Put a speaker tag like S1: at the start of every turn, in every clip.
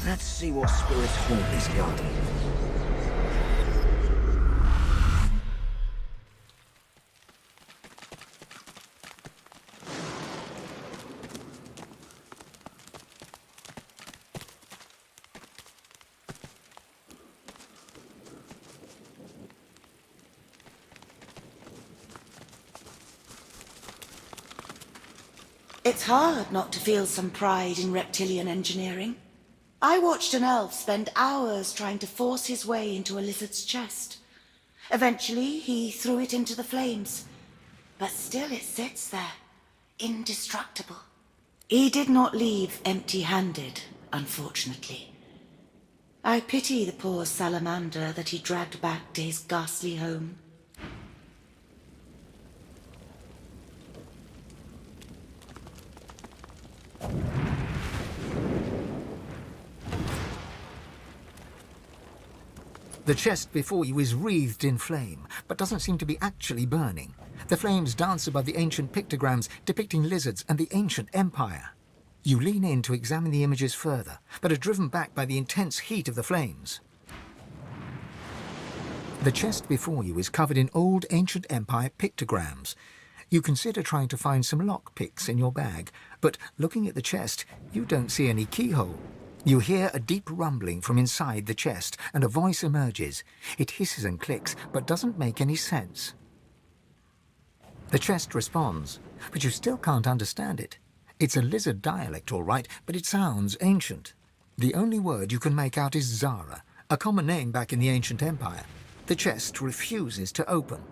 S1: Let's see what spirits haunt this garden.
S2: It's hard not to feel some pride in reptilian engineering. I watched an elf spend hours trying to force his way into a lizard's chest. Eventually, he threw it into the flames, but still it sits there, indestructible. He did not leave empty-handed, unfortunately. I pity the poor salamander that he dragged back to his ghastly home.
S3: The chest before you is wreathed in flame, but doesn't seem to be actually burning. The flames dance above the ancient pictograms depicting lizards and the ancient empire. You lean in to examine the images further, but are driven back by the intense heat of the flames. The chest before you is covered in old ancient empire pictograms. You consider trying to find some lockpicks in your bag, but looking at the chest, you don't see any keyhole. You hear a deep rumbling from inside the chest, and a voice emerges. It hisses and clicks, but doesn't make any sense. The chest responds, but you still can't understand it. It's a lizard dialect, all right, but it sounds ancient. The only word you can make out is Zara, a common name back in the ancient empire. The chest refuses to open.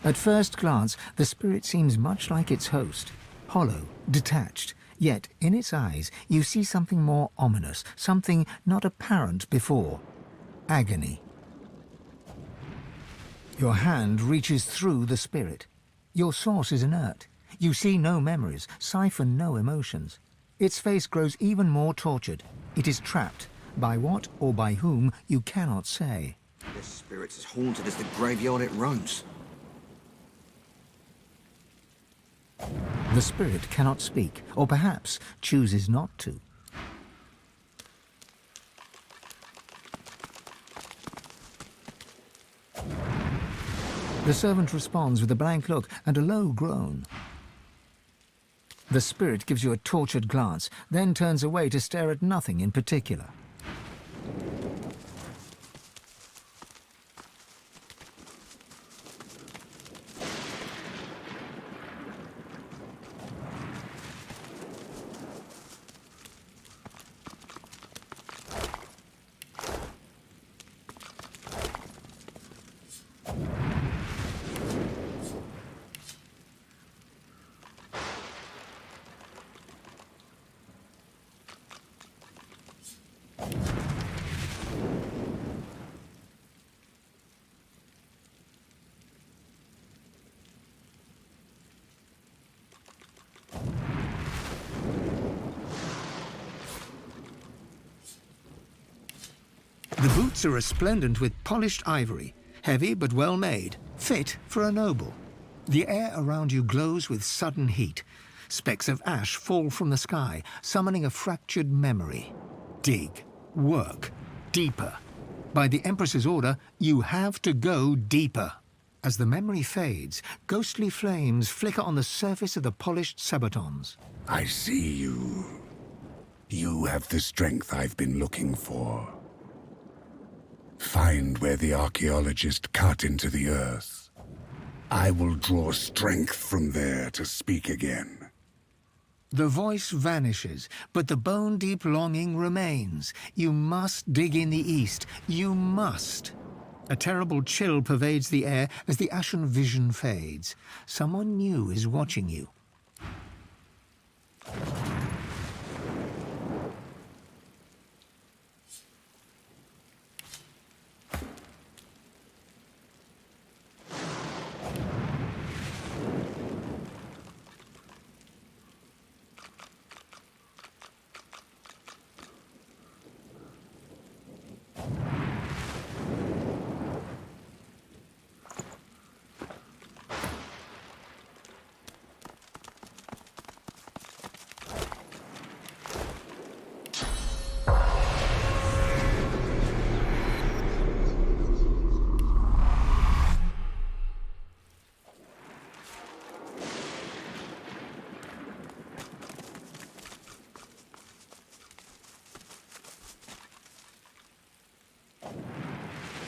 S3: At first glance, the spirit seems much like its host, hollow, detached. Yet, in its eyes, you see something more ominous, something not apparent before. Agony. Your hand reaches through the spirit. Your source is inert. You see no memories, siphon no emotions. Its face grows even more tortured. It is trapped. By what or by whom, you cannot say.
S1: This spirit's as haunted as the graveyard it roams.
S3: The spirit cannot speak, or perhaps chooses not to. The servant responds with a blank look and a low groan. The spirit gives you a tortured glance, then turns away to stare at nothing in particular. The boots are resplendent with polished ivory, heavy but well made, fit for a noble. The air around you glows with sudden heat. Specks of ash fall from the sky, summoning a fractured memory. dig, work, deeper. By the Empress's order, you have to go deeper. As the memory fades, ghostly flames flicker on the surface of the polished sabatons.
S4: I see you. You have the strength I've been looking for. Find where the archaeologist cut into the earth. I will draw strength from there to speak again.
S3: The voice vanishes, but the bone-deep longing remains. You must dig in the east. You must. A terrible chill pervades the air as the ashen vision fades. Someone new is watching you.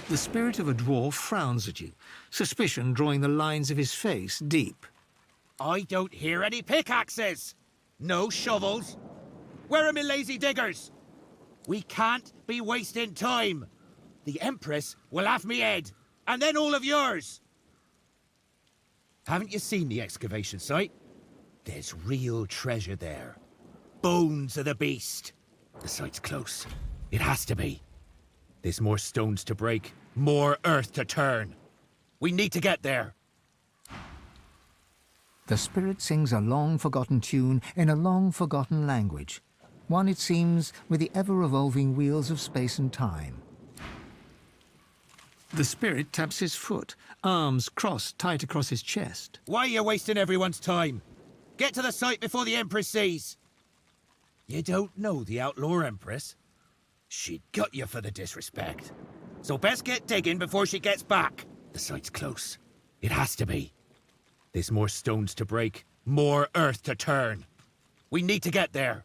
S3: The spirit of a dwarf frowns at you, suspicion drawing the lines of his face deep.
S5: I don't hear any pickaxes. No shovels. Where are my lazy diggers? We can't be wasting time. The Empress will have me head, and then all of yours. Haven't you seen the excavation site? There's real treasure there. Bones of the beast. The site's close. It has to be. There's more stones to break, more earth to turn. We need to get there.
S3: The spirit sings a long-forgotten tune in a long-forgotten language. One, it seems, with the ever-revolving wheels of space and time. The spirit taps his foot, arms crossed tight across his chest.
S5: Why are you wasting everyone's time? Get to the site before the Empress sees. You don't know the Outlaw Empress? She'd gut you for the disrespect. So best get digging before she gets back. The site's close. It has to be. There's more stones to break, more earth to turn. We need to get there.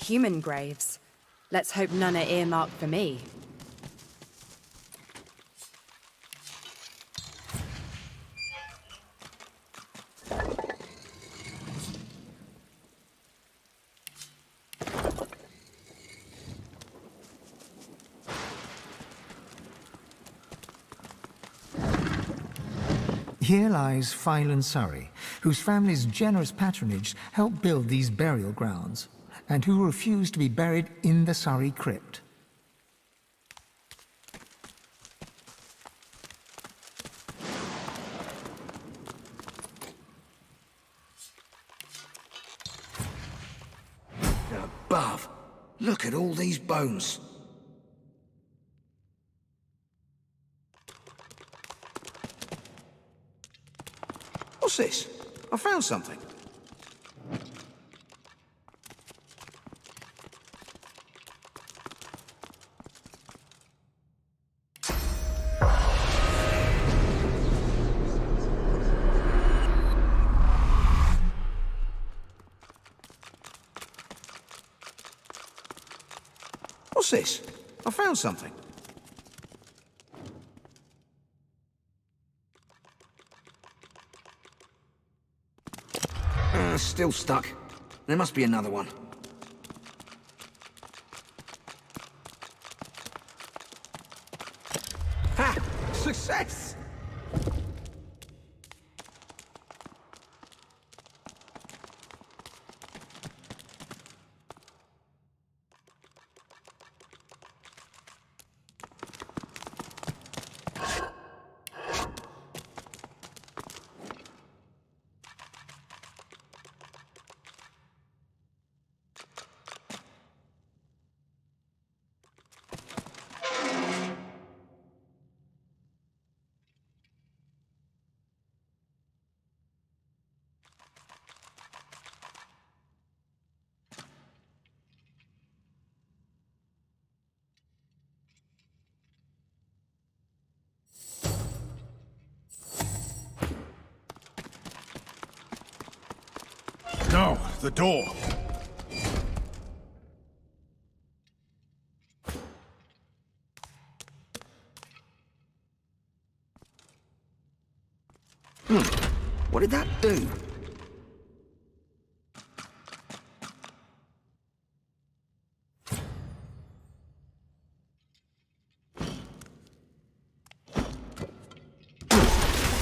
S6: Human graves. Let's hope none are earmarked for me.
S3: Here lies Phylan Surrey, whose family's generous patronage helped build these burial grounds, and who refused to be buried in the Surrey crypt.
S1: Above, look at all these bones. What's this? I found something. What's this? I found something. Still stuck. There must be another one. Ha! Success!
S4: No, the door.
S1: What did that do?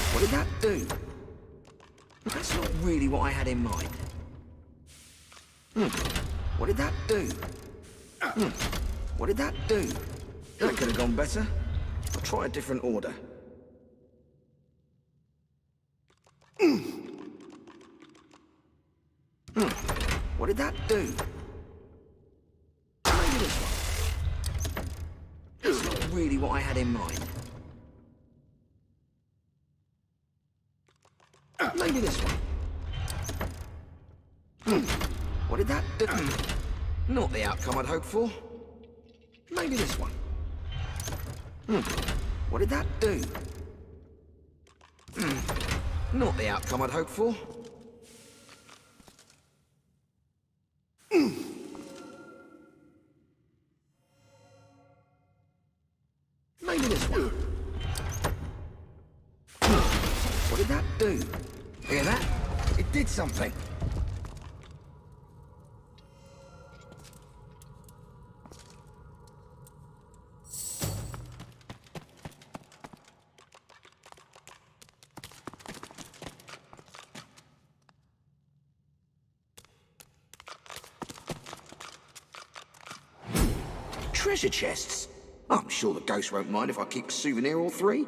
S1: What did that do? That's not really what I had in mind. What did that do? What did that do? That could have gone better. I'll try a different order. What did that do? Maybe this one. That's not really what I had in mind. Maybe this one. What did that do? Not the outcome I'd hoped for. Maybe this one. What did that do? Not the outcome I'd hoped for. Maybe this one. What did that do? Hear that? It did something. Treasure chests. I'm sure the ghost won't mind if I keep a souvenir or three.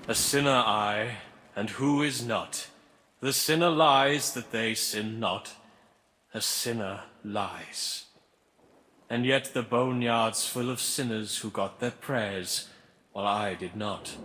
S7: A sinner I, and who is not? The sinner lies that they sin not. A sinner lies. And yet the boneyard's full of sinners who got their prayers, while I did not.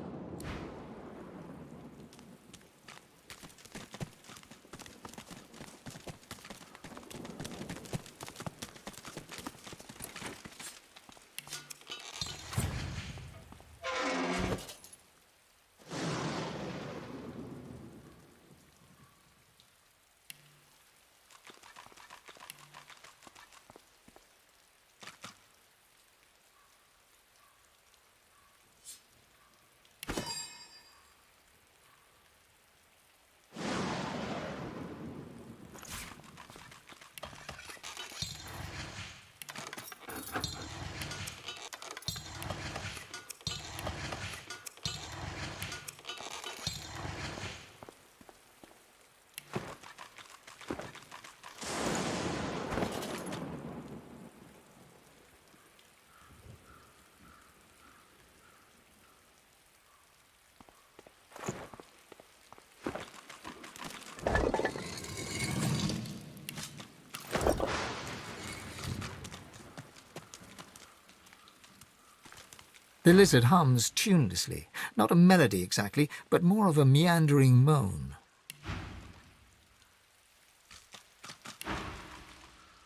S3: The lizard hums tunelessly, not a melody exactly, but more of a meandering moan.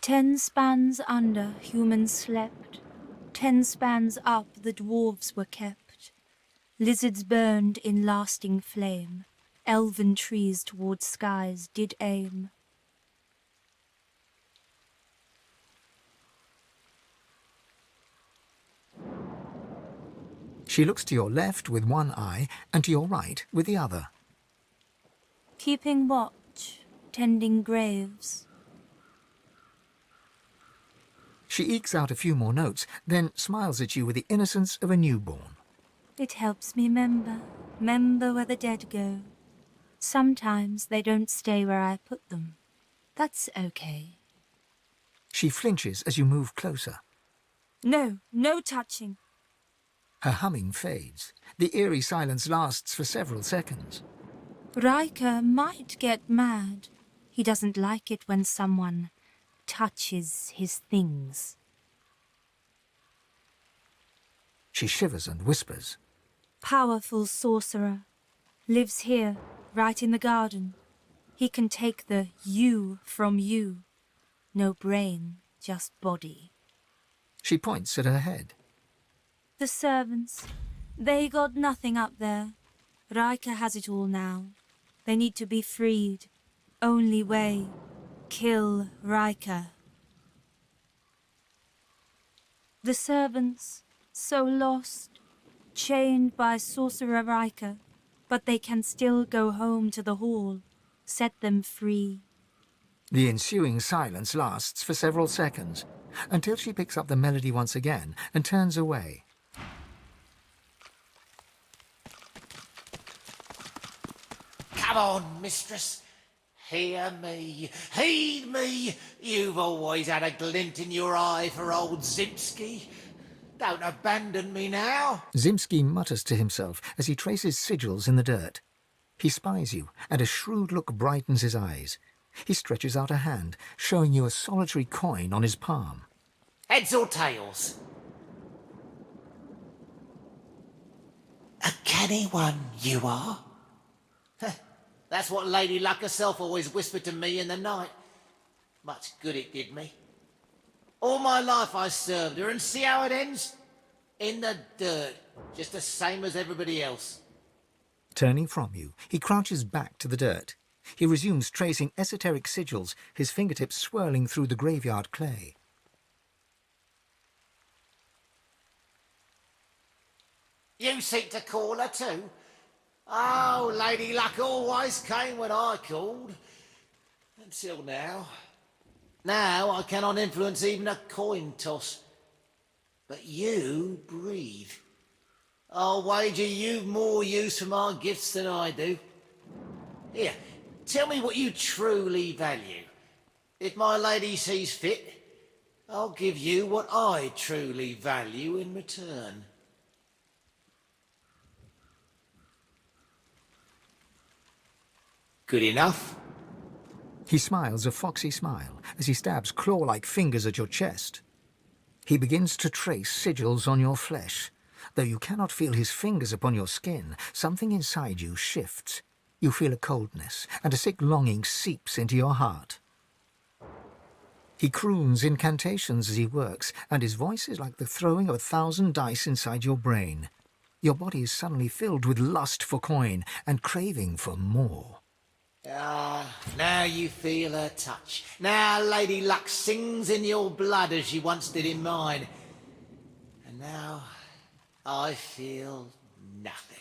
S8: 10 spans under, humans slept. 10 spans up, the dwarves were kept. Lizards burned in lasting flame. Elven trees towards skies did aim.
S3: She looks to your left with one eye and to your right with the other.
S8: Keeping watch, tending graves.
S3: She She ekes out a few more notes, then smiles at you with the innocence of a newborn.
S8: It helps me remember where the dead go. Sometimes they don't stay where I put them. That's okay.
S3: She flinches as you move closer.
S8: No touching.
S3: Her humming fades. The eerie silence lasts for several seconds.
S8: Riker might get mad. He doesn't like it when someone touches his things.
S3: She shivers and whispers.
S8: Powerful sorcerer. Lives here, right in the garden. He can take the you from you. No brain, just body.
S3: She points at her head.
S8: The servants, they got nothing up there. Riker has it all now. They need to be freed. Only way. Kill Riker. The servants, so lost, chained by Sorcerer Riker, but they can still go home to the hall. Set them free.
S3: The ensuing silence lasts for several seconds, until she picks up the melody once again and turns away.
S9: Come on, mistress. Hear me, heed me. You've always had a glint in your eye for old Zimski. Don't abandon me now.
S3: Zimski mutters to himself as he traces sigils in the dirt. He spies you, and a shrewd look brightens his eyes. He stretches out a hand, showing you a solitary coin on his palm.
S9: Heads or tails? A canny one, you are. That's what Lady Luck herself always whispered to me in the night. Much good it did me. All my life I served her, and see how it ends? In the dirt, just the same as everybody else.
S3: Turning from you, he crouches back to the dirt. He resumes tracing esoteric sigils, his fingertips swirling through the graveyard clay.
S9: You seek to call her too? Oh, Lady Luck always came when I called. Until now. Now I cannot influence even a coin toss. But you breathe. I'll wager you've more use for my gifts than I do. Here, tell me what you truly value. If my lady sees fit, I'll give you what I truly value in return. Good enough?
S3: He smiles a foxy smile as he stabs claw-like fingers at your chest. He begins to trace sigils on your flesh. Though you cannot feel his fingers upon your skin, something inside you shifts. You feel a coldness, and a sick longing seeps into your heart. He croons incantations as he works, and his voice is like the throwing of 1,000 dice inside your brain. Your body is suddenly filled with lust for coin and craving for more.
S9: Ah, now you feel her touch. Now Lady Luck sings in your blood as she once did in mine. And now I feel nothing.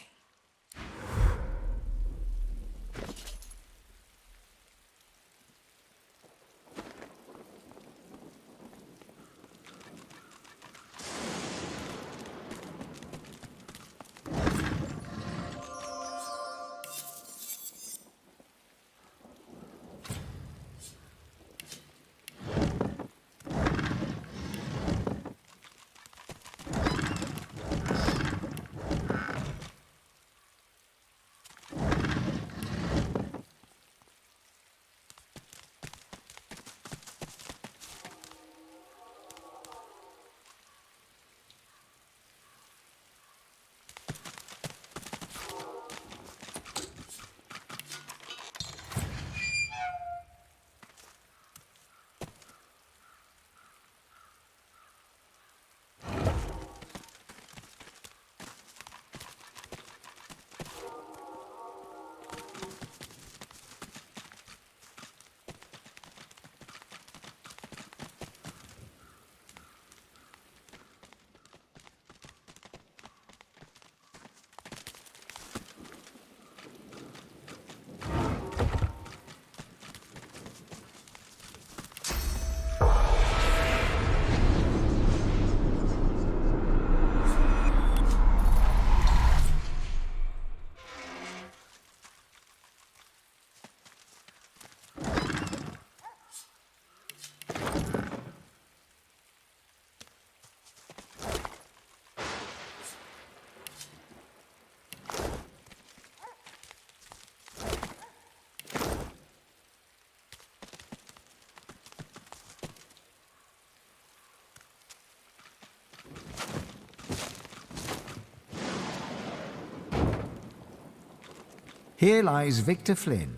S3: Here lies Victor Flynn.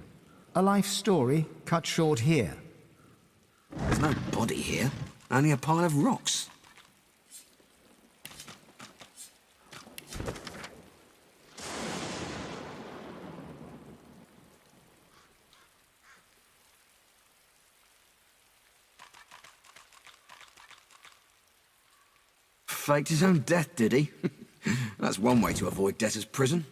S3: A life story cut short here.
S1: There's no body here, only a pile of rocks. Faked his own death, did he? That's one way to avoid debtor's prison.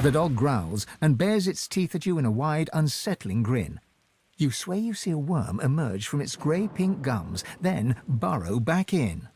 S3: The dog growls and bares its teeth at you in a wide, unsettling grin. You swear you see a worm emerge from its grey-pink gums, then burrow back in.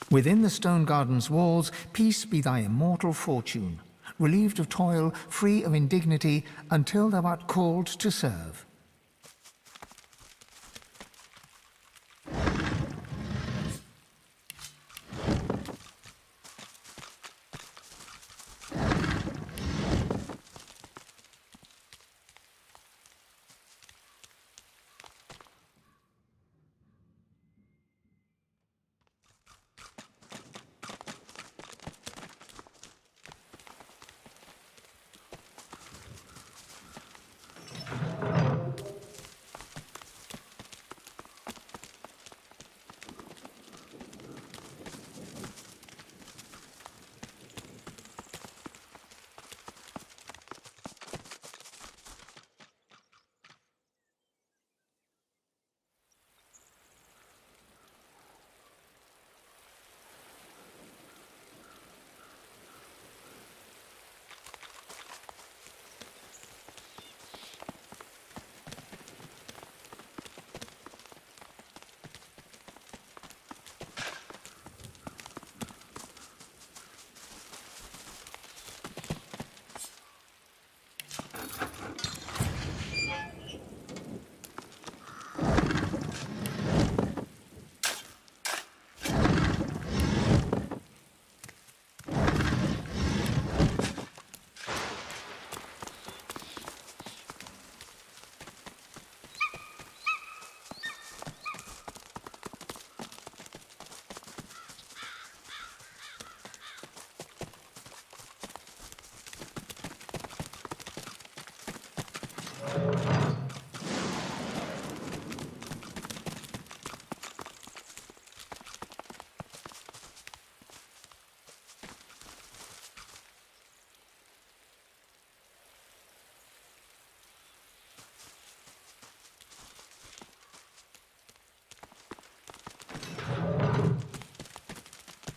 S3: Within the stone garden's walls, peace be thy immortal fortune, relieved of toil, free of indignity, until thou art called to serve.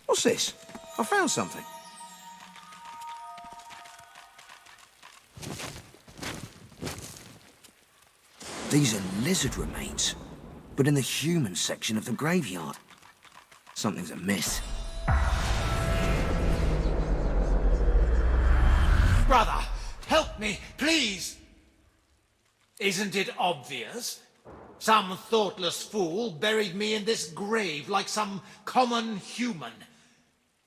S1: What's this? I found something. These are lizard remains, but in the human section of the graveyard. Something's amiss.
S9: Brother, help me, please! Isn't it obvious? Some thoughtless fool buried me in this grave like some common human.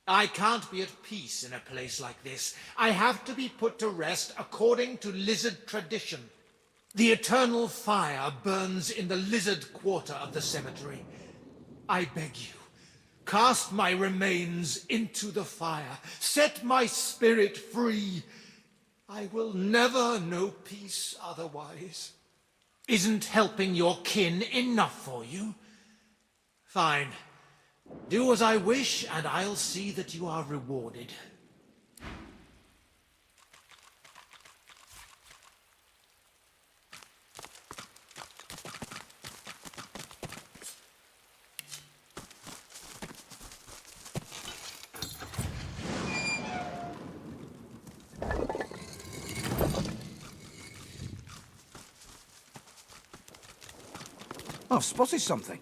S9: I can't be at peace in a place like this. I have to be put to rest according to lizard tradition. The eternal fire burns in the lizard quarter of the cemetery. I beg you, Cast my remains into the fire. Set my spirit free. I will never know peace otherwise. Isn't helping your kin enough for you? Fine. Do as I wish, and I'll see that you are rewarded.
S1: I've spotted something.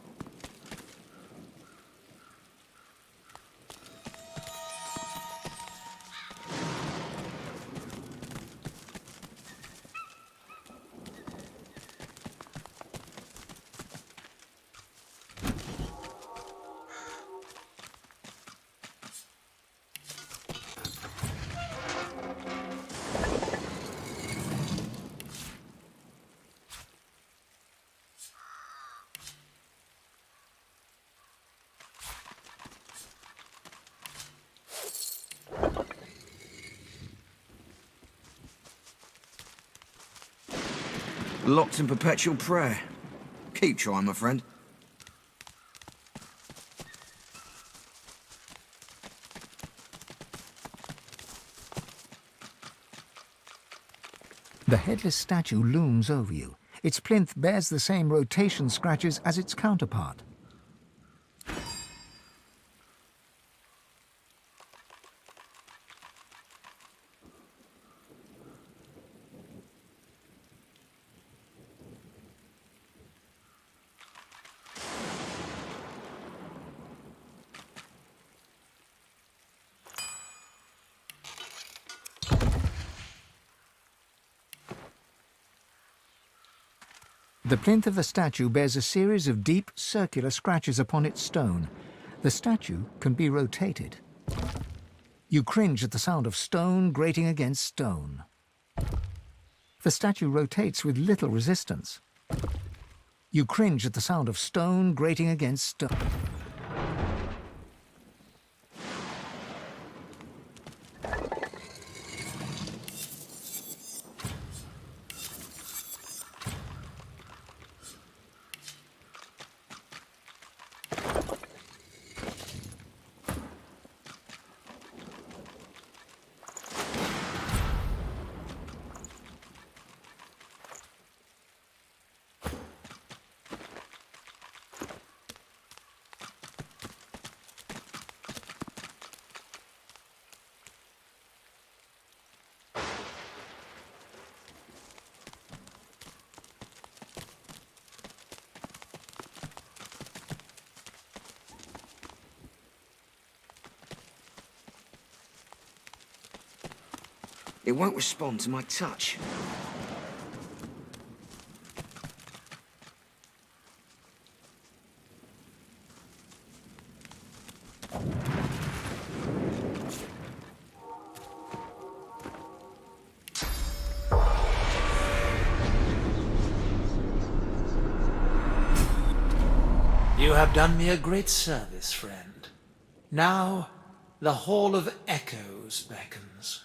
S1: Locked in perpetual prayer. Keep trying, my friend.
S3: The headless statue looms over you. Its plinth bears the same rotation scratches as its counterpart. The plinth of the statue bears a series of deep, circular scratches upon its stone. The statue can be rotated. You cringe at the sound of stone grating against stone. The statue rotates with little resistance. You cringe at the sound of stone grating against stone.
S1: It won't respond to my touch.
S9: You have done me a great service, friend. Now, the Hall of Echoes beckons.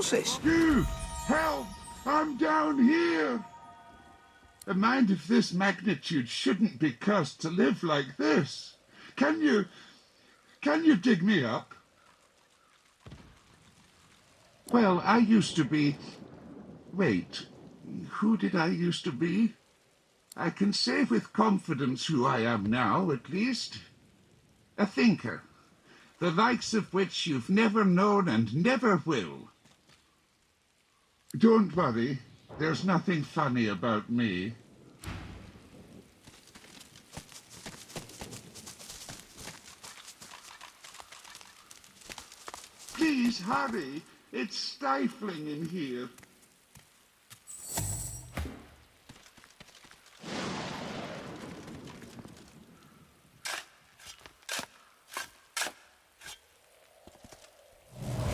S1: What's this?
S10: You! Help! I'm down here! A mind of this magnitude shouldn't be cursed to live like this. Can you dig me up? Well, I used to be... Wait, who did I used to be? I can say with confidence who I am now, at least. A thinker, the likes of which you've never known and never will. Don't worry, there's nothing funny about me. Please hurry, it's stifling in here.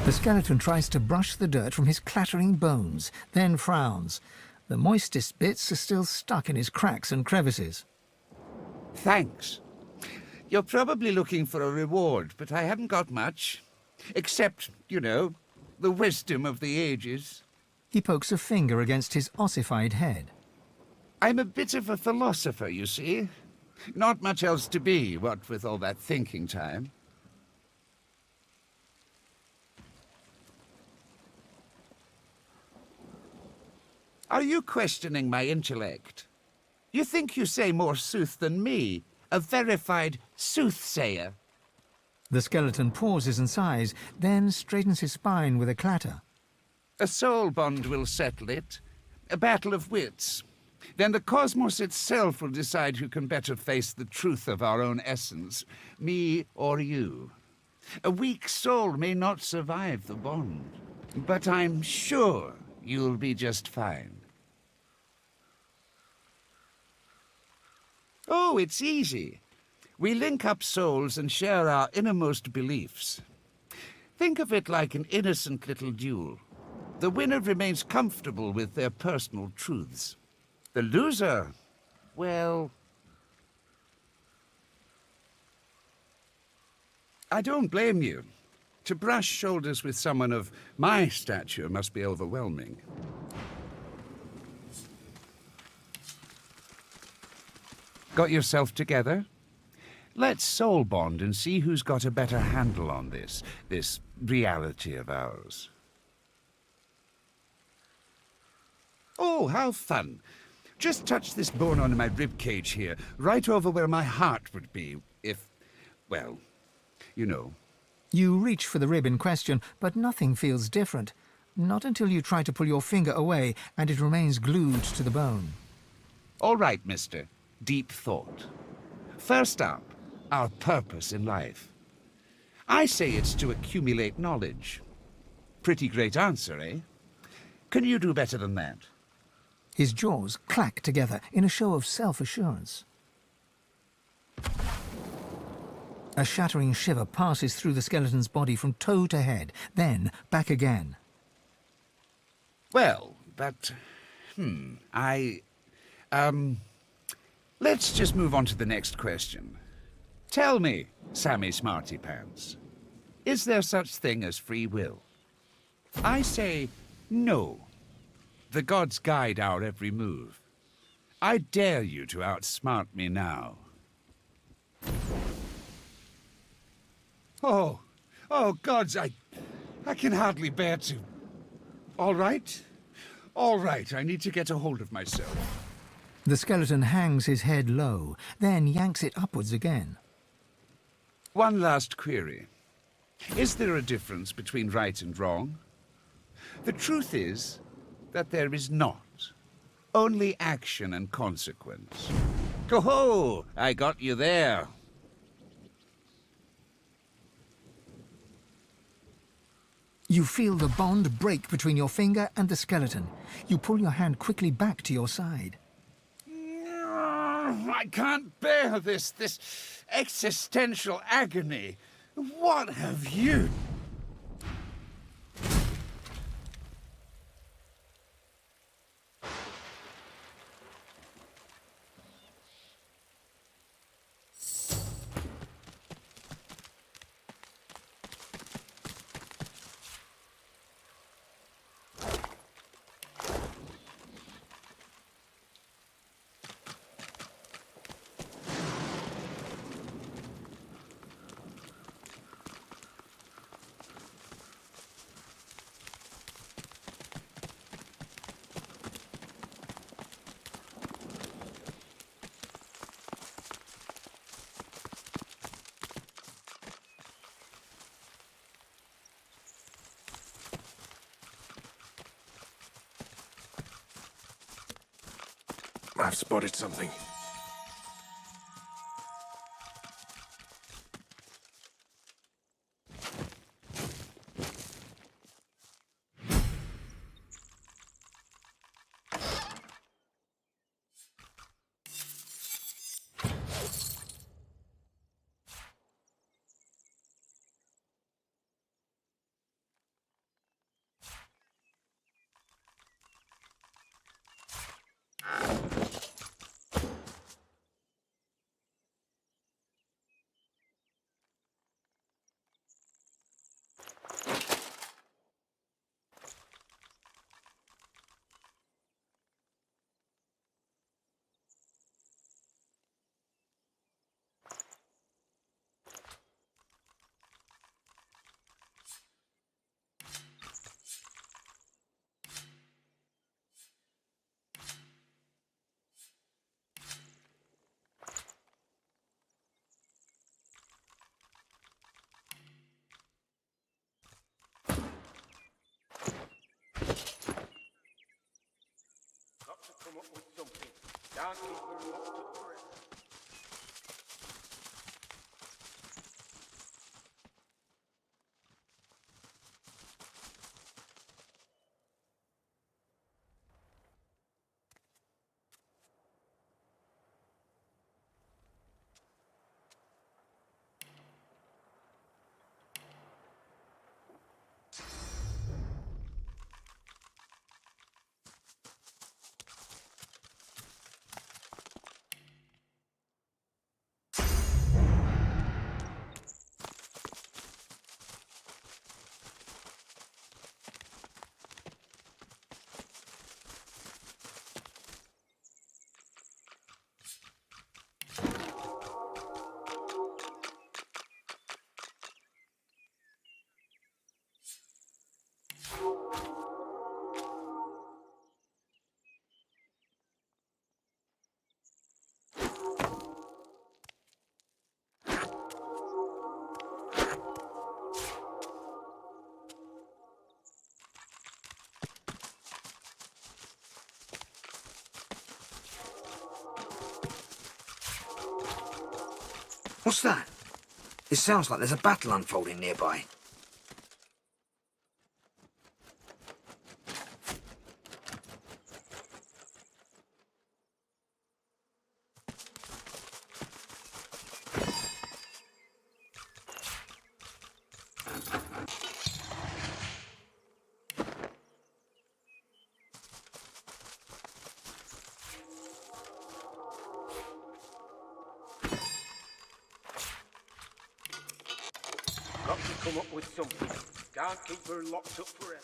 S3: The skeleton tries to brush the dirt from his clattering bones, then frowns. The moistest bits are still stuck in his cracks and crevices.
S10: Thanks. You're probably looking for a reward, but I haven't got much. Except, you know, the wisdom of the ages.
S3: He pokes a finger against his ossified head.
S10: I'm a bit of a philosopher, you see. Not much else to be, what with all that thinking time. Are you questioning my intellect? You think you say more sooth than me, a verified soothsayer?
S3: The skeleton pauses and sighs, then straightens his spine with a clatter.
S10: A soul bond will settle it. A battle of wits. Then the cosmos itself will decide who can better face the truth of our own essence, me or you. A weak soul may not survive the bond, but I'm sure you'll be just fine. Oh, it's easy. We link up souls and share our innermost beliefs. Think of it like an innocent little duel. The winner remains comfortable with their personal truths. The loser, well... I don't blame you. To brush shoulders with someone of my stature must be overwhelming. Got yourself together? Let's soul bond and see who's got a better handle on this reality of ours. Oh, how fun. Just touch this bone on my rib cage here, right over where my heart would be, if, well, you know.
S3: You reach for the rib in question, but nothing feels different. Not until you try to pull your finger away and it remains glued to the bone.
S10: All right, mister. Deep thought. First up, our purpose in life. I say it's to accumulate knowledge. Pretty great answer, eh? Can you do better than that?
S3: His jaws clack together in a show of self-assurance. A shattering shiver passes through the skeleton's body from toe to head, then back again.
S10: Well, but... Let's just move on to the next question. Tell me, Sammy Smarty Pants, is there such thing as free will? I say no. The gods guide our every move. I dare you to outsmart me now. Oh, gods, I can hardly bear to. All right, I need to get a hold of myself.
S3: The skeleton hangs his head low, then yanks it upwards again.
S10: One last query. Is there a difference between right and wrong? The truth is that there is not. Only action and consequence. Ho-ho! I got you there.
S3: You feel the bond break between your finger and the skeleton. You pull your hand quickly back to your side.
S10: I can't bear this existential agony. What have you...
S11: I've spotted something. Got to come up with something. Can't keep her locked up forever.
S1: What's that? It sounds like there's a battle unfolding nearby.
S11: Got to come up with something. Can't keep her locked up forever.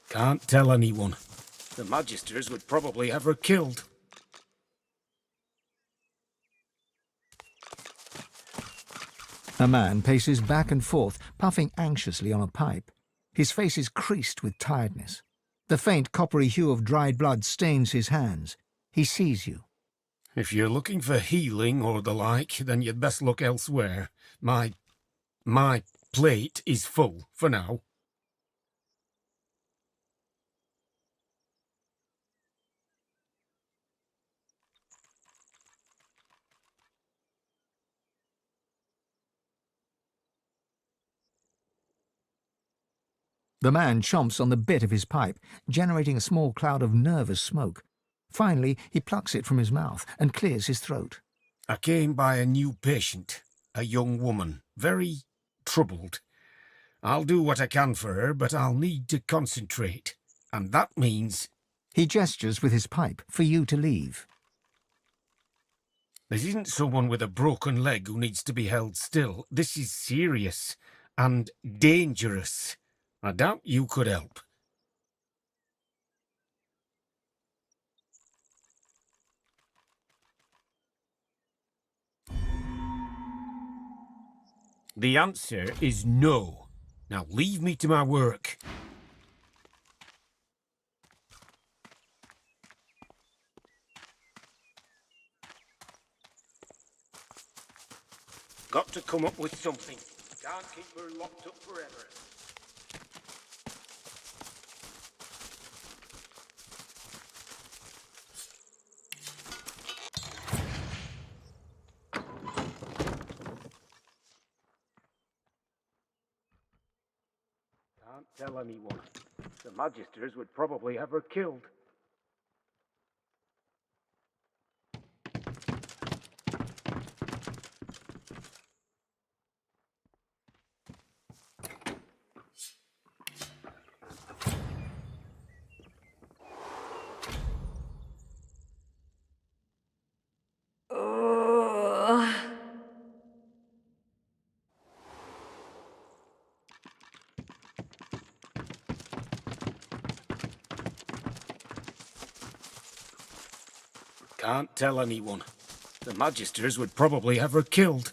S11: Can't tell anyone. The Magisters would probably have her killed.
S3: A man paces back and forth, puffing anxiously on a pipe. His face is creased with tiredness. The faint coppery hue of dried blood stains his hands. He sees you.
S11: If you're looking for healing or the like, then you'd best look elsewhere. My plate is full for now.
S3: The man chomps on the bit of his pipe, generating a small cloud of nervous smoke. Finally, he plucks it from his mouth and clears his throat.
S11: I came by a new patient, a young woman, very troubled. I'll do what I can for her, but I'll need to concentrate. And that means...
S3: He gestures with his pipe for you to leave.
S11: This isn't someone with a broken leg who needs to be held still. This is serious and dangerous. I doubt you could help. The answer is no. Now leave me to my work. got to come up with something. Can't keep her locked up forever. Can't tell anyone. The Magisters would probably have her killed. Can't tell anyone. The Magisters would probably have her killed.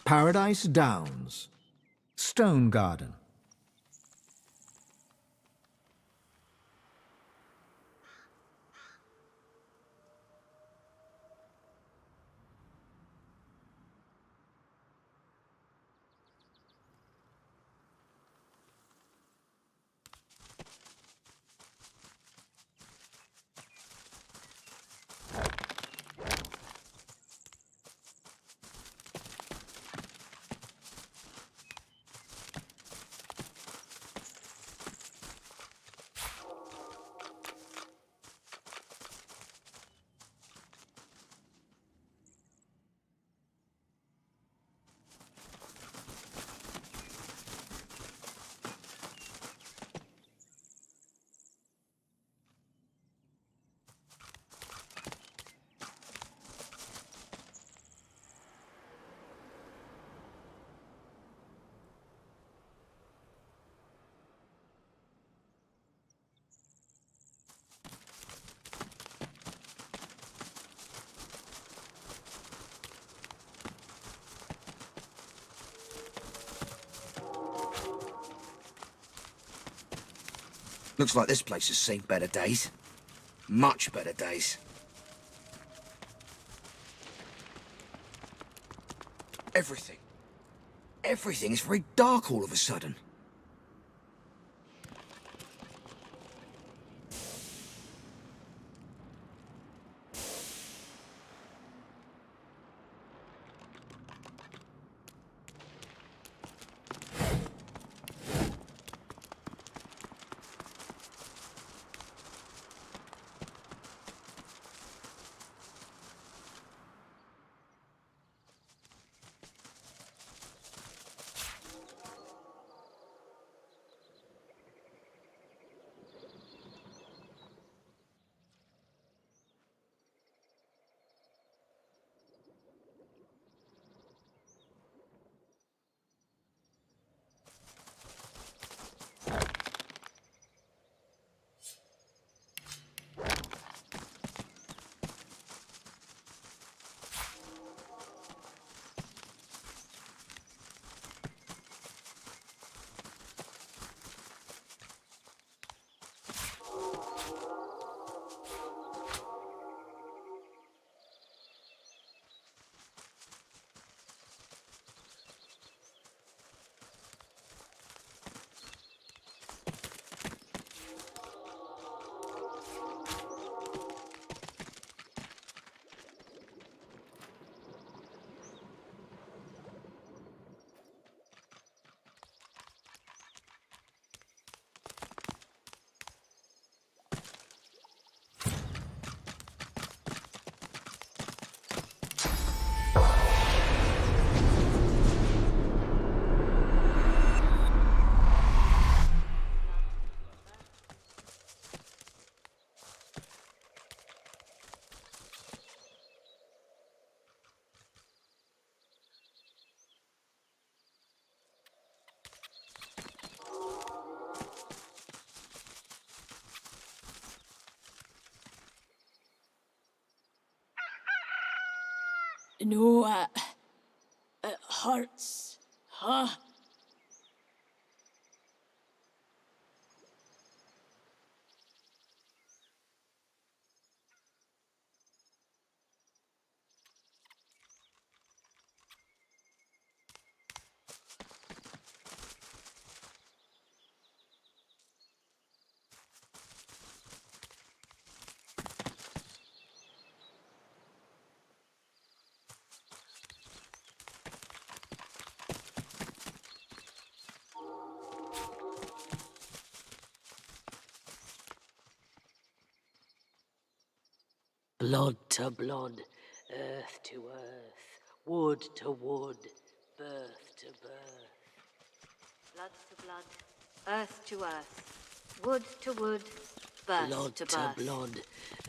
S3: Paradise Downs. Stone Garden.
S1: Looks like this place has seen better days. Much better days. Everything. Everything is very dark all of a sudden.
S12: No, it hurts, huh? Blood to blood, earth to earth, wood to wood, birth to birth.
S13: Blood to blood, earth to earth, wood to wood, birth
S12: Blood
S13: to
S12: to
S13: birth.
S12: blood,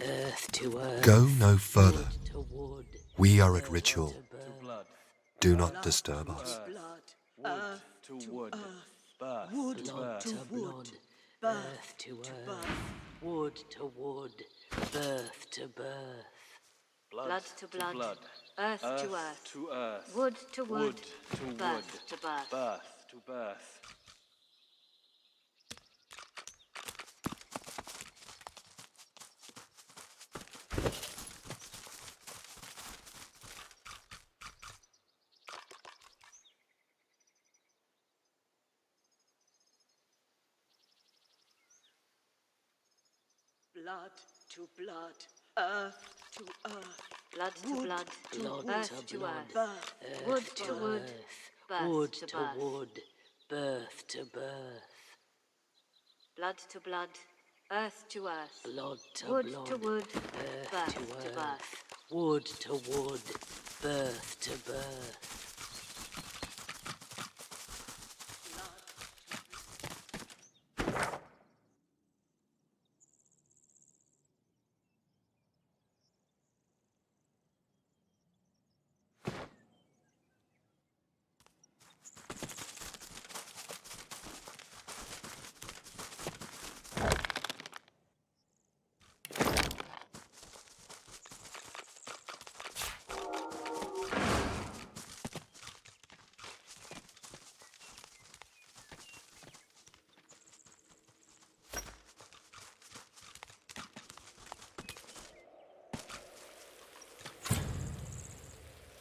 S12: earth to earth.
S14: Go no further.
S12: Wood to wood,
S14: We are at ritual.
S7: Blood.
S14: Do not disturb us.
S7: Wood to wood. Birth to
S12: blood to
S7: birth.
S12: blood, earth to earth. Wood to wood, birth to birth.
S13: Blood to blood, earth to earth,
S7: to earth.
S13: wood to wood,
S7: Wood to wood.
S13: birth to birth.
S7: Birth to birth.
S12: Blood to blood, earth to earth.
S13: Blood to blood,
S12: Blood
S13: earth
S12: to
S13: to
S12: blood,
S13: earth,
S12: earth
S13: wood
S12: to
S13: to wood,
S12: earth.
S13: birth
S12: Wood
S13: to
S12: to
S13: birth.
S12: wood, birth to birth.
S13: Blood to blood, earth to earth,
S12: Blood to
S13: wood
S12: blood,
S13: to wood,
S12: earth
S13: birth
S12: to
S13: to
S12: earth.
S13: birth.
S12: Wood to wood, birth to birth.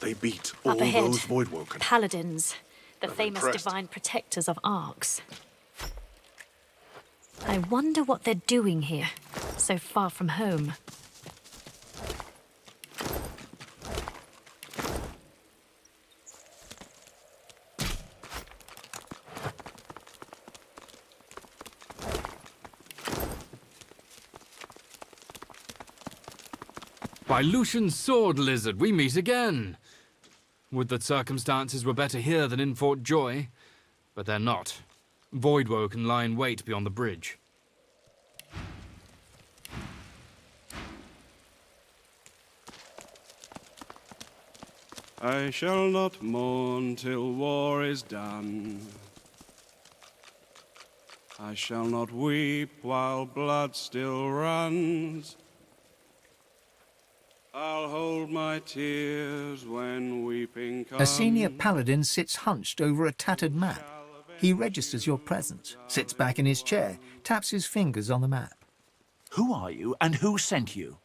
S15: They beat all
S16: Up ahead,
S15: those Voidwoken.
S16: paladins, the
S15: I'm
S16: famous
S15: impressed.
S16: divine protectors of arcs. I wonder what they're doing here, so far from home.
S17: By Lucian's sword, lizard, we meet again. Would that circumstances were better here than in Fort Joy, but they're not. Voidwoken lie in wait beyond the bridge.
S18: I shall not mourn till war is done. I shall not weep while blood still runs. I'll hold my tears when weeping comes.
S3: A senior paladin sits hunched over a tattered map. He registers your presence, sits back in his chair, taps his fingers on the map.
S19: Who are you, and who sent you?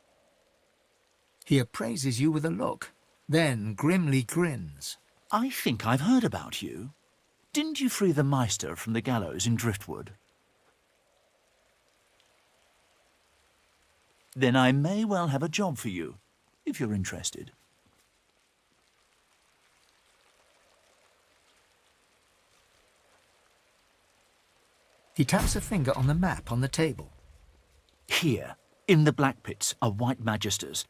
S3: He appraises you with a look, then grimly grins.
S19: I think I've heard about you. Didn't you free the Meister from the gallows in Driftwood? Then I may well have a job for you, if you're interested.
S3: He taps a finger on the map on the table.
S19: Here, in the Black Pits, are White Magisters.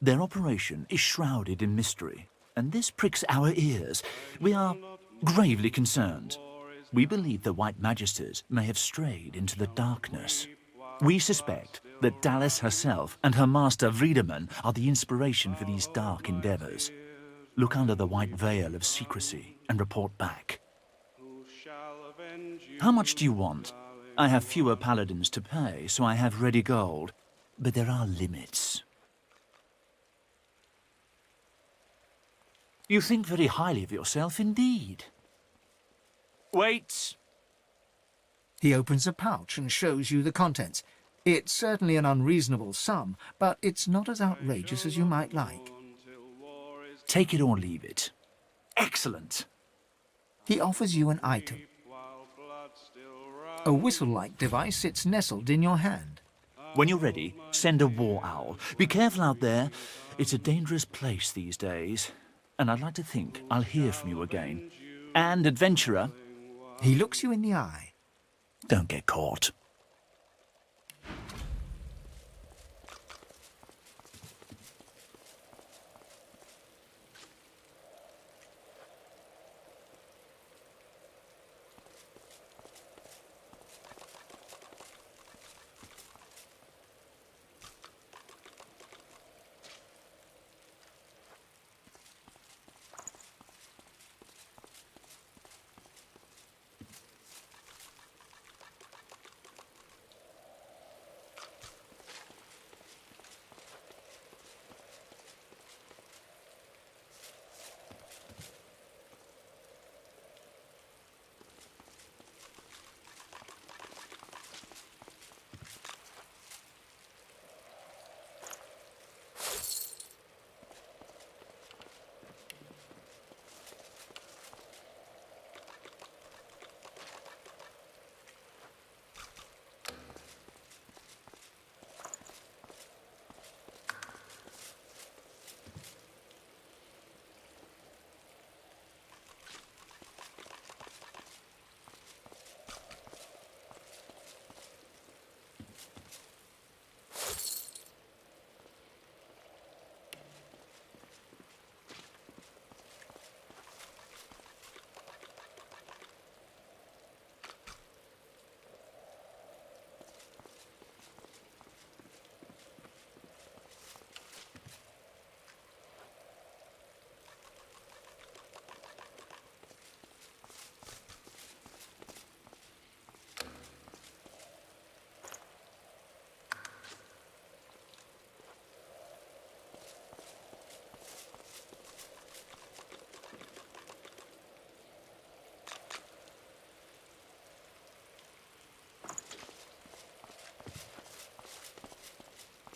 S19: Their operation is shrouded in mystery, and this pricks our ears. We are gravely concerned. We believe the White Magisters may have strayed into the darkness. We suspect that Dallas herself and her master Vriedemann are the inspiration for these dark endeavors. Look under the white veil of secrecy and report back. How much do you want? I have fewer paladins to pay, so I have ready gold, but there are limits. You think very highly of yourself indeed. Wait!
S3: He opens a pouch and shows you the contents. It's certainly an unreasonable sum, but it's not as outrageous as you might like.
S19: Take it or leave it. Excellent!
S3: He offers you an item. A whistle-like device sits nestled in your hand.
S19: When you're ready, send a war owl. Be careful out there. It's a dangerous place these days. And I'd like to think I'll hear from you again. And, adventurer...
S3: He looks you in the eye.
S19: Don't get caught.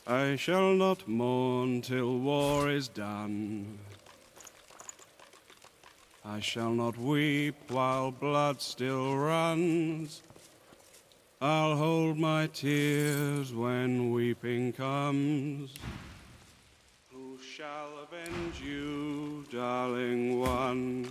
S18: I shall not mourn till war is done. I shall not weep while blood still runs. I'll hold my tears when weeping comes. Who shall avenge you, darling one?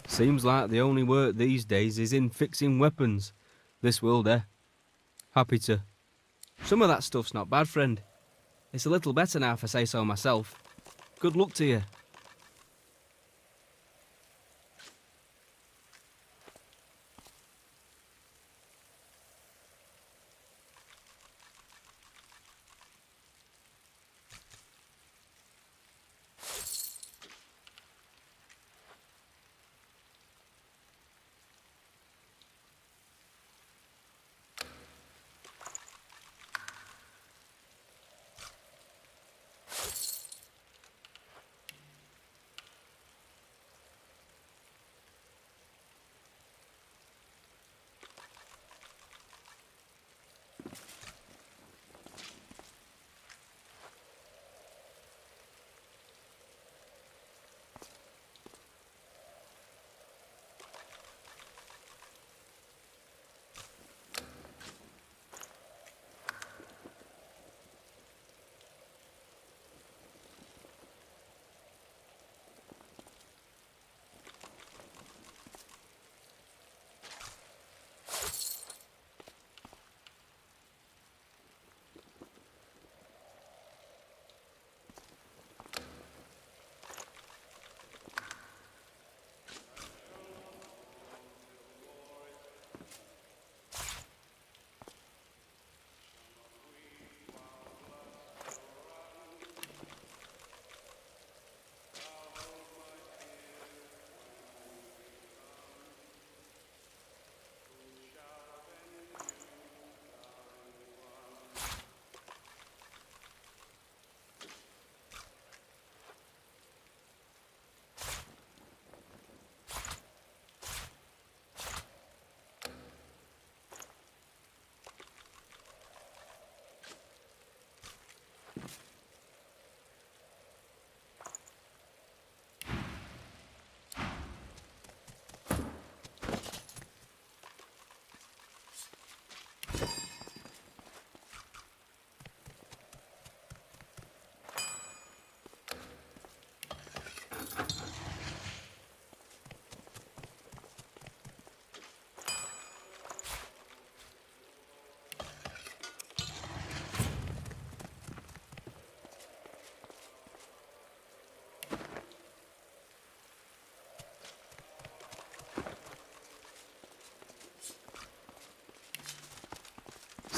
S20: Seems like the only work these days is in fixing weapons. This world, eh? Happy to. Some of that stuff's not bad, friend. It's a little better now, if I say so myself. Good luck to you.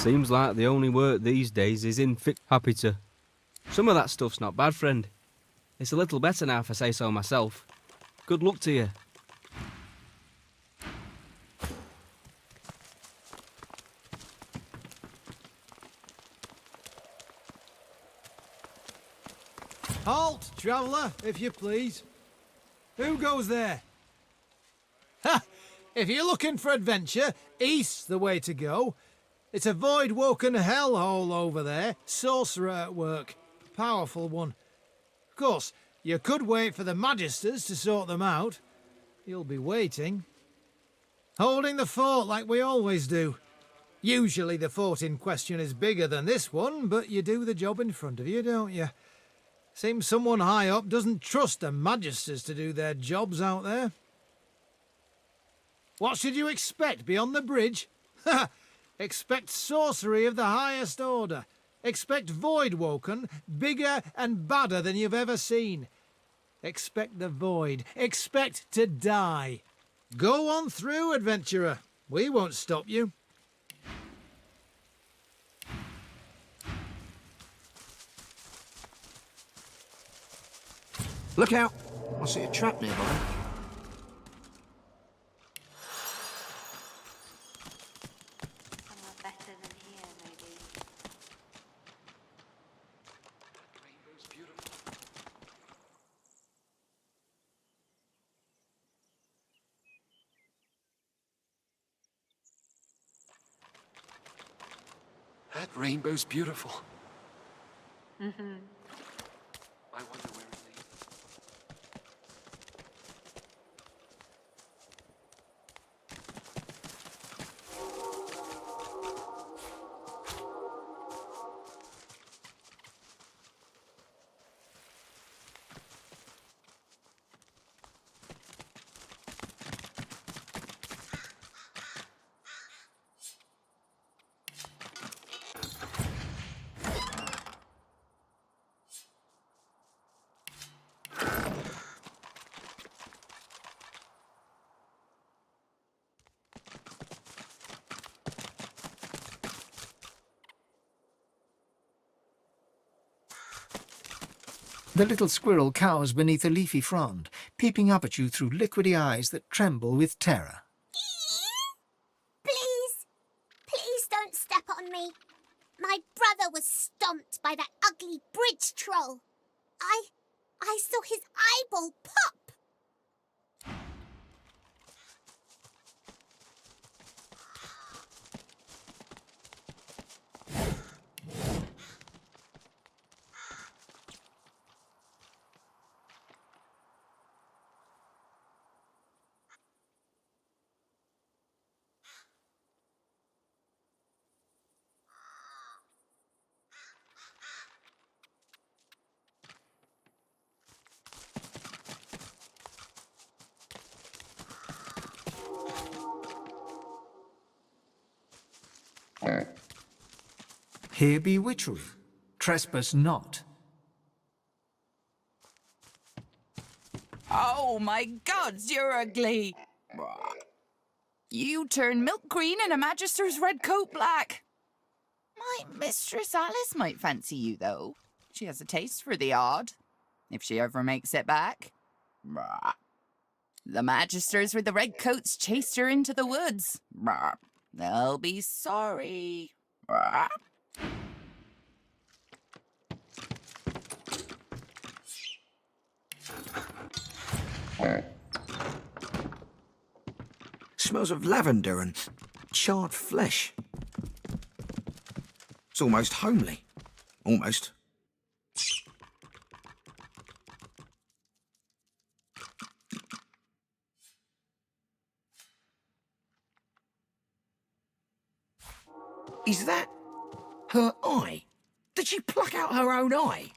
S20: Seems like the only work these days is in Happy to. Some of that stuff's not bad, friend. It's a little better now if I say so myself. Good luck to you.
S21: Halt, traveller, if you please. Who goes there? Ha! If you're looking for adventure, east's the way to go. It's a void-woken hellhole over there. Sorcerer at work. Powerful one. Of course, you could wait for the Magisters to sort them out. You'll be waiting. Holding the fort like we always do. Usually the fort in question is bigger than this one, but you do the job in front of you, don't you? Seems someone high up doesn't trust the Magisters to do their jobs out there. What should you expect beyond the bridge? Expect sorcery of the highest order. Expect Voidwoken, bigger and badder than you've ever seen. Expect the void. Expect to die. Go on through, adventurer. We won't stop you.
S1: Look out! I see a trap nearby.
S13: Somewhere better than here, maybe.
S15: That rainbow's beautiful.
S13: Mm-hmm.
S15: I wonder where it leads.
S3: The little squirrel cowers beneath a leafy frond, peeping up at you through liquidy eyes that tremble with terror.
S22: Please, please don't step on me. My brother was stomped by that ugly bridge troll. I saw his eyeball pop.
S3: Here be witchery. Trespass not.
S23: Oh my gods, you're ugly. You turn milk green and a Magister's red coat black. My Mistress Alice might fancy you, though. She has a taste for the odd, if she ever makes it back. The Magisters with the red coats chased her into the woods. They'll be sorry.
S1: Smells of lavender and charred flesh. It's almost homely. Almost. Is that her eye? Did she pluck out her own eye?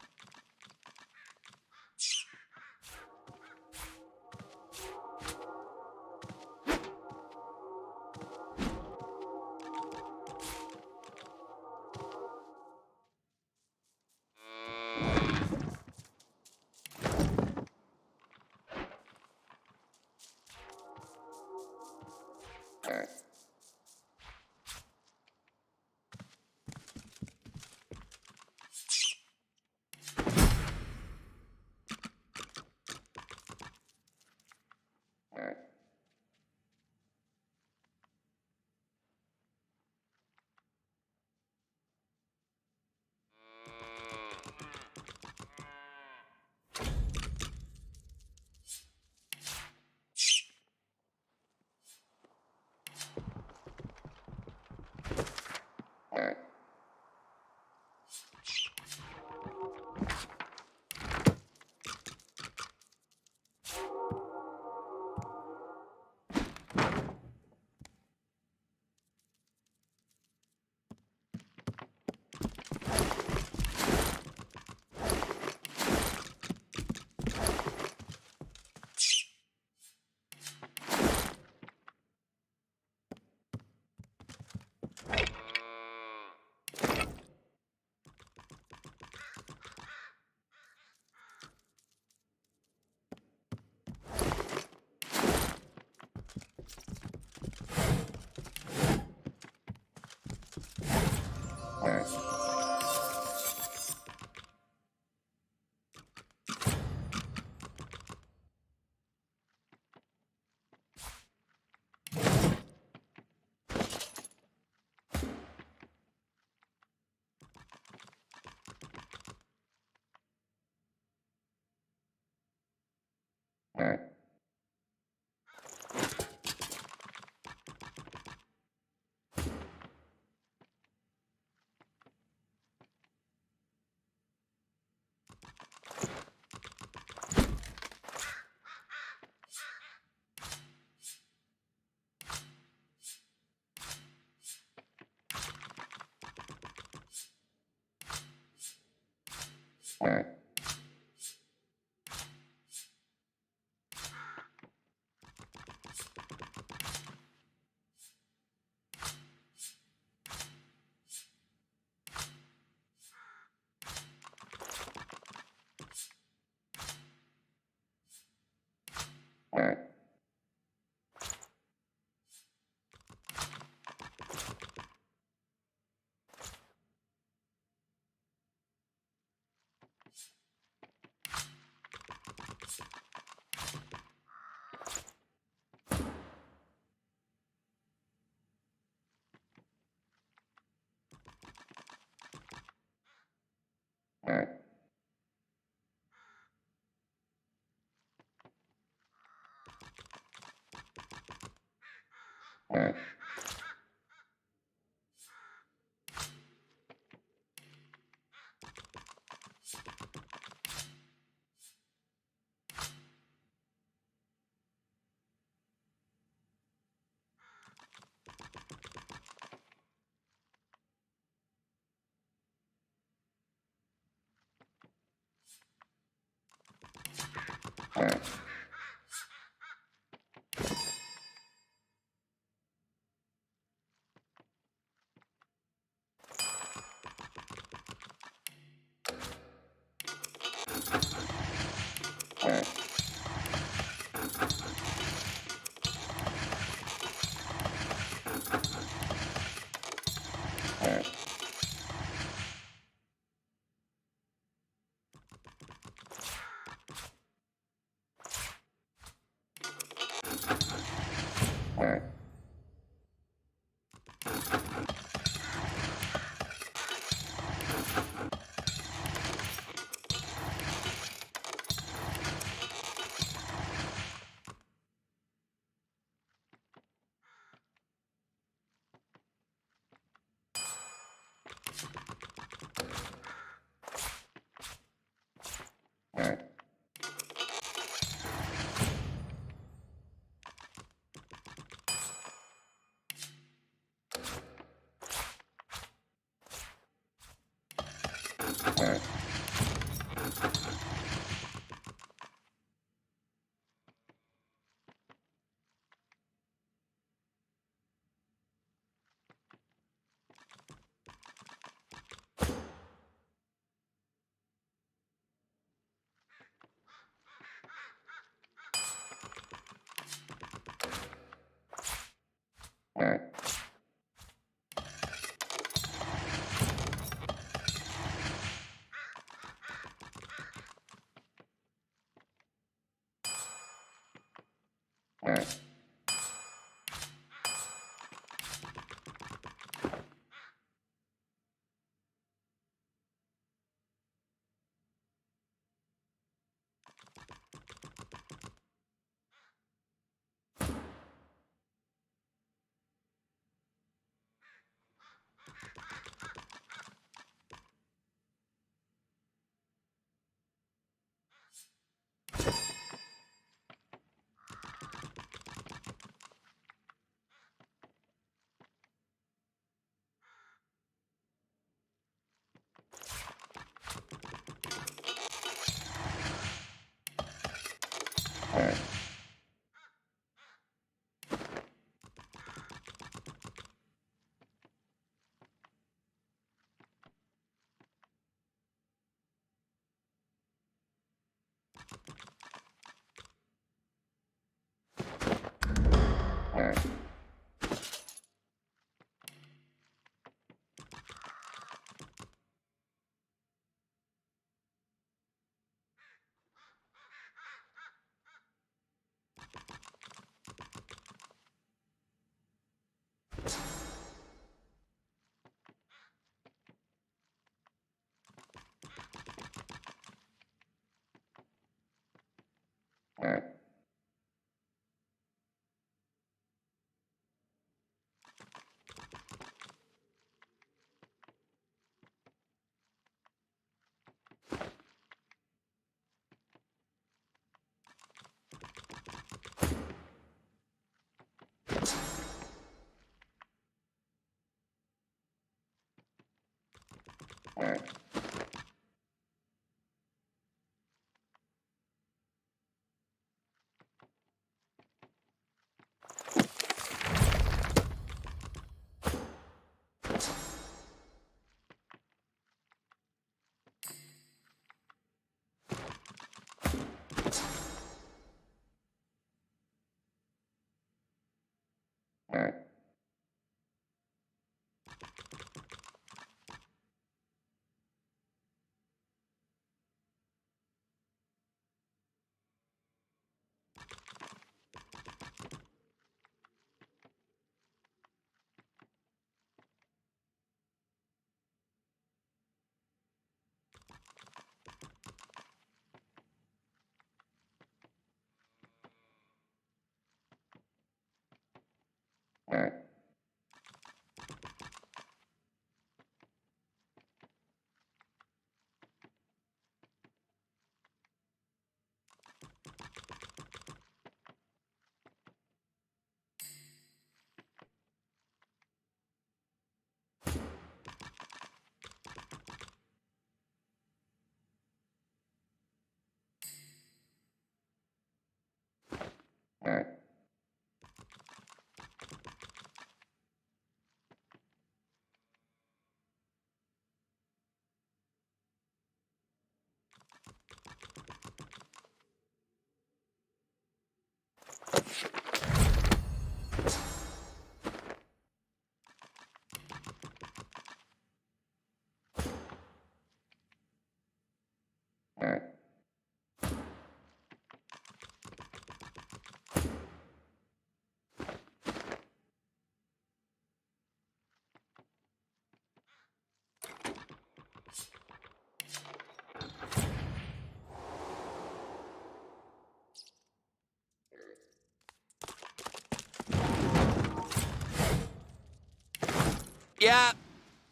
S2: Yeah.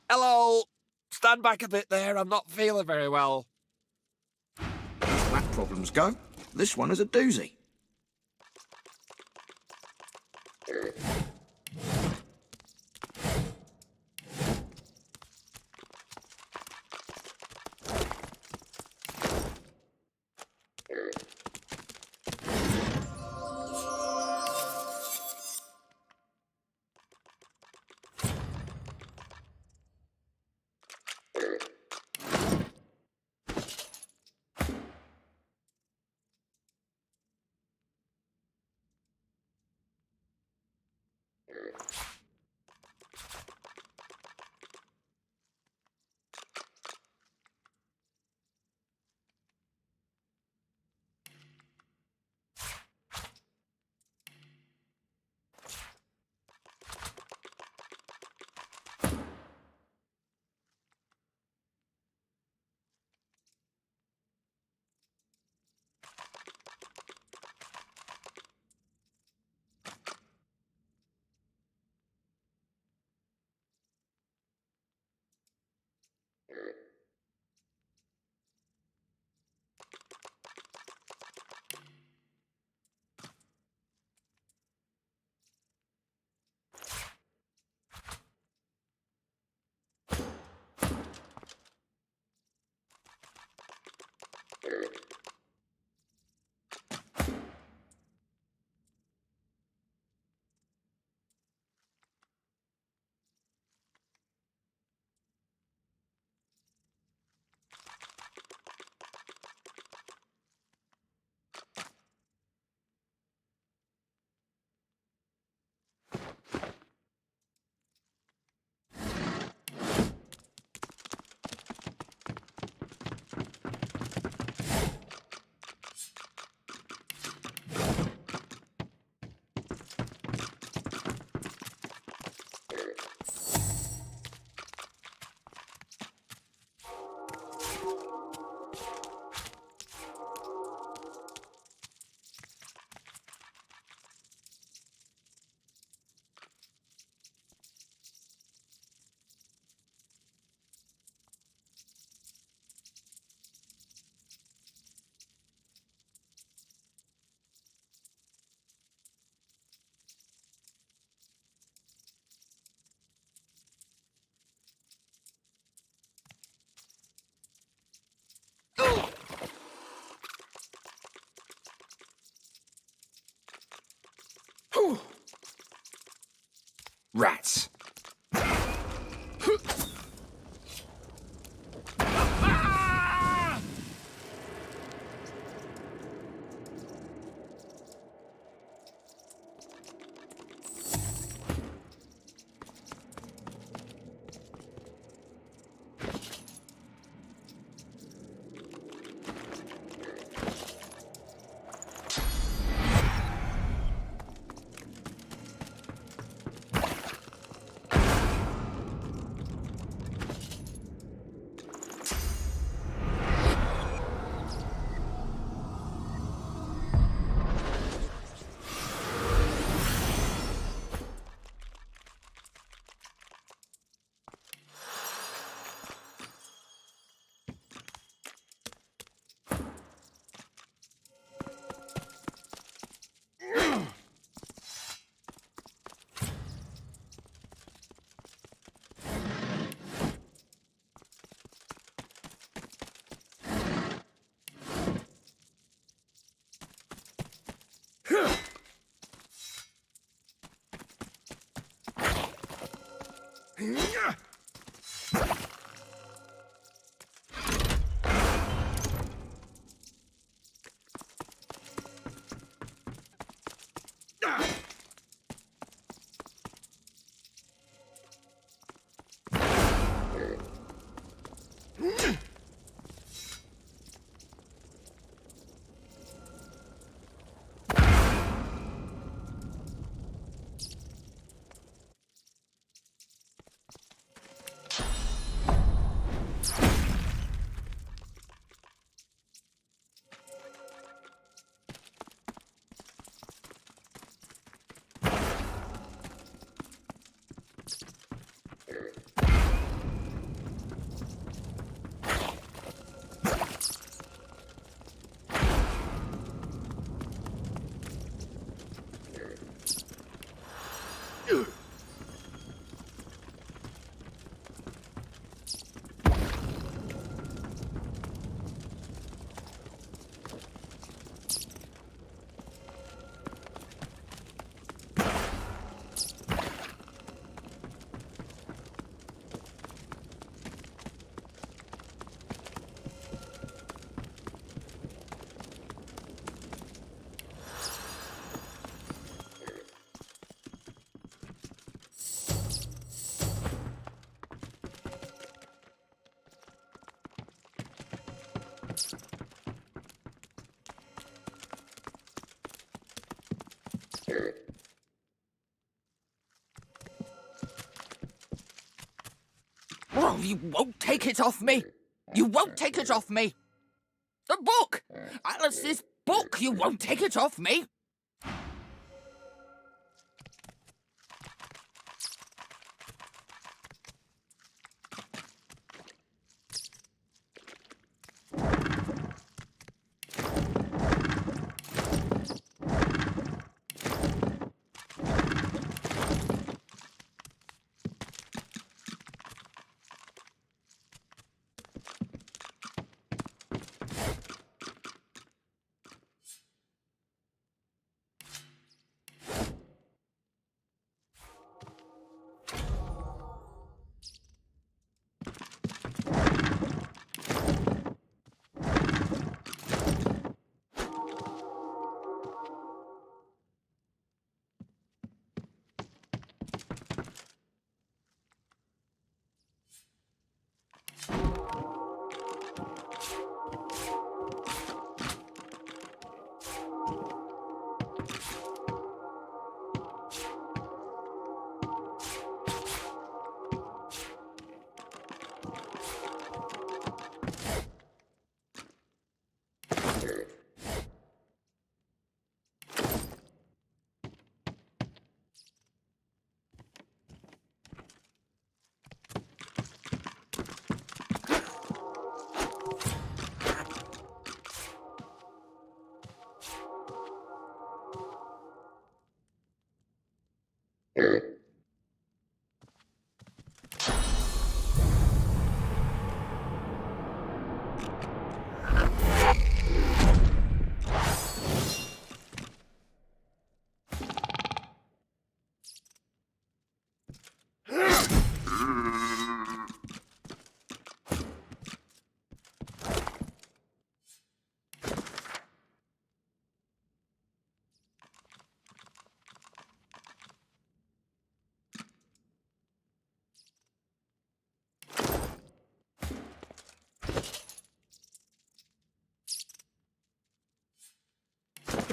S2: Hello. Stand back a bit there. I'm not feeling very well.
S1: That problems go. This one is a doozy.
S4: Oh, you won't take it off me! You won't take it off me! The book! Alice's book! You won't take it off me!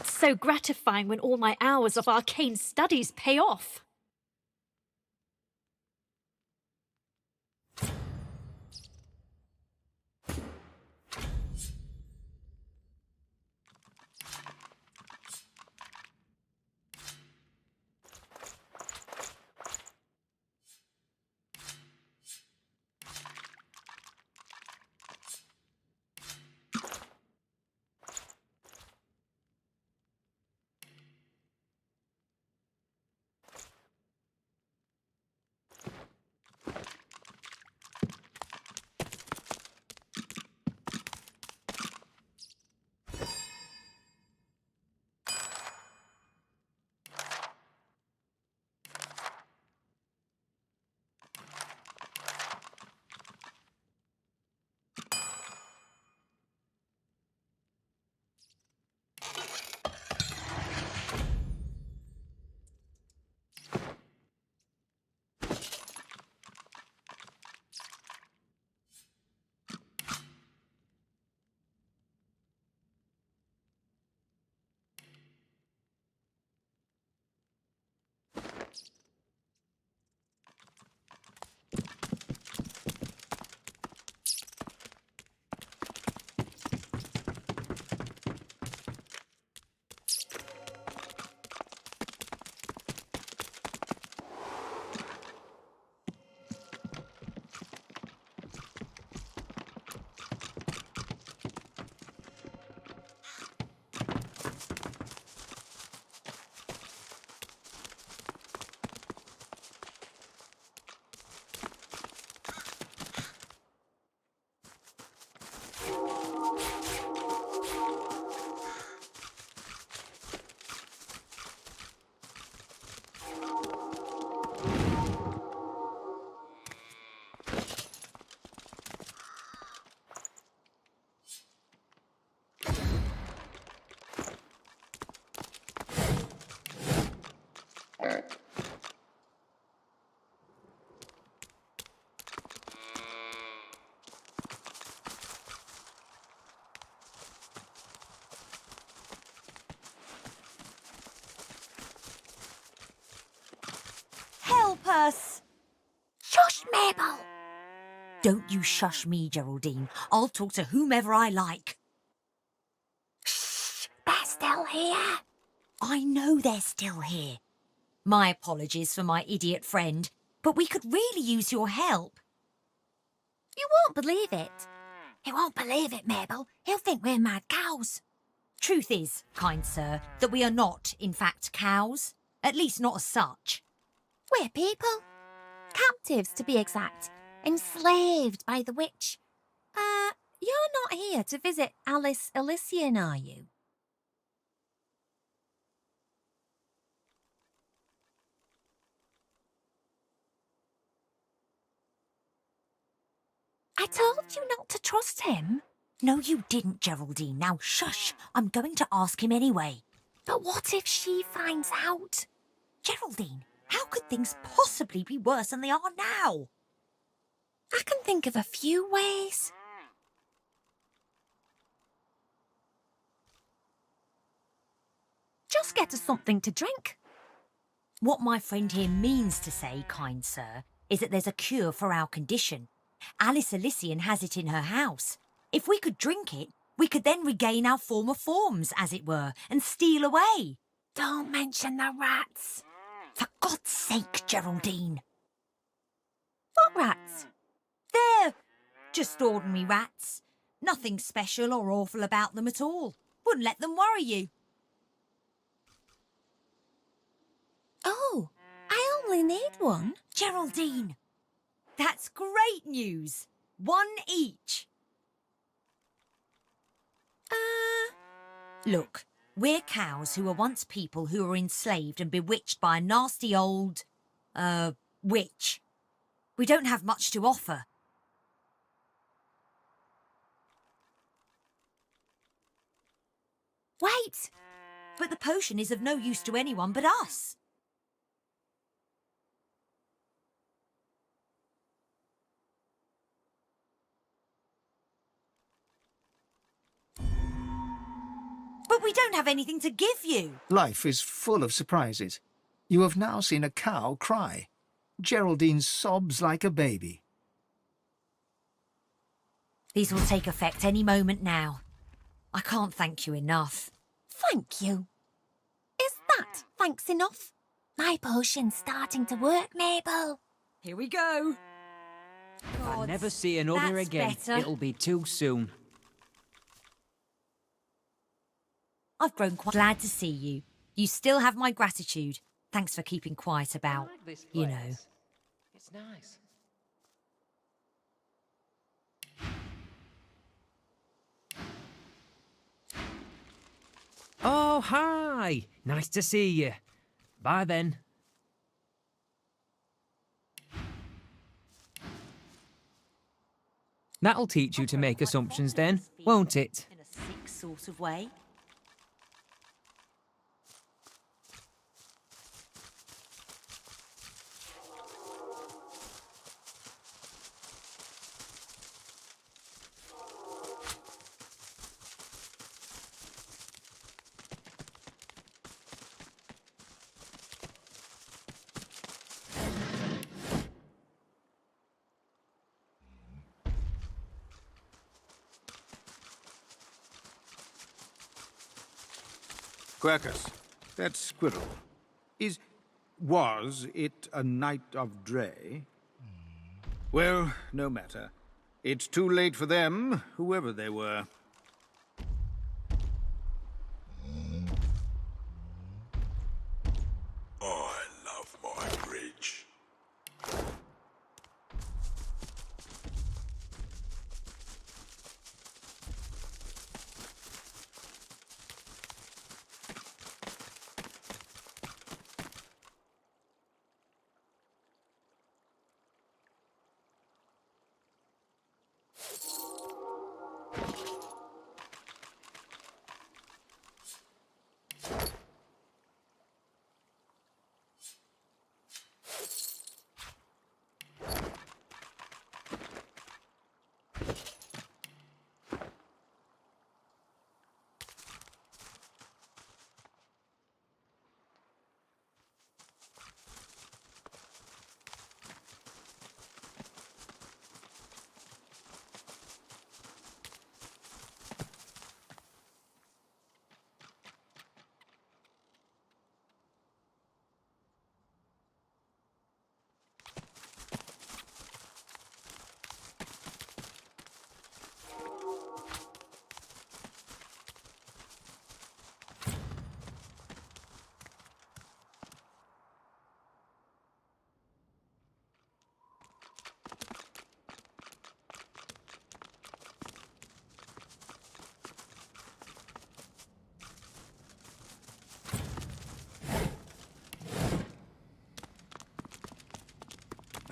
S16: It's so gratifying when all my hours of arcane studies pay off.
S5: us.
S22: Shush, Mabel.
S5: Don't you shush me, Geraldine. I'll talk to whomever I like.
S22: Shh, they're still here.
S5: I know they're still here. My apologies for my idiot friend, but we could really use your help.
S22: You won't believe it. He won't believe it, Mabel. He'll think we're mad cows.
S5: Truth is, kind sir, that we are not, in fact, cows. At least not as such.
S22: We're people. Captives, to be exact. Enslaved by the witch. You're not here to visit Alice Elysian, are you? I told you not to trust him.
S5: No, you didn't, Geraldine. Now, shush. I'm going to ask him anyway.
S22: But what if she finds out?
S5: Geraldine, how could things possibly be worse than they are now?
S22: I can think of a few ways. Just get us something to drink.
S5: What my friend here means to say, kind sir, is that there's a cure for our condition. Alice Elysian has it in her house. If we could drink it, we could then regain our former forms, as it were, and steal away.
S22: Don't mention the rats.
S5: For God's sake, Geraldine.
S22: What rats?
S5: They're just ordinary rats. Nothing special or awful about them at all. Wouldn't let them worry you.
S22: Oh, I only need one.
S5: Geraldine, that's great news. One each. Look, we're cows who were once people who were enslaved and bewitched by a nasty old, witch. We don't have much to offer.
S22: Wait!
S5: But the potion is of no use to anyone but us. But we don't have anything to give you.
S3: Life is full of surprises. You have now seen a cow cry. Geraldine sobs like a baby.
S5: These will take effect any moment now. I can't thank you enough.
S22: Thank you. Is that thanks enough? My potion's starting to work, Mabel.
S5: Here we go.
S6: If I never see another
S5: that's
S6: again,
S5: better.
S6: it'll be too soon.
S5: I've grown quite glad to see you. You still have my gratitude. Thanks for keeping quiet about, you know.
S6: It's nice. Oh, hi! Nice to see you. Bye then. That'll teach you to make assumptions then, won't it?
S5: In a sick sort of way.
S11: Quercus, that squirrel, was it a night of Dre? Well, no matter. It's too late for them, whoever they were.
S8: I love my bridge.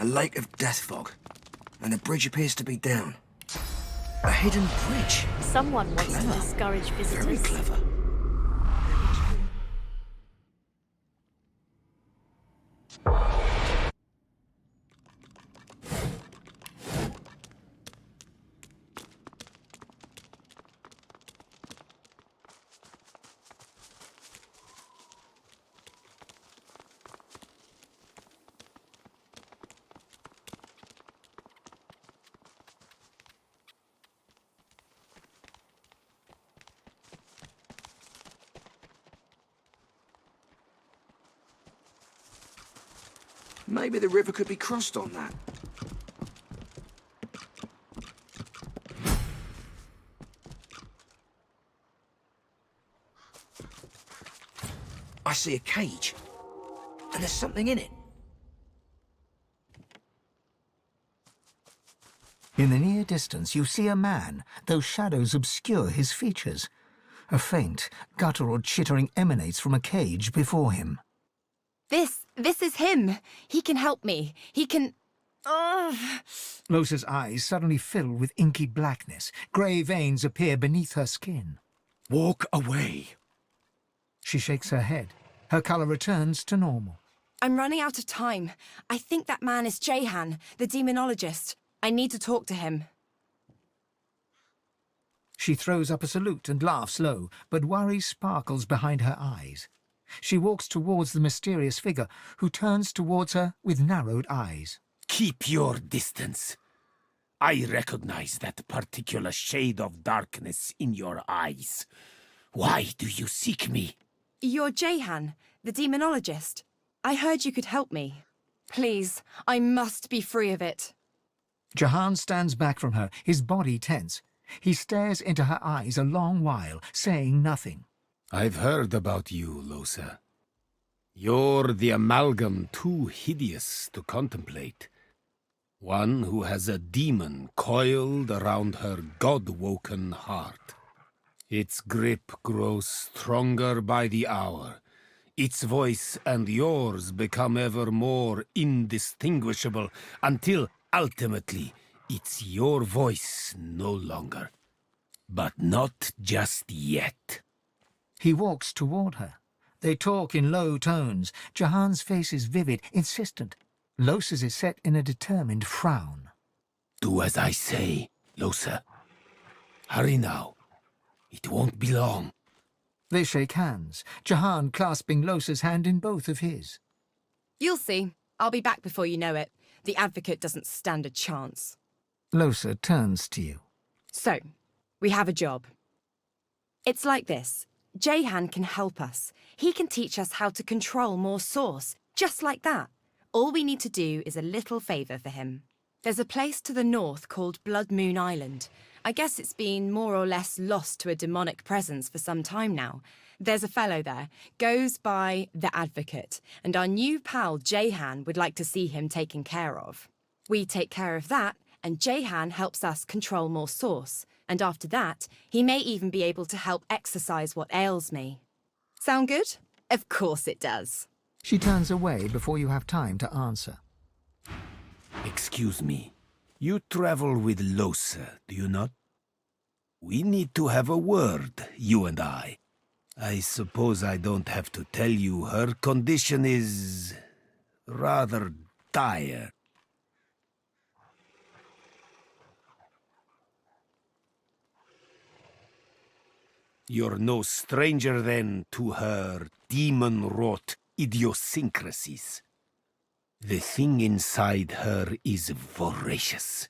S1: A lake of death fog. And the bridge appears to be down. A hidden bridge.
S16: Someone wants to discourage visitors.
S1: Very clever. Maybe the river could be crossed on that. I see a cage. And there's something in it.
S3: In the near distance, you see a man, though shadows obscure his features. A faint, guttural chittering emanates from a cage before him.
S9: This is him. He can help me. He can...
S3: Losa's eyes suddenly fill with inky blackness. Grey veins appear beneath her skin.
S11: Walk away.
S3: She shakes her head. Her colour returns to normal.
S9: I'm running out of time. I think that man is Jehan, the demonologist. I need to talk to him.
S3: She throws up a salute and laughs low, but worry sparkles behind her eyes. She walks towards the mysterious figure, who turns towards her with narrowed eyes.
S11: Keep your distance. I recognize that particular shade of darkness in your eyes. Why do you seek me?
S9: You're Jehan, the demonologist. I heard you could help me. Please, I must be free of it.
S3: Jahan stands back from her, his body tense. He stares into her eyes a long while, saying nothing.
S11: I've heard about you, Losa. You're the amalgam too hideous to contemplate. One who has a demon coiled around her god-woken heart. Its grip grows stronger by the hour. Its voice and yours become ever more indistinguishable until, ultimately, it's your voice no longer. But not just yet.
S3: He walks toward her. They talk in low tones. Jahan's face is vivid, insistent. Losa's is set in a determined frown.
S11: Do as I say, Losa. Hurry now. It won't be long.
S3: They shake hands, Jahan clasping Losa's hand in both of his.
S9: You'll see. I'll be back before you know it. The Advocate doesn't stand a chance.
S3: Losa turns to you.
S9: So, we have a job. It's like this. Jehan can help us. He can teach us how to control more source, just like that. All we need to do is a little favour for him. There's a place to the north called Blood Moon Island. I guess it's been more or less lost to a demonic presence for some time now. There's a fellow there, goes by the Advocate, and our new pal Jehan would like to see him taken care of. We take care of that, and Jehan helps us control more source. And after that, he may even be able to help exorcise what ails me. Sound good? Of course it does.
S3: She turns away before you have time to answer.
S11: Excuse me. You travel with Losa, do you not? We need to have a word, you and I. I suppose I don't have to tell you her condition is rather dire. You're no stranger, then, to her demon-wrought idiosyncrasies. The thing inside her is voracious.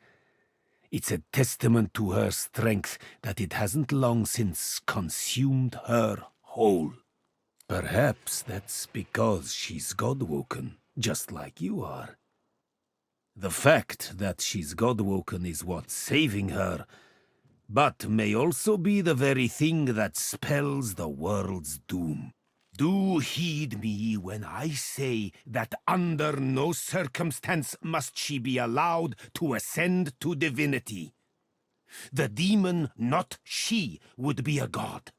S11: It's a testament to her strength that it hasn't long since consumed her whole. Perhaps that's because she's God-woken, just like you are. The fact that she's God-woken is what's saving her, but may also be the very thing that spells the world's doom. Do heed me when I say that under no circumstance must she be allowed to ascend to divinity. The demon, not she, would be a god.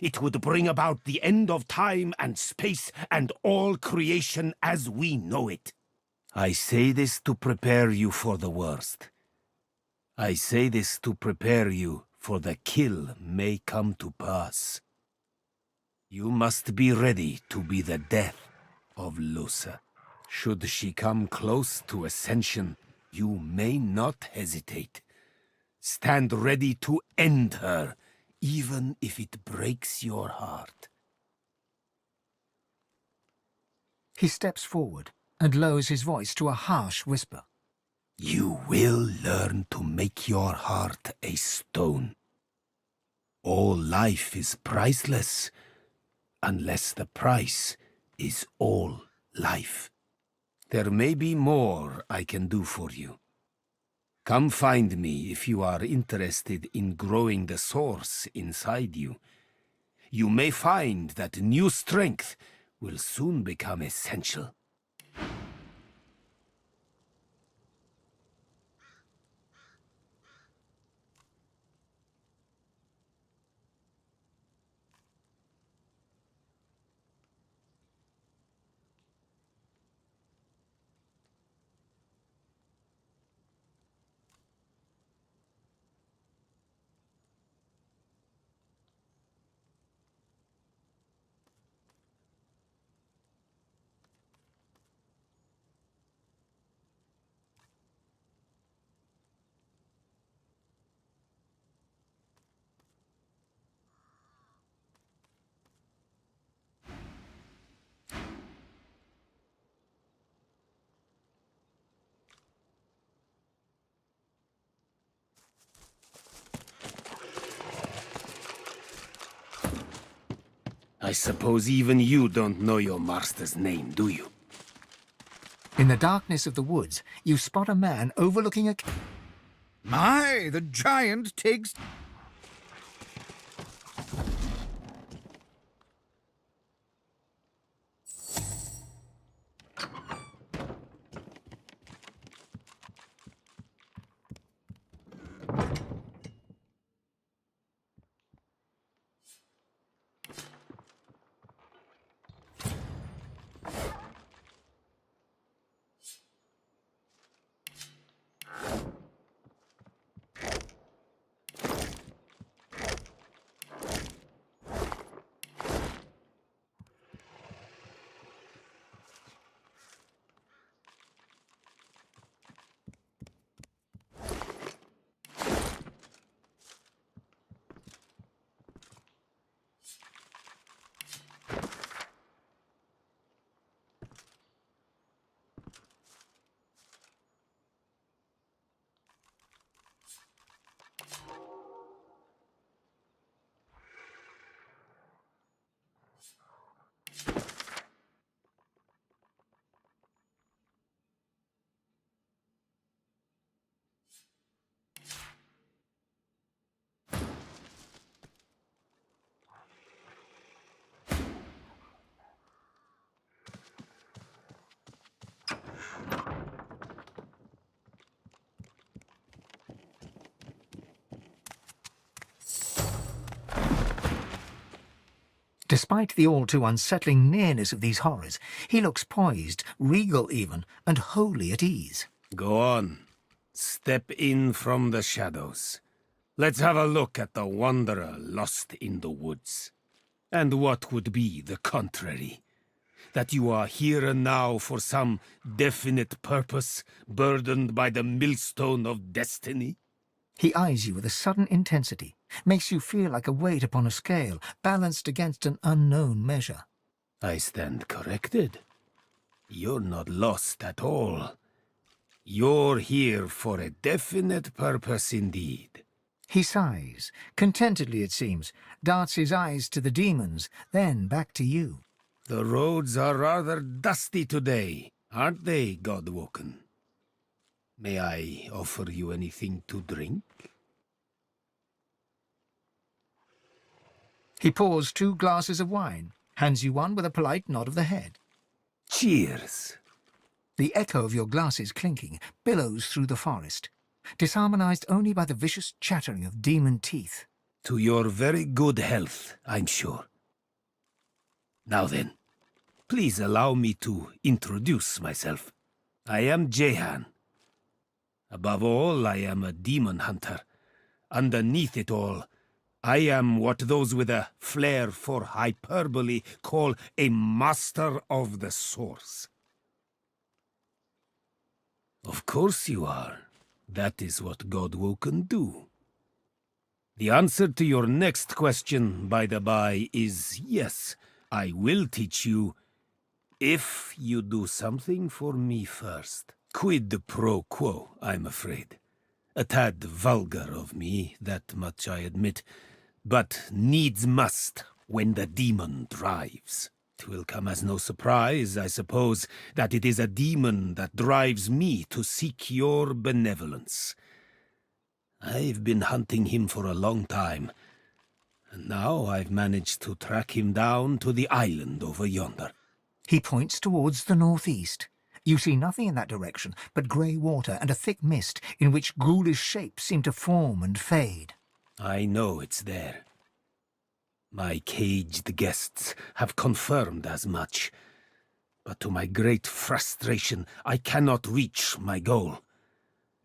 S11: It would bring about the end of time and space and all creation as we know it. I say this to prepare you for the worst. I say this to prepare you for the kill may come to pass. You must be ready to be the death of Lusa. Should she come close to ascension, you may not hesitate. Stand ready to end her, even if it breaks your heart.
S3: He steps forward and lowers his voice to a harsh whisper.
S11: You will learn to make your heart a stone. All life is priceless, unless the price is all life. There may be more I can do for you. Come find me if you are interested in growing the source inside you. You may find that new strength will soon become essential. I suppose even you don't know your master's name, do you?
S3: In the darkness of the woods, you spot a man overlooking a...
S7: My, the giant takes...
S3: Despite the all-too-unsettling nearness of these horrors, he looks poised, regal even, and wholly at ease.
S11: Go on. Step in from the shadows. Let's have a look at the wanderer lost in the woods. And what would be the contrary? That you are here and now for some definite purpose, burdened by the millstone of destiny?
S3: He eyes you with a sudden intensity, makes you feel like a weight upon a scale, balanced against an unknown measure.
S11: I stand corrected. You're not lost at all. You're here for a definite purpose indeed.
S3: He sighs, contentedly it seems, darts his eyes to the demons, then back to you.
S11: The roads are rather dusty today, aren't they, Godwoken? May I offer you anything to drink?
S3: He pours 2 glasses of wine, hands you one with a polite nod of the head.
S11: Cheers!
S3: The echo of your glasses clinking billows through the forest, disharmonized only by the vicious chattering of demon teeth.
S11: To your very good health, I'm sure. Now then, please allow me to introduce myself. I am Jehan. Above all, I am a demon hunter. Underneath it all, I am what those with a flair for hyperbole call a master of the source. Of course you are. That is what Godwoken do. The answer to your next question, by the by, is yes, I will teach you if you do something for me first. Quid pro quo, I'm afraid. A tad vulgar of me, that much I admit, but needs must when the demon drives. 'Twill come as no surprise, I suppose, that it is a demon that drives me to seek your benevolence. I've been hunting him for a long time, and now I've managed to track him down to the island over yonder.
S3: He points towards the northeast. You see nothing in that direction but grey water and a thick mist in which ghoulish shapes seem to form and fade.
S11: I know it's there. My caged guests have confirmed as much, but to my great frustration, I cannot reach my goal.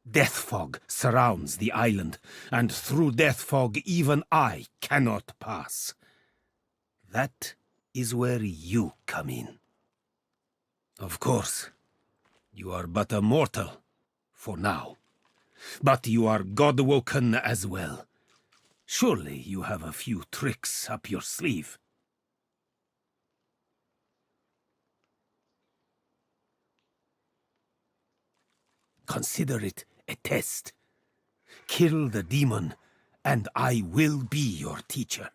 S11: Death fog surrounds the island, and through death fog even I cannot pass. That is where you come in. Of course, you are but a mortal, for now. But you are Godwoken as well. Surely you have a few tricks up your sleeve. Consider it a test. Kill the demon, and I will be your teacher.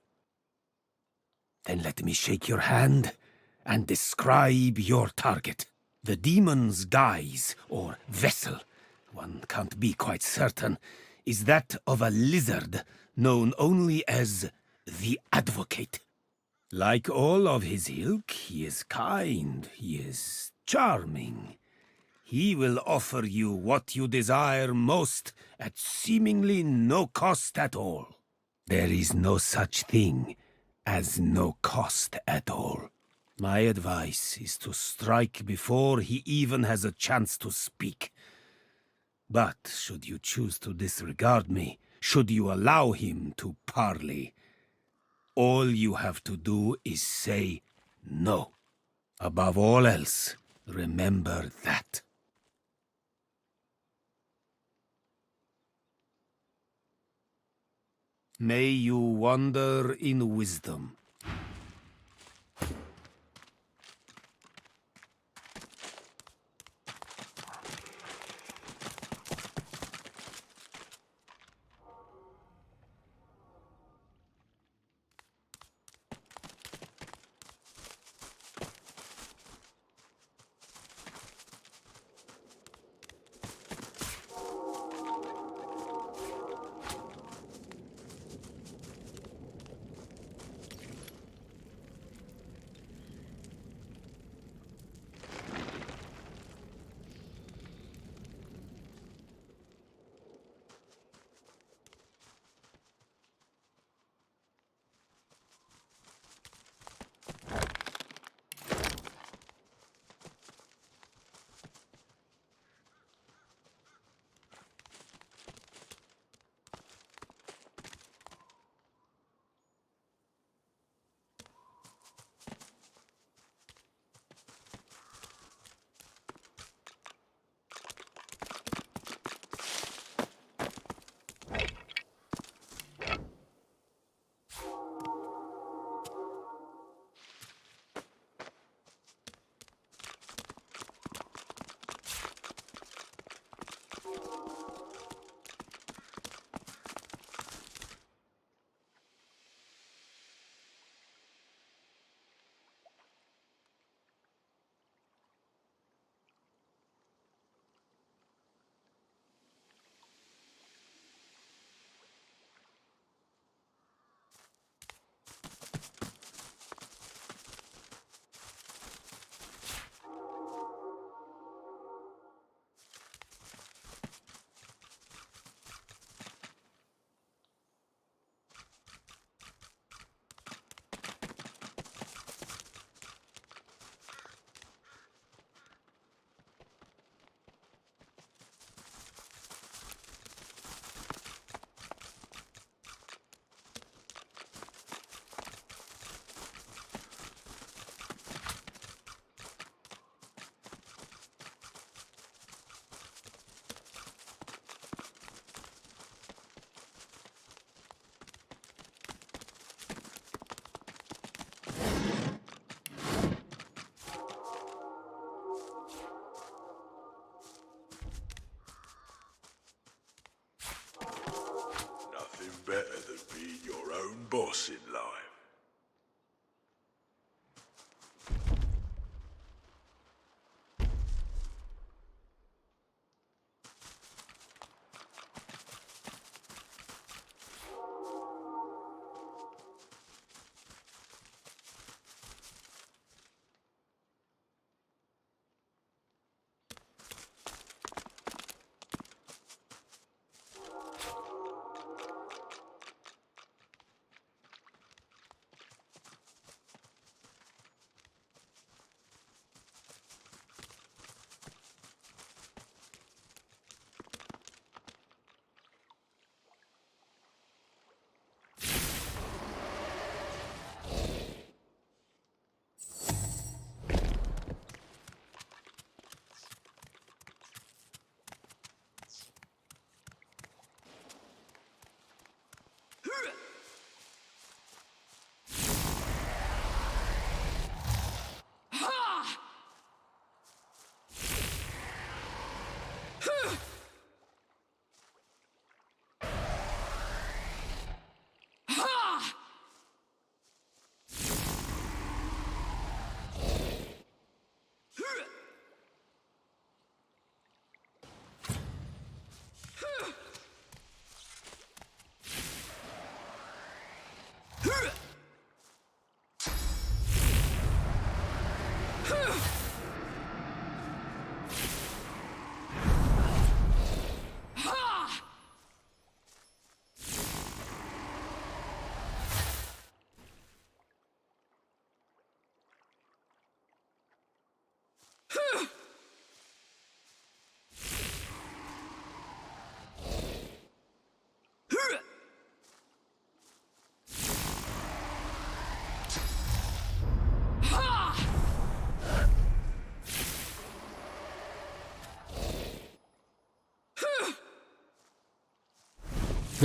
S11: Then let me shake your hand and describe your target. The demon's guise, or vessel, one can't be quite certain, is that of a lizard known only as the Advocate. Like all of his ilk, he is kind, he is charming. He will offer you what you desire most at seemingly no cost at all. There is no such thing as no cost at all. My advice is to strike before he even has a chance to speak. But should you choose to disregard me, should you allow him to parley, all you have to do is say no. Above all else, remember that. May you wander in wisdom.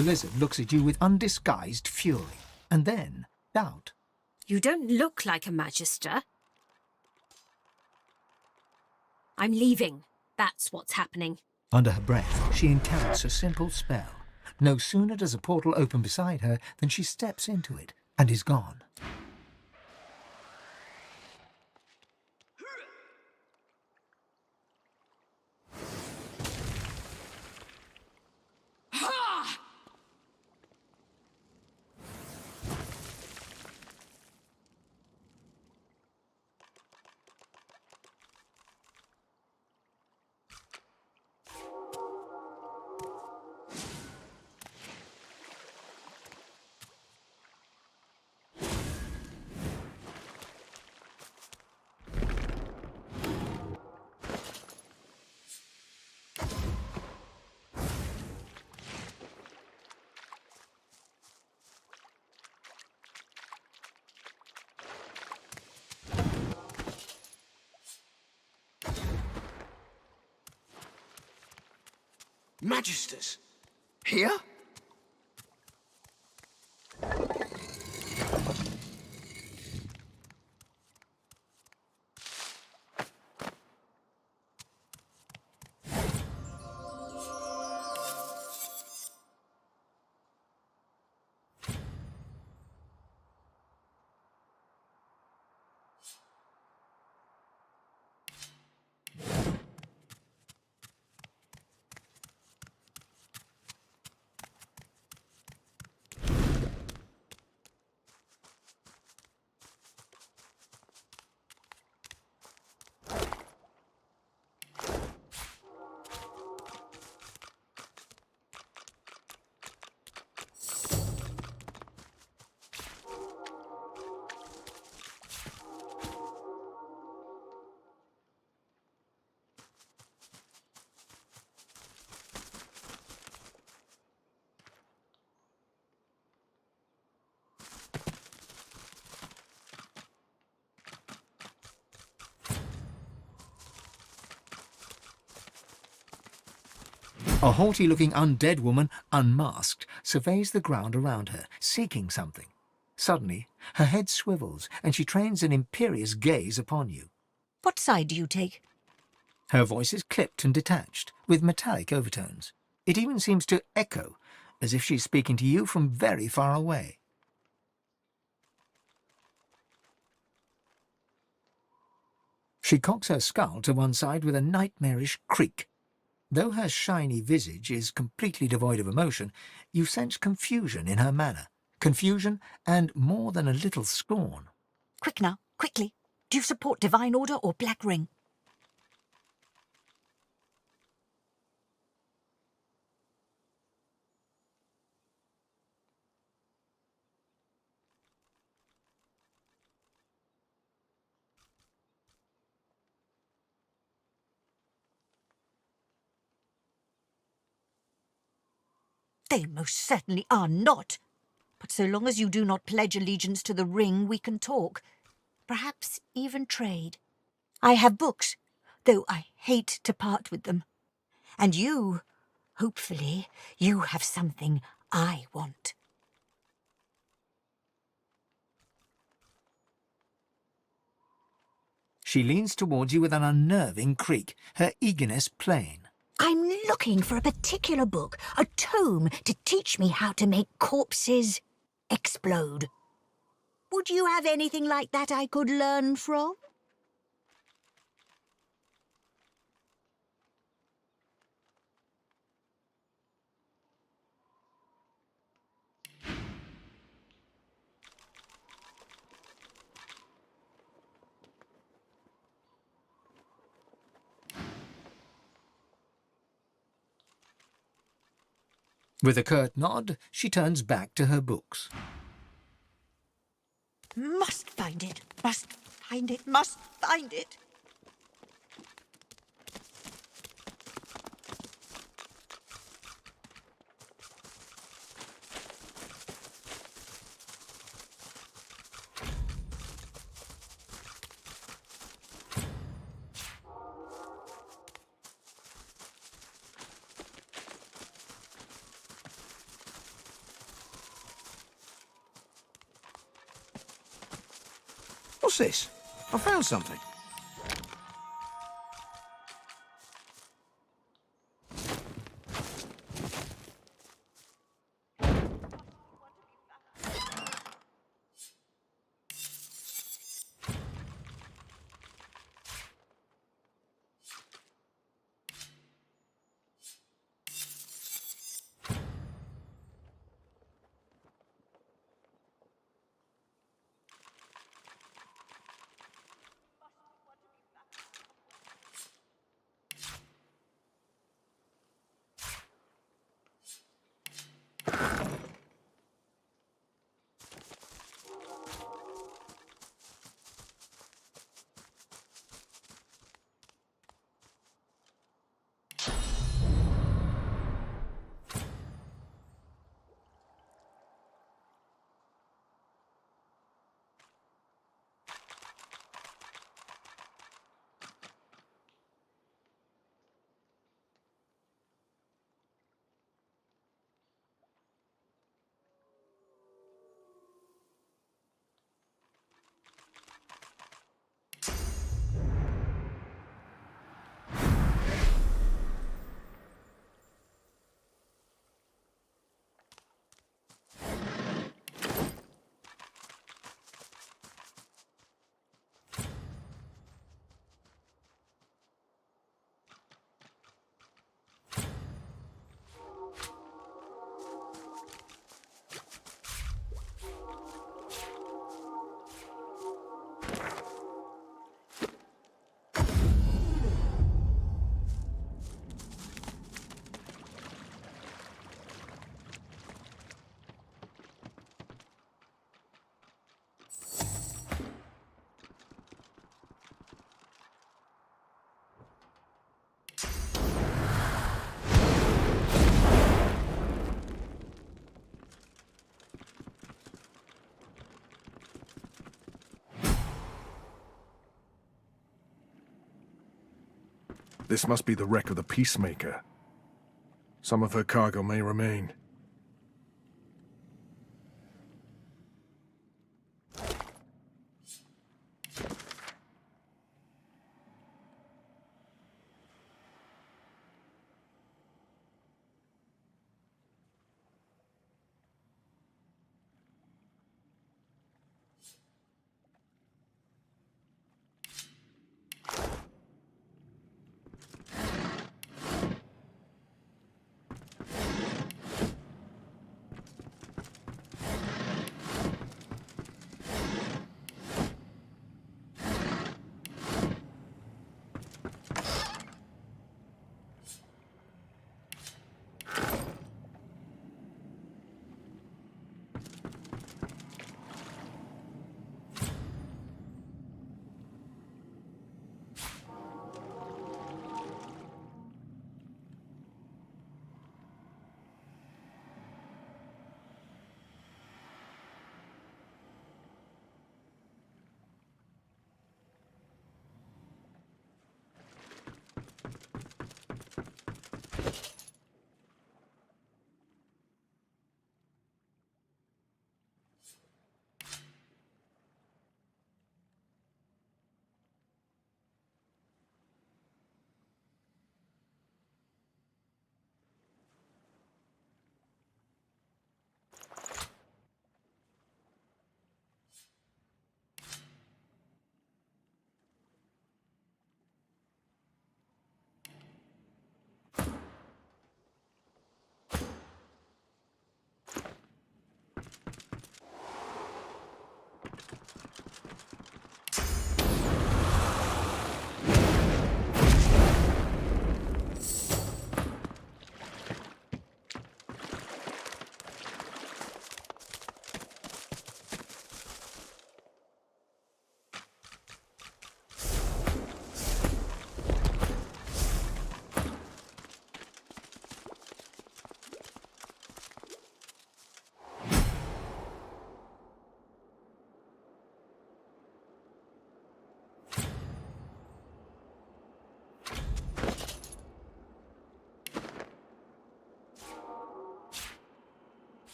S3: The lizard looks at you with undisguised fury, and then doubt.
S10: You don't look like a magister. I'm leaving. That's what's happening.
S3: Under her breath, she incants a simple spell. No sooner does a portal open beside her than she steps into it and is gone.
S1: Magisters? Here?
S3: A haughty-looking undead woman, unmasked, surveys the ground around her, seeking something. Suddenly, her head swivels, and she trains an imperious gaze upon you.
S5: What side do you take?
S3: Her voice is clipped and detached, with metallic overtones. It even seems to echo, as if she's speaking to you from very far away. She cocks her skull to one side with a nightmarish creak. Though her shiny visage is completely devoid of emotion, you sense confusion in her manner. Confusion and more than a little scorn.
S5: Quick now, quickly. Do you support Divine Order or Black Ring? They most certainly are not. But so long as you do not pledge allegiance to the ring, we can talk. Perhaps even trade. I have books, though I hate to part with them. And you, hopefully, you have something I want.
S3: She leans towards you with an unnerving creak, her eagerness plain.
S5: I'm looking for a particular book, a tome to teach me how to make corpses explode. Would you have anything like that I could learn from?
S3: With a curt nod, she turns back to her books.
S5: Must find it, must find it, must find it.
S1: What's this? I found something.
S12: This must be the wreck of the Peacemaker. Some of her cargo may remain.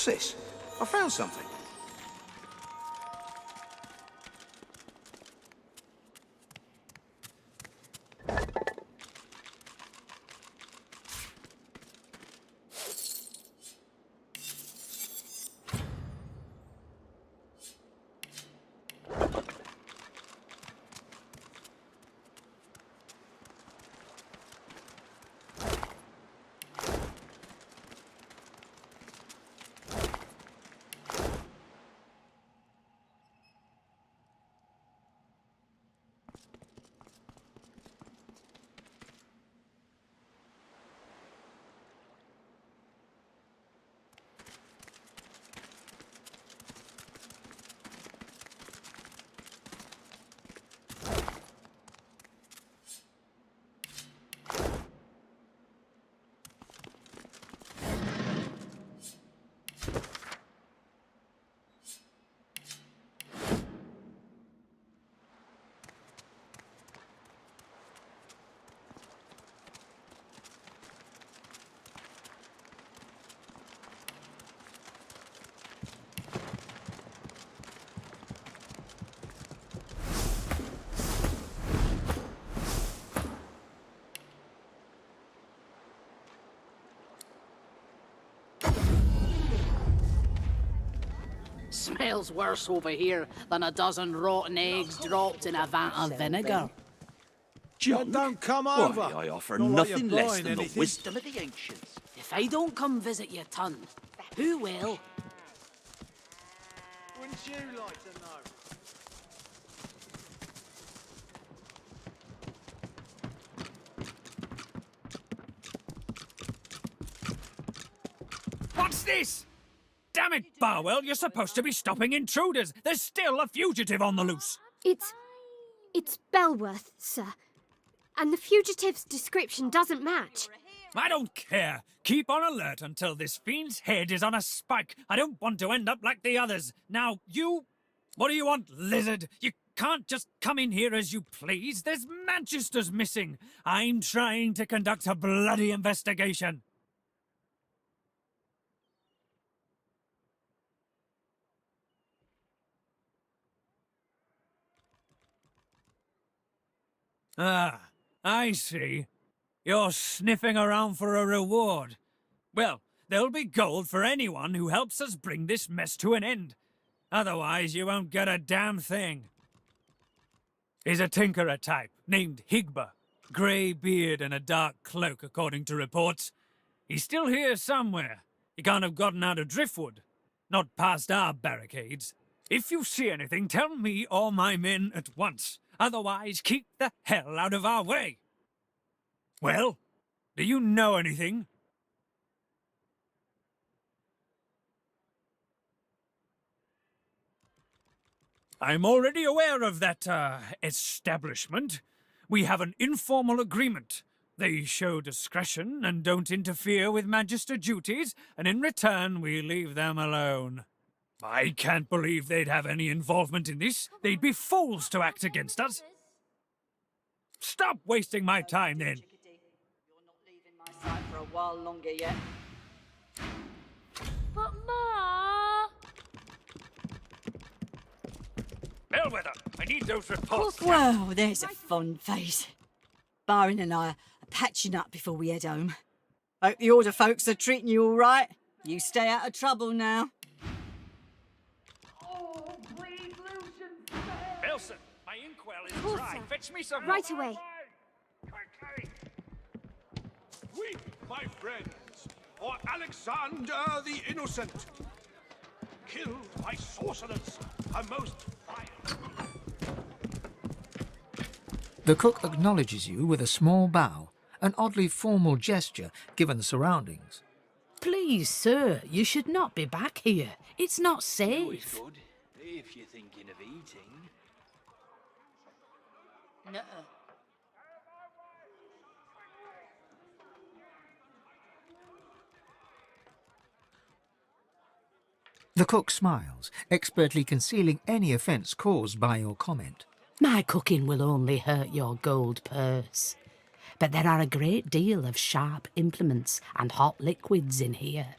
S1: this? I found something.
S14: Smells worse over here than a dozen rotten eggs dropped in a vat of vinegar.
S21: John, don't come
S17: Why,
S21: over.
S17: I offer
S21: Not like
S17: nothing
S21: you're
S17: less
S21: buying
S17: than the
S21: anything.
S17: wisdom of the ancients.
S14: If I don't come visit you, ton, who will?
S21: Wouldn't you like to know?
S19: What's this? Damn it, Barwell, you're supposed to be stopping intruders. There's still a fugitive on the loose.
S24: It's Belworth, sir. And the fugitive's description doesn't match.
S19: I don't care. Keep on alert until this fiend's head is on a spike. I don't want to end up like the others. Now, you... What do you want, lizard? You can't just come in here as you please. There's Manchesters missing. I'm trying to conduct a bloody investigation. Ah, I see. You're sniffing around for a reward. Well, there'll be gold for anyone who helps us bring this mess to an end. Otherwise, you won't get a damn thing. He's a tinkerer type, named Higba. Grey beard and a dark cloak, according to reports. He's still here somewhere. He can't have gotten out of Driftwood. Not past our barricades. If you see anything, tell me or my men at once. Otherwise, keep the hell out of our way. Well, do you know anything? I'm already aware of that, establishment. We have an informal agreement. They show discretion and don't interfere with Magister duties, and in return we leave them alone. I can't believe they'd have any involvement in this. They'd be fools to act against us. Stop wasting my time, then.
S14: For a while longer yet.
S16: But, Ma...
S19: Bellwether, I need those reports.
S25: Well, there's a fun face. Byron and I are patching up before we head home. Hope the Order folks are treating you all right. You stay out of trouble now.
S19: Elson, my inkwell is
S24: Course,
S19: dry.
S24: sir.
S19: Fetch me some
S24: Right away.
S8: Weep, my friends, for Alexander the Innocent, killed by sorcerers, a most vile.
S3: The cook acknowledges you with a small bow, an oddly formal gesture given the surroundings.
S14: Please, sir, you should not be back here. It's not safe.
S11: Good, if you're thinking of eating.
S25: Nuh-uh.
S3: The cook smiles, expertly concealing any offence caused by your comment.
S14: My cooking will only hurt your gold purse. But there are a great deal of sharp implements and hot liquids in here.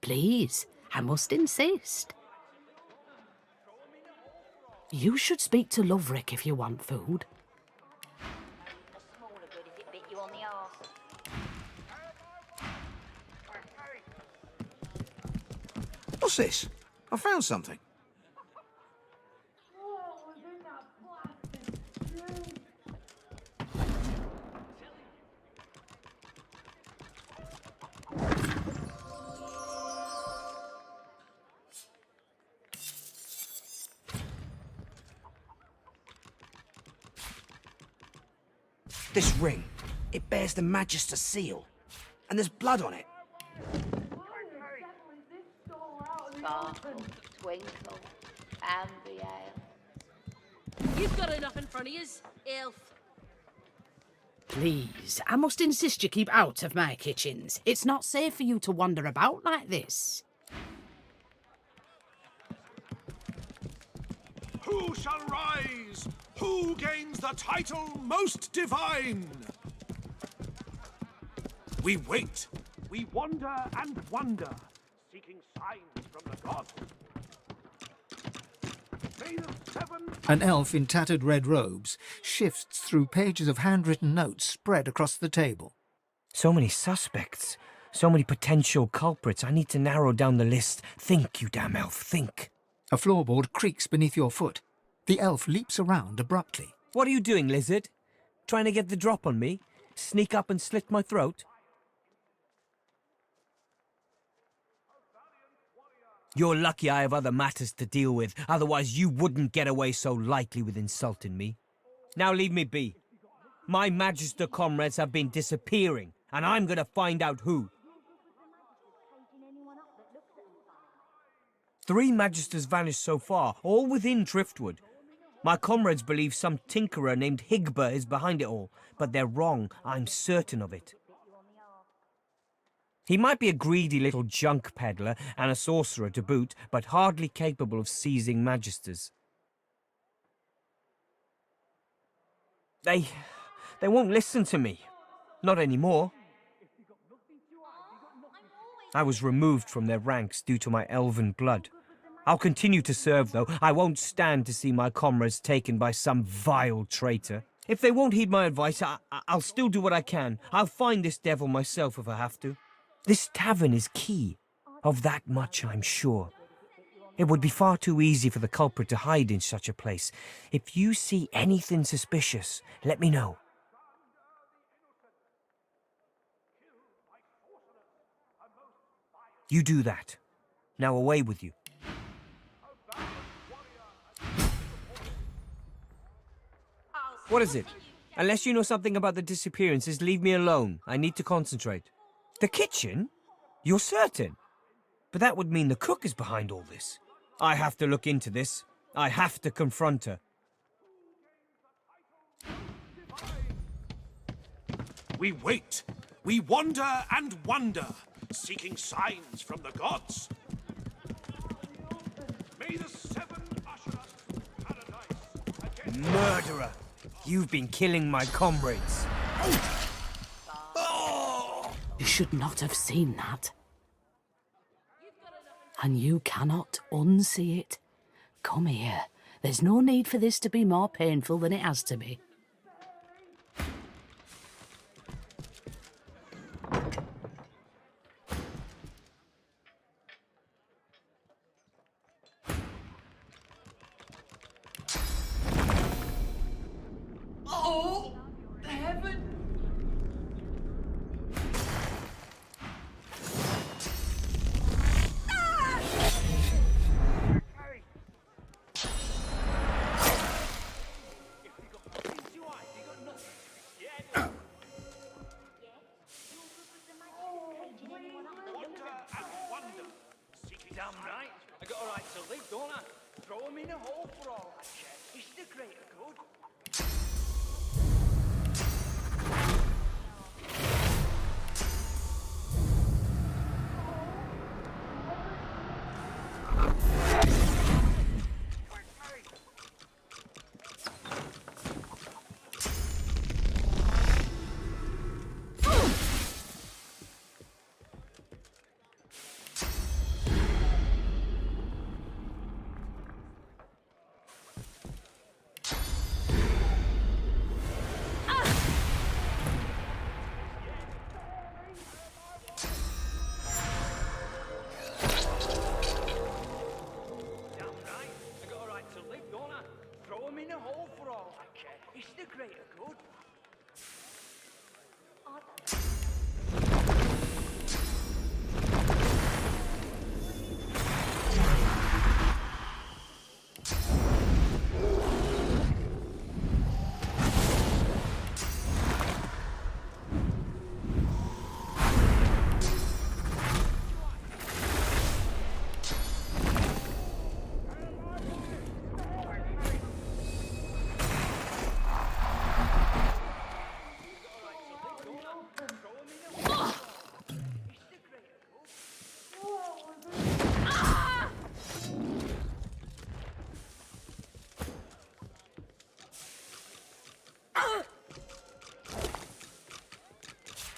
S14: Please, I must insist. You should speak to Loverick if you want food.
S1: What's this? I found something. This ring, it bears the Magister seal, and there's blood on it.
S13: Sparkle, twinkle, amber ale.
S10: You've got enough in front of yous, elf.
S14: Please, I must insist you keep out of my kitchens. It's not safe for you to wander about like this.
S8: Who shall rise? Who gains the title Most Divine? We wait. We wander and wonder, seeking signs from the gods. May the seven...
S3: An elf in tattered red robes shifts through pages of handwritten notes spread across the table.
S6: So many suspects. So many potential culprits. I need to narrow down the list. Think, you damn elf, think.
S3: A floorboard creaks beneath your foot. The elf leaps around abruptly.
S6: What are you doing, lizard? Trying to get the drop on me? Sneak up and slit my throat? You're lucky I have other matters to deal with, otherwise you wouldn't get away so lightly with insulting me. Now leave me be. My Magister comrades have been disappearing, and I'm gonna find out who. 3 Magisters vanished so far, all within Driftwood. My comrades believe some tinkerer named Higber is behind it all, but they're wrong, I'm certain of it. He might be a greedy little junk peddler and a sorcerer to boot, but hardly capable of seizing Magisters. They won't listen to me. Not anymore. I was removed from their ranks due to my elven blood. I'll continue to serve, though. I won't stand to see my comrades taken by some vile traitor. If they won't heed my advice, I'll still do what I can. I'll find this devil myself if I have to. This tavern is key. Of that much I'm sure. It would be far too easy for the culprit to hide in such a place. If you see anything suspicious, let me know. You do that. Now away with you. What is it? Unless you know something about the disappearances, leave me alone. I need to concentrate. The kitchen? You're certain? But that would mean the cook is behind all this. I have to look into this. I have to confront her.
S8: We wait. We wander and wonder, seeking signs from the gods. May the seven usher us to paradise again.
S6: Murderer! You've been killing my comrades.
S14: You should not have seen that. And you cannot unsee it. Come here. There's no need for this to be more painful than it has to be.
S4: Oh, heaven!
S15: Damn right. I got a right to live, don't I? Throw him in a hole for all that shit. It's the greater good. It's the greater good.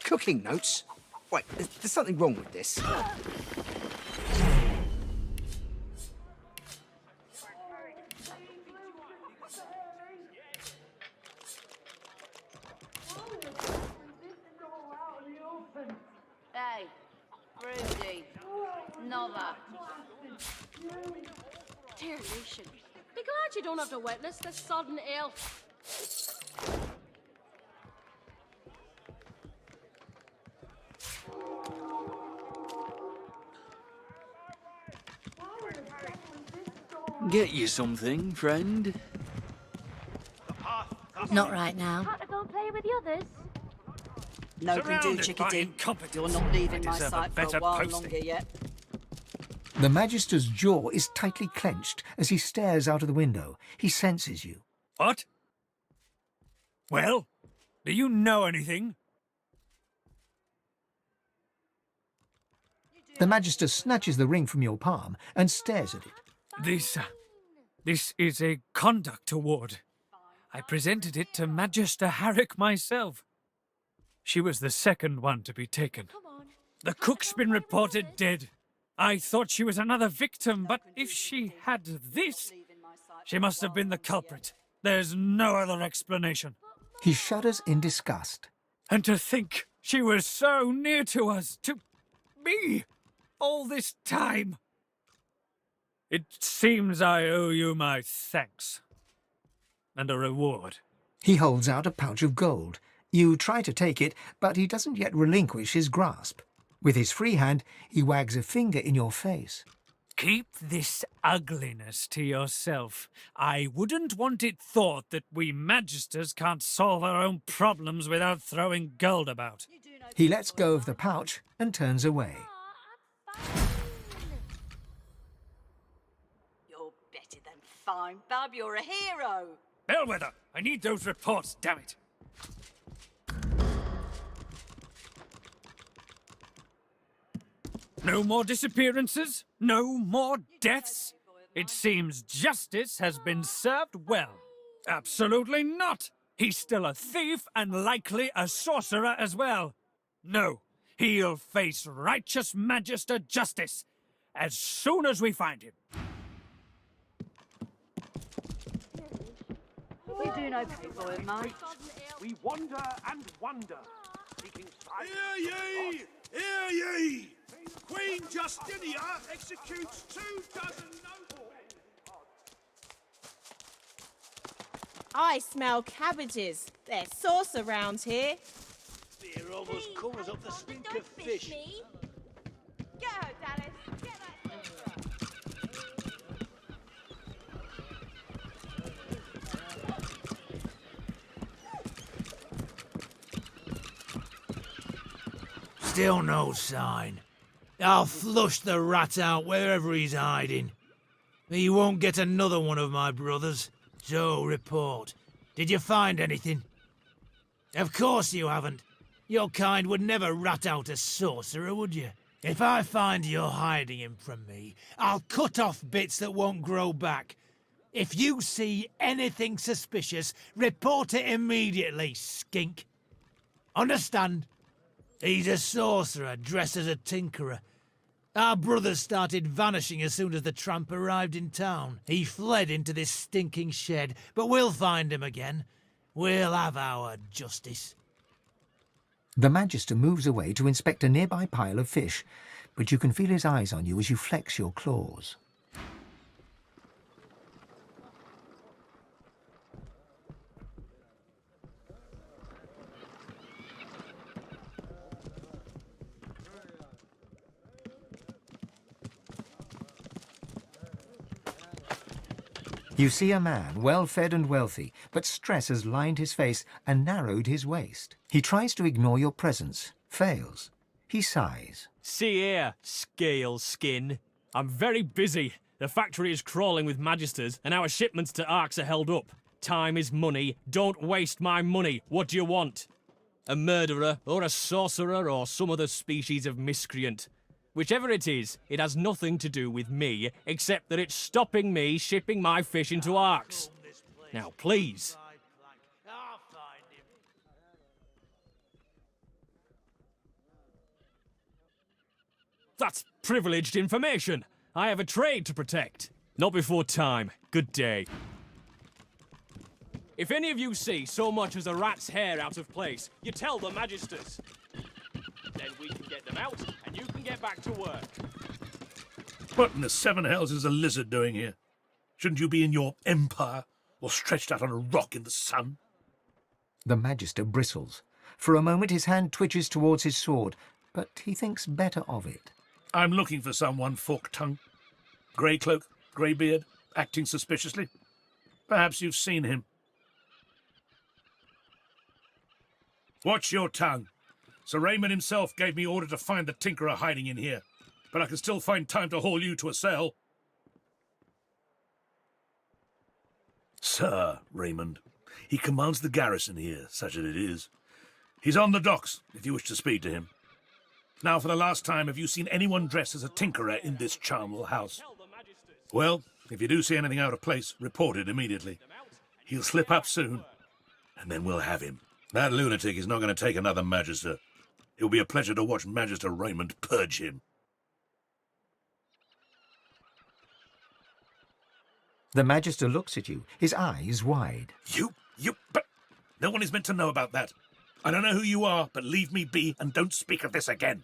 S1: Cooking notes? Wait, there's something wrong with this.
S13: Hey, Rudy. Nova.
S2: Dear Lucian, be glad you don't have to witness this sudden ill.
S17: Get you something, friend?
S18: Not right now.
S2: Can't I go and play with the others?
S25: No can do, chickadee. You're not leaving my
S19: deserve a
S25: sight for
S19: better
S25: a while
S19: posting.
S25: longer yet.
S3: The Magister's jaw is tightly clenched as he stares out of the window. He senses you.
S19: What? Well, do you know anything?
S3: The Magister snatches the ring from your palm and stares at it.
S19: This is a conduct award. I presented it to Magister Harrick myself. She was the second one to be taken. The cook's been reported dead. I thought she was another victim, but if she had this, she must have been the culprit. There's no other explanation.
S3: He shudders in disgust.
S19: And to think she was so near to us, to me, all this time. It seems I owe you my thanks. And a reward.
S3: He holds out a pouch of gold. You try to take it, but he doesn't yet relinquish his grasp. With his free hand, he wags a finger in your face.
S19: Keep this ugliness to yourself. I wouldn't want it thought that we Magisters can't solve our own problems without throwing gold about.
S3: He lets go of the pouch and turns away.
S25: You're better than fine, bub. You're a hero.
S19: Bellwether, I need those reports, damn it. No more disappearances? No more deaths? It seems justice has been served well. Absolutely not! He's still a thief and likely a sorcerer as well. No, he'll face righteous Magister justice as soon as we find him.
S25: We do no pity for him, mate.
S8: We wander and wonder, seeking signs. Hear ye! Hear ye! Queen Justinia executes 24 nobles.
S20: I smell cabbages. There's sauce around here.
S15: Beer almost covers up the stink of fish.
S20: Get her, Dallas. Get that.
S7: Still no sign. I'll flush the rat out wherever he's hiding. He won't get another one of my brothers. So, report. Did you find anything? Of course you haven't. Your kind would never rat out a sorcerer, would you? If I find you're hiding him from me, I'll cut off bits that won't grow back. If you see anything suspicious, report it immediately, skink. Understand? He's a sorcerer dressed as a tinkerer. Our brothers started vanishing as soon as the tramp arrived in town. He fled into this stinking shed, but we'll find him again. We'll have our justice.
S3: The Magister moves away to inspect a nearby pile of fish, but you can feel his eyes on you as you flex your claws. You see a man, well-fed and wealthy, but stress has lined his face and narrowed his waist. He tries to ignore your presence, fails. He sighs.
S5: See here, scale skin. I'm very busy. The factory is crawling with magisters, and our shipments to Arx are held up. Time is money. Don't waste my money. What do you want? A murderer, or a sorcerer, or some other species of miscreant? Whichever it is, it has nothing to do with me, except that it's stopping me shipping my fish into Arx. Now, please. That's privileged information. I have a trade to protect. Not before time. Good day. If any of you see so much as a rat's hair out of place, you tell the magisters. Then we can get them out, and you can get back to work.
S8: What in the seven hells is a lizard doing here? Shouldn't you be in your empire, or stretched out on a rock in the sun?
S3: The Magister bristles. For a moment his hand twitches towards his sword, but he thinks better of it.
S8: I'm looking for someone, fork-tongue. Grey cloak, grey beard, acting suspiciously. Perhaps you've seen him. Watch your tongue. Sir Raymond himself gave me order to find the Tinkerer hiding in here, but I can still find time to haul you to a cell. Sir Raymond. He commands the garrison here, such as it is. He's on the docks, if you wish to speak to him. Now, for the last time, have you seen anyone dressed as a tinkerer in this charnel house? Well, if you do see anything out of place, report it immediately. He'll slip up soon, and then we'll have him. That lunatic is not going to take another Magister. It'll be a pleasure to watch Magister Raymond purge him.
S3: The Magister looks at you, his eyes wide.
S8: But no one is meant to know about that. I don't know who you are, but leave me be and don't speak of this again.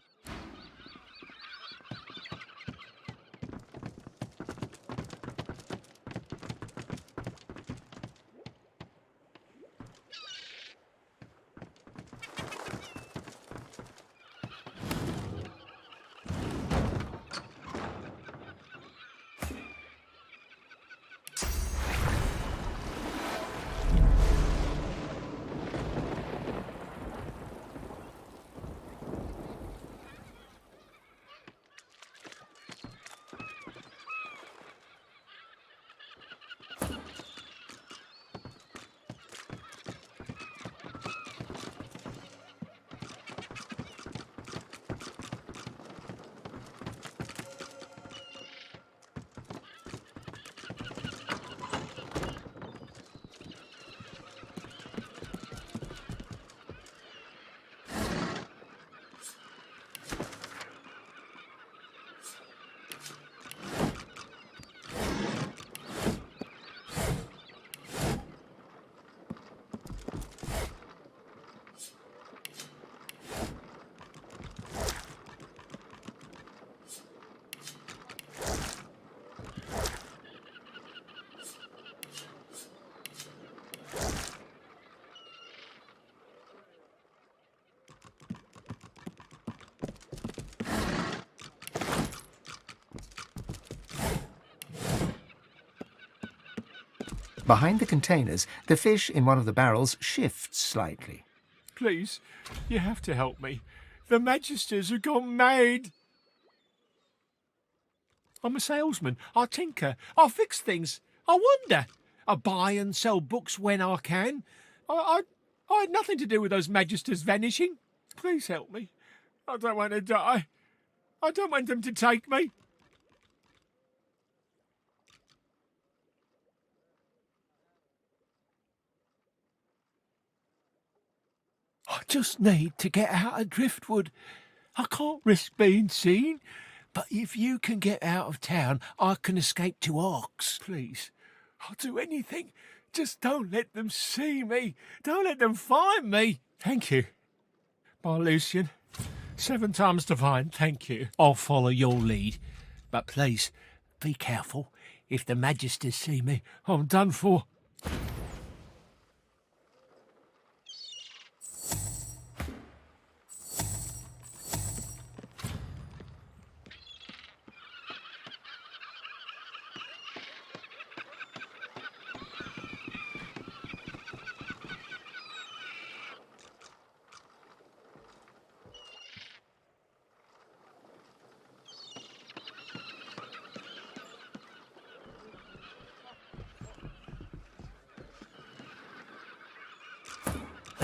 S3: Behind the containers, the fish in one of the barrels shifts slightly.
S9: Please, you have to help me. The Magisters have gone mad. I'm a salesman. I tinker. I fix things. I wonder. I buy and sell books when I can. I had nothing to do with those Magisters vanishing. Please help me. I don't want to die. I don't want them to take me. I just need to get out of Driftwood. I can't risk being seen, but if you can get out of town, I can escape to Arx. Please, I'll do anything. Just don't let them see me. Don't let them find me. Thank you. Bye, Lucian. 7 times divine, thank you. I'll follow your lead. But please, be careful. If the Magisters see me, I'm done for.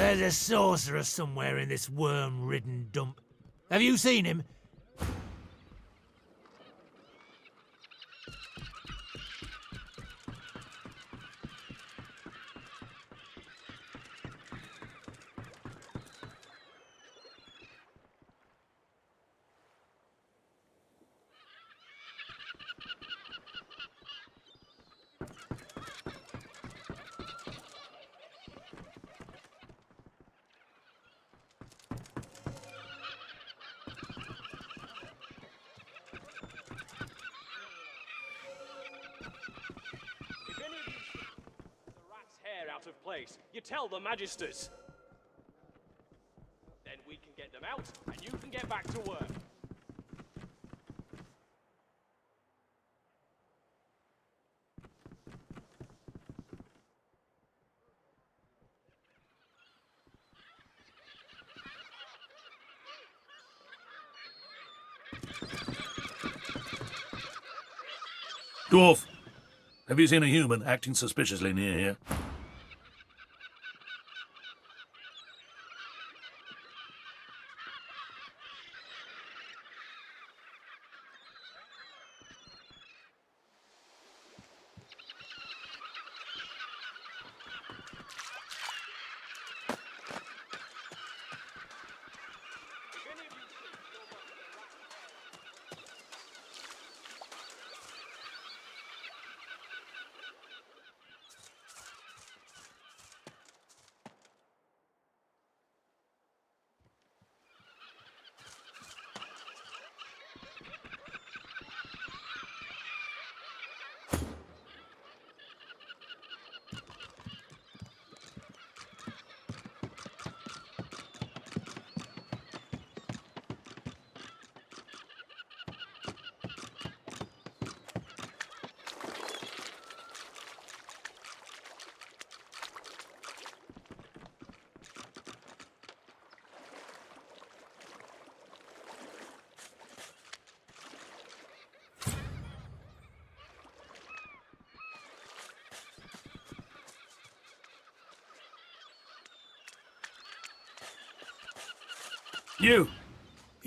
S7: There's a sorcerer somewhere in this worm-ridden dump. Have you seen him?
S5: If any of you see the rat's hair out of place, you tell the Magisters. Then we can get them out, and you can get back to work.
S8: Dwarf, have you seen a human acting suspiciously near here?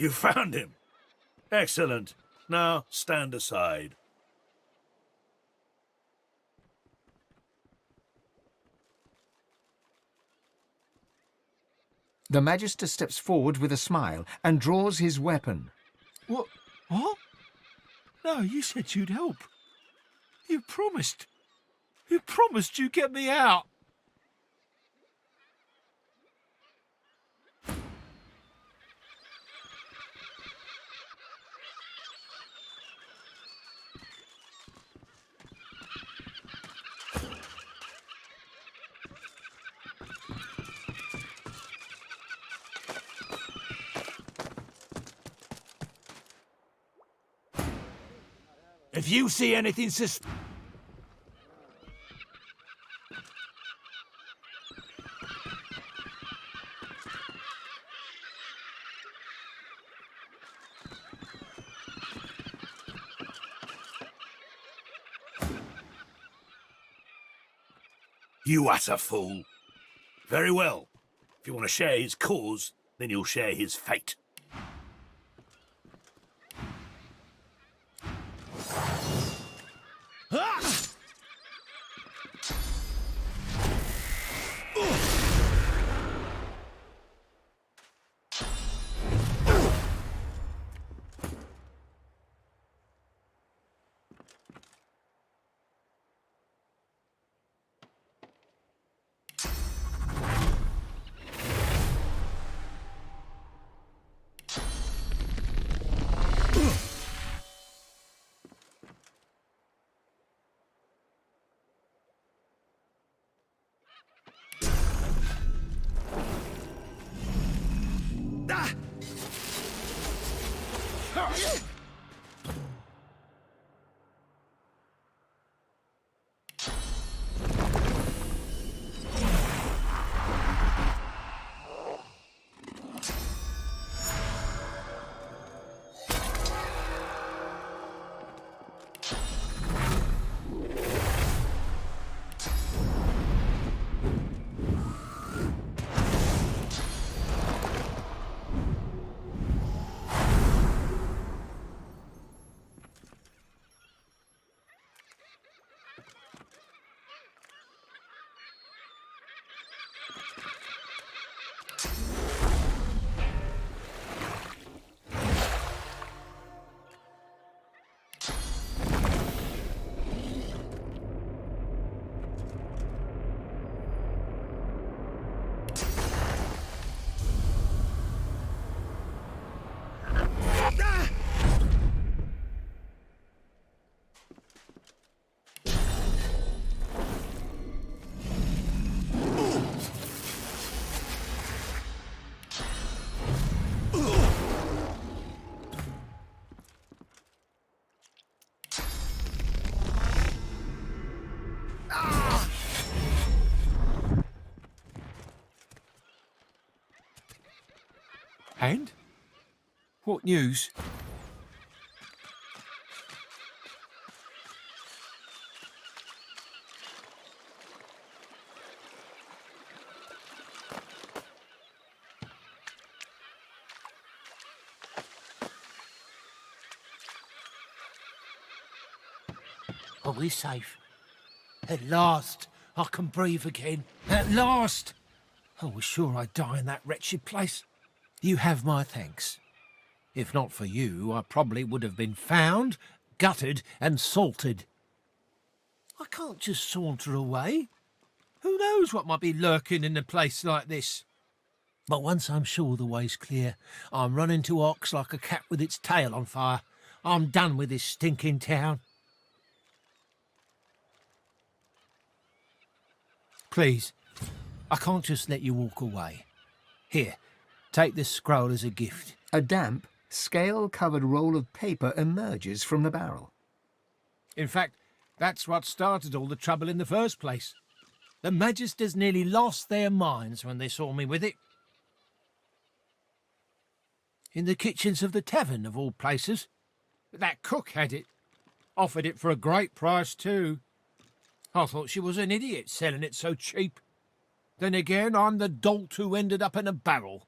S8: You found him. Excellent. Now stand aside.
S3: The Magister steps forward with a smile and draws his weapon.
S9: What? What? No, you said you'd help. You promised. You promised you'd get me out.
S7: If you see anything
S8: You utter fool. Very well. If you want to share his cause, then you'll share his fate.
S9: And? What news? Are we safe? At last, I can breathe again. At last! I was sure I'd die in that wretched place. You have my thanks. If not for you, I probably would have been found, gutted and salted. I can't just saunter away. Who knows what might be lurking in a place like this? But once I'm sure the way's clear, I'm running to Ox like a cat with its tail on fire. I'm done with this stinking town. Please, I can't just let you walk away. Here, take this scroll as a gift.
S3: A damp, scale-covered roll of paper emerges from the barrel.
S9: In fact, that's what started all the trouble in the first place. The Magisters nearly lost their minds when they saw me with it. In the kitchens of the tavern, of all places. That cook had it. Offered it for a great price, too. I thought she was an idiot selling it so cheap. Then again, I'm the dolt who ended up in a barrel.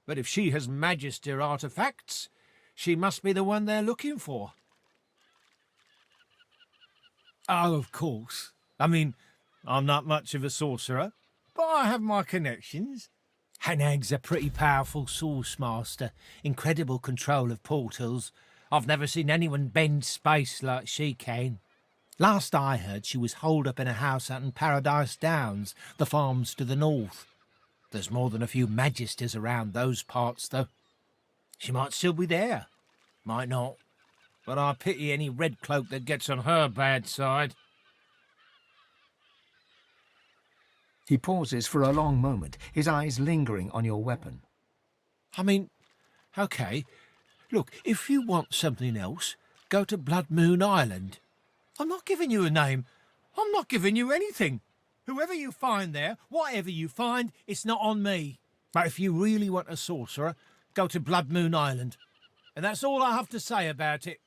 S9: But if she has Magister artifacts, she must be the one they're looking for. Oh, of course. I mean, I'm not much of a sorcerer, but I have my connections. Hanag's a pretty powerful source master, incredible control of portals. I've never seen anyone bend space like she can. Last I heard, she was holed up in a house out in Paradise Downs, the farms to the north. There's more than a few Magisters around those parts, though. She might still be there, might not. But I pity any red cloak that gets on her bad side.
S3: He pauses for a long moment, his eyes lingering on your weapon.
S9: I mean, okay. Look, if you want something else, go to Blood Moon Island. I'm not giving you a name. I'm not giving you anything. Whoever you find there, whatever you find, it's not on me. But if you really want a sorcerer, go to Blood Moon Island. And that's all I have to say about it.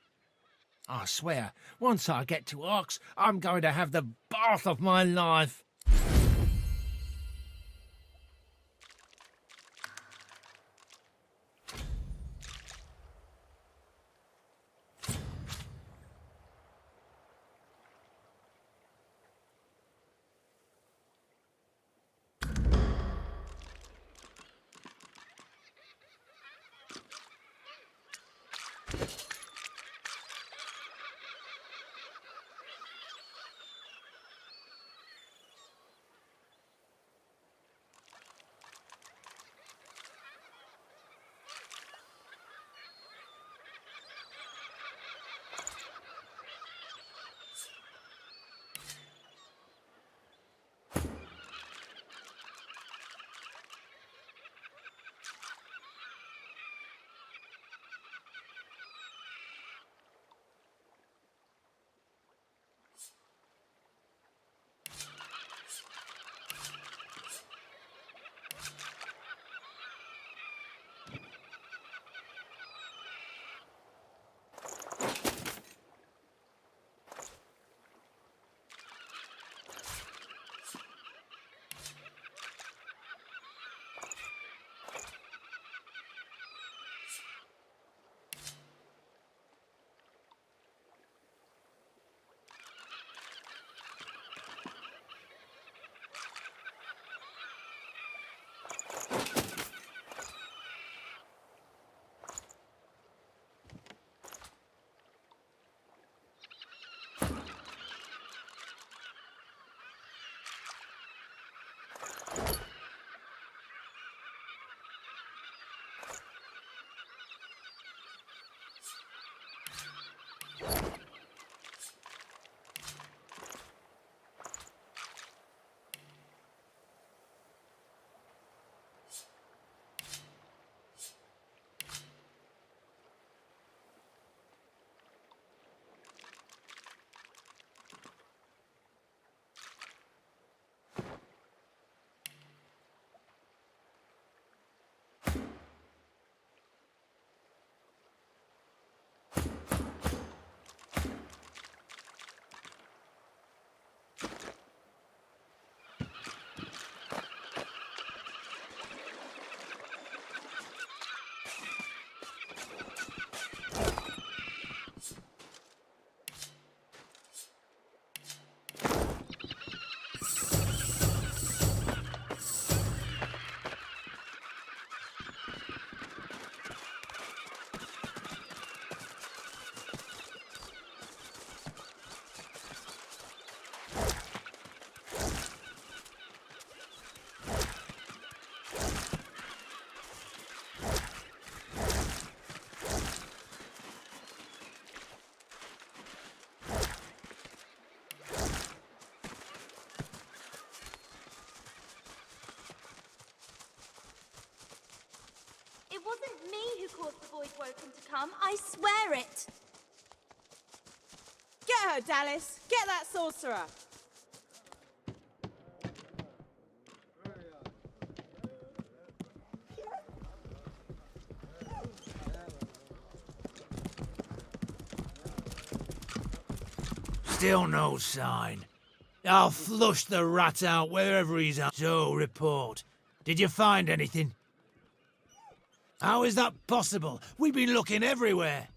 S9: I swear, once I get to Ox, I'm going to have the bath of my life.
S12: broken to come, I swear it.
S20: Get her, Dallas. Get that sorcerer.
S7: Still no sign. I'll flush the rat out wherever he's at. So, report. Did you find anything? How is that possible? We've been looking everywhere.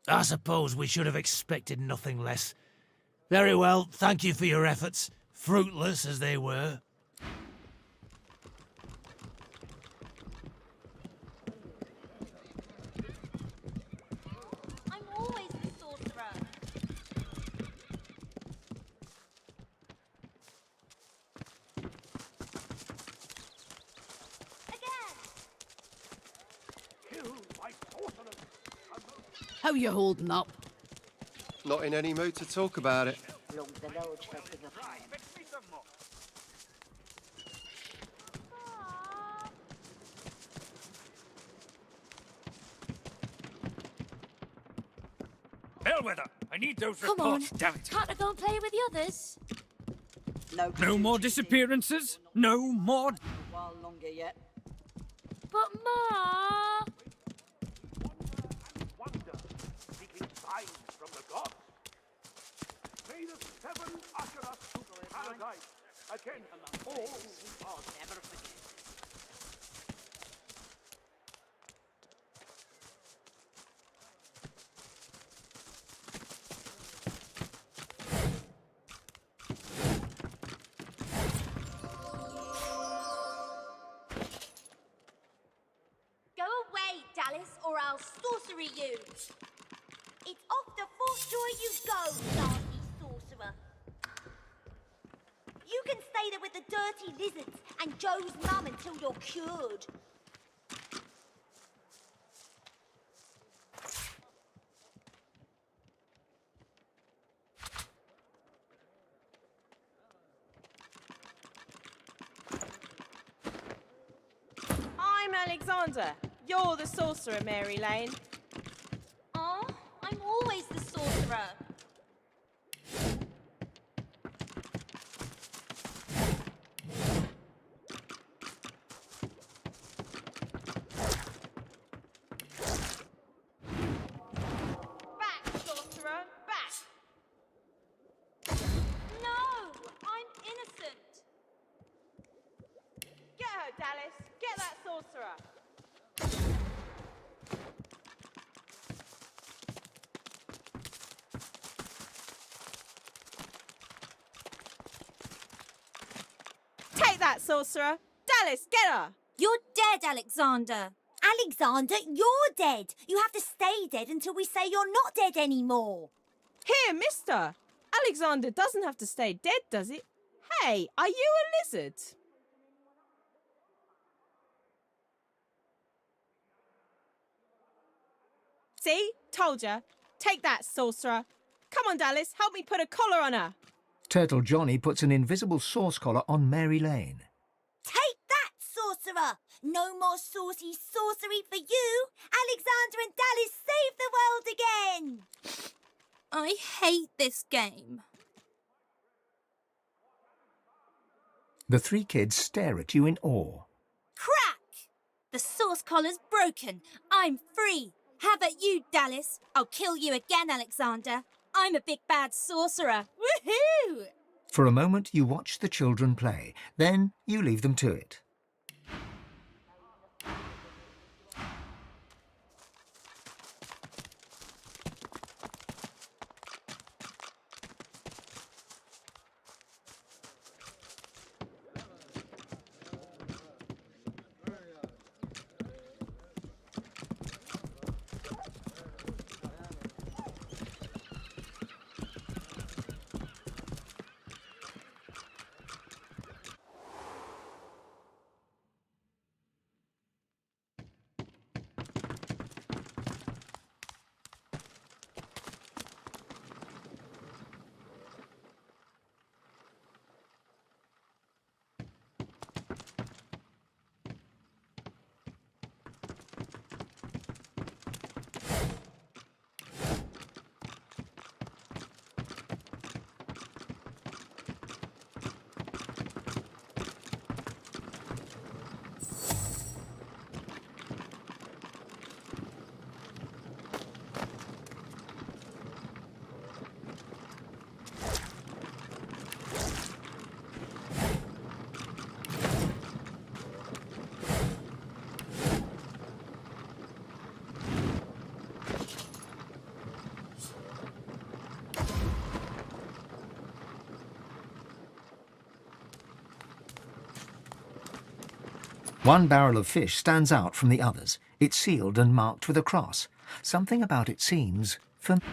S7: I suppose we should have expected nothing less. Very well, thank you for your efforts, fruitless as they were.
S12: I'm always the sorcerer.
S14: How you holding up?
S18: Not in any mood to talk about it.
S19: Bellwether, I need those
S2: Come on.
S19: reports, damn it.
S2: Can't I go and play with the others?
S19: No more disappearances? No more...
S25: A while longer yet.
S2: But Ma...
S8: Seeking signs from the gods. May the seven usher us to paradise again. All are never forget.
S12: Go away, Dallas, or I'll sorcery you. It's off the force joy you go, nasty sorcerer. You can stay there with the dirty lizards and Joe's mum until you're cured.
S20: I'm Alexander. You're the sorcerer, Mary Lane.
S12: Oh, I'm always the sorcerer.
S20: Back, sorcerer, back.
S12: No, I'm innocent.
S20: Get her, Dallas. Get that sorcerer. Take that, sorcerer. Dallas, get her.
S12: You're dead, Alexander. Alexander, you're dead. You have to stay dead until we say you're not dead anymore.
S20: Here, mister. Alexander doesn't have to stay dead, does it? Hey, are you a lizard? See? Told ya. Take that, sorcerer. Come on, Dallas, help me put a collar on her.
S3: Turtle Johnny puts an invisible sauce collar on Mary Lane.
S12: Take that, sorcerer. No more saucy sorcery for you. Alexander and Dallas save the world again. I hate this game.
S3: The three kids stare at you in awe.
S12: Crack! The sauce collar's broken. I'm free. How about you, Dallas? I'll kill you again, Alexander. I'm a big bad sorcerer. Woohoo!
S3: For a moment, you watch the children play. Then you leave them to it. One barrel of fish stands out from the others. It's sealed and marked with a cross. Something about it seems familiar.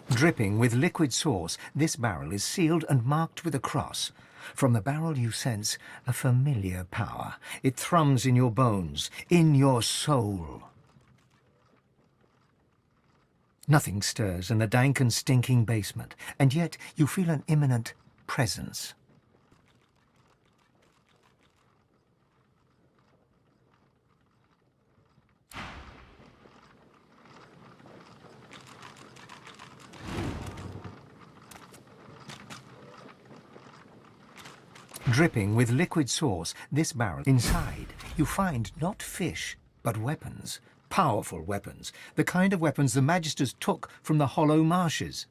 S3: Dripping with liquid sauce, this barrel is sealed and marked with a cross. From the barrel you sense a familiar power. It thrums in your bones, in your soul. Nothing stirs in the dank and stinking basement, and yet you feel an imminent presence. Dripping with liquid sauce, this barrel. Inside, you find not fish, but weapons. Powerful weapons. The kind of weapons the Magisters took from the Hollow Marshes.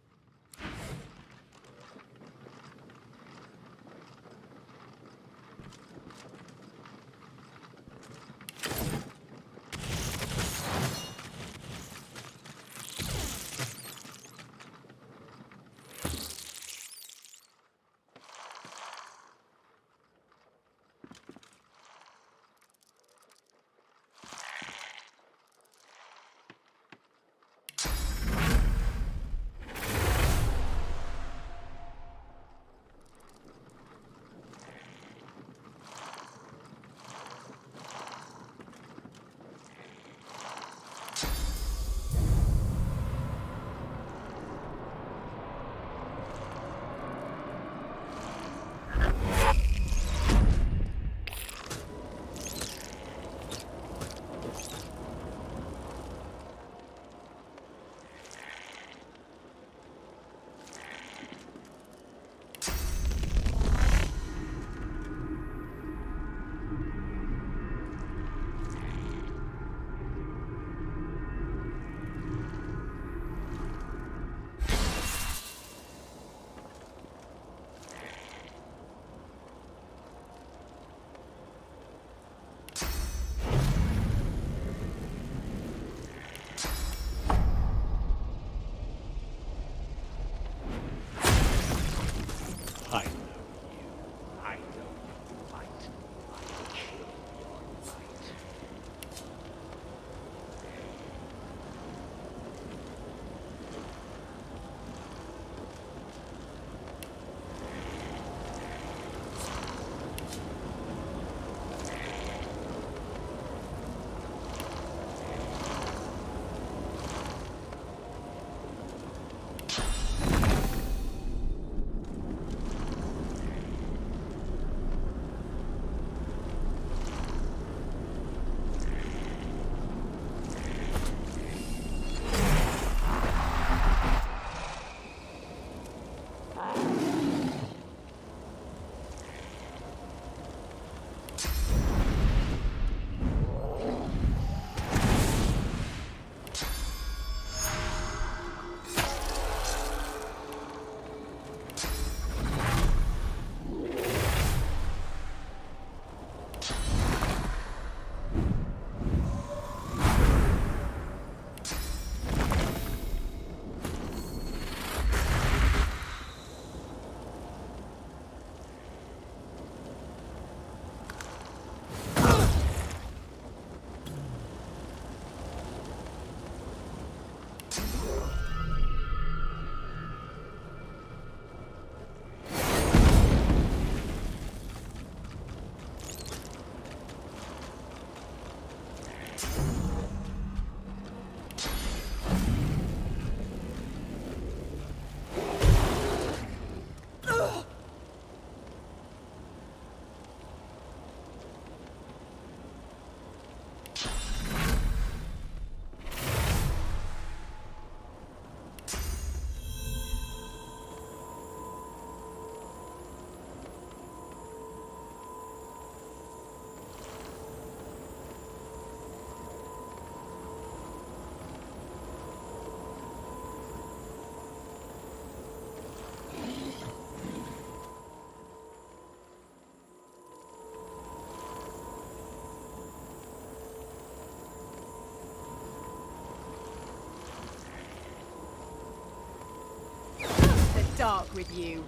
S20: dark with you.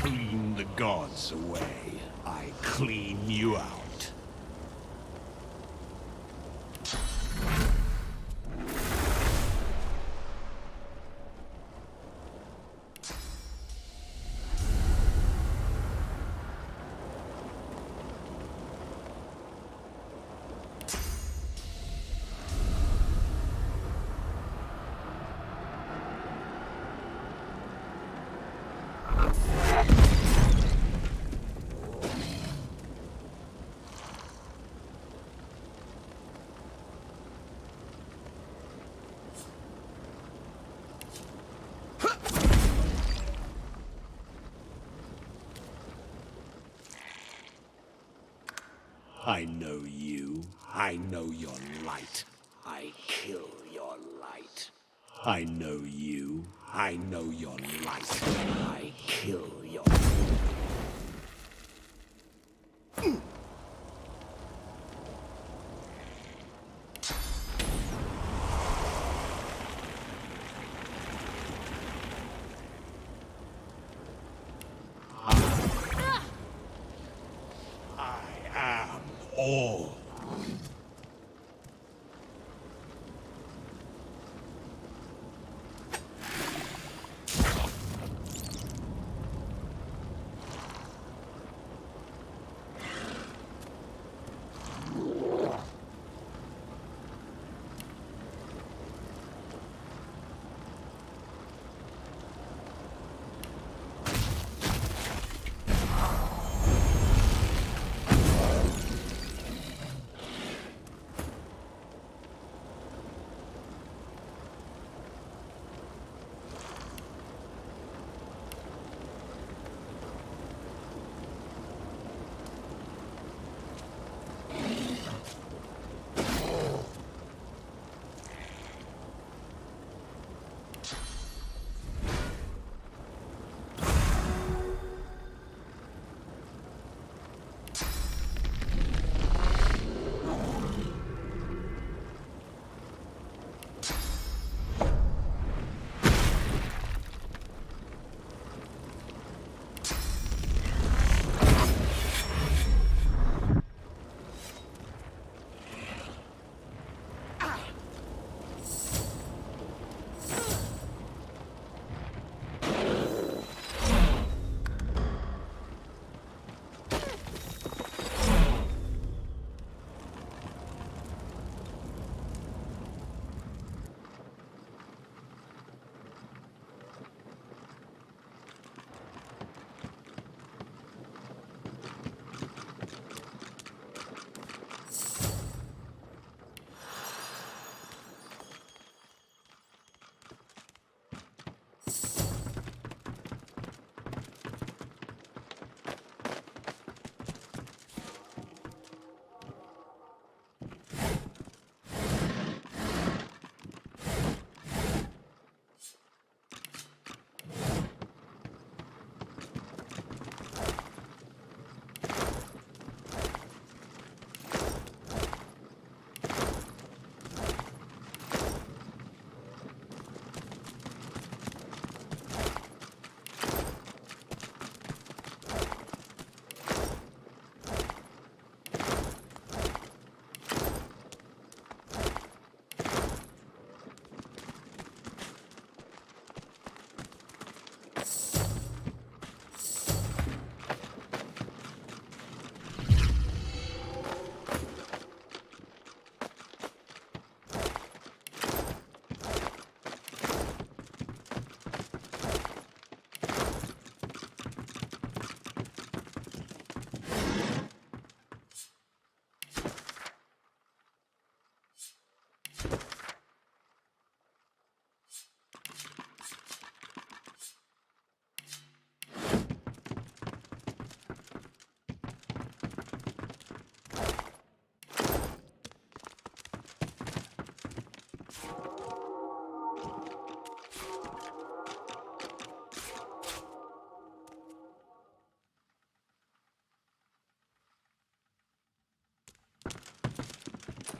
S11: Clean the gods away. I clean you out. I know you. I know your light. I kill your light. I know you. I know your light. I kill your all.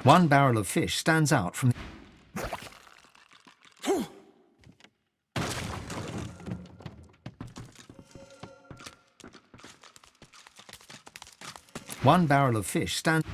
S3: One barrel of fish stands out from... One barrel of fish stands...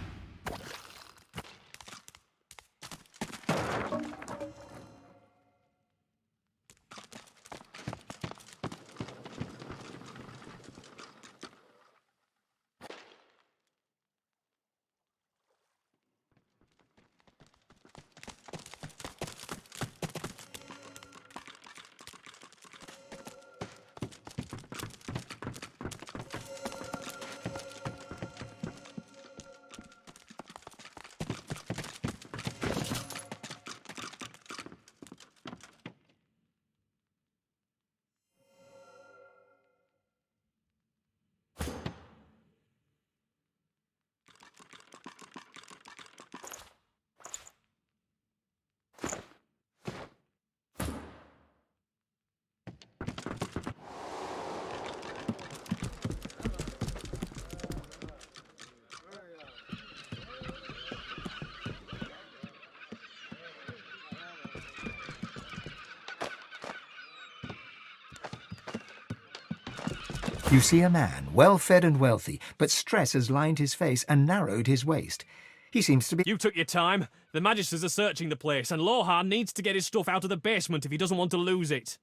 S3: You see a man, well-fed and wealthy, but stress has lined his face and narrowed his waist. He seems to be...
S5: You took your time. The Magisters are searching the place, and Lohar needs to get his stuff out of the basement if he doesn't want to lose it.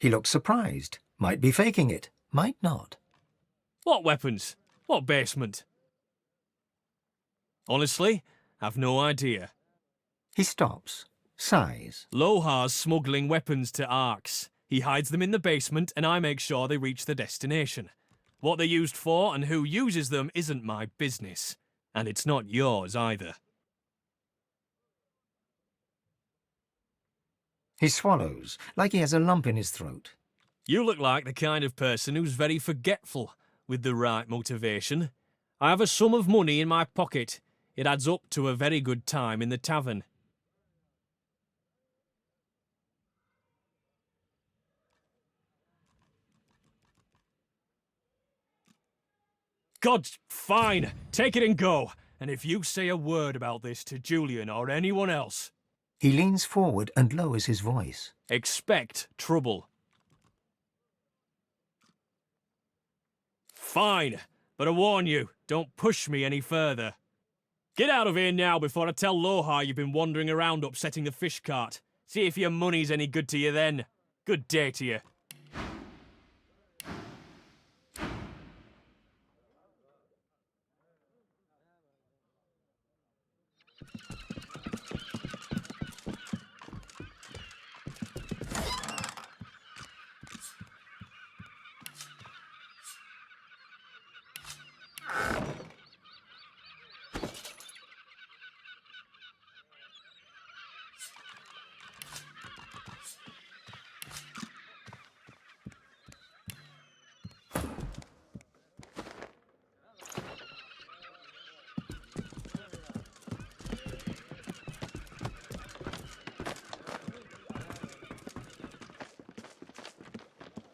S3: He looks surprised. Might be faking it. Might not.
S5: What weapons? What basement? Honestly, I've no idea.
S3: He stops, sighs.
S5: Lohar's smuggling weapons to Arx. He hides them in the basement, and I make sure they reach the destination. What they're used for and who uses them isn't my business. And it's not yours either.
S3: He swallows, like he has a lump in his throat.
S5: You look like the kind of person who's very forgetful, with the right motivation. I have a sum of money in my pocket. It adds up to a very good time in the tavern. God, fine. Take it and go. And if you say a word about this to Julian or anyone else...
S3: He leans forward and lowers his voice.
S5: Expect trouble. Fine, but I warn you, don't push me any further. Get out of here now before I tell Lohar you've been wandering around upsetting the fish cart. See if your money's any good to you then. Good day to you.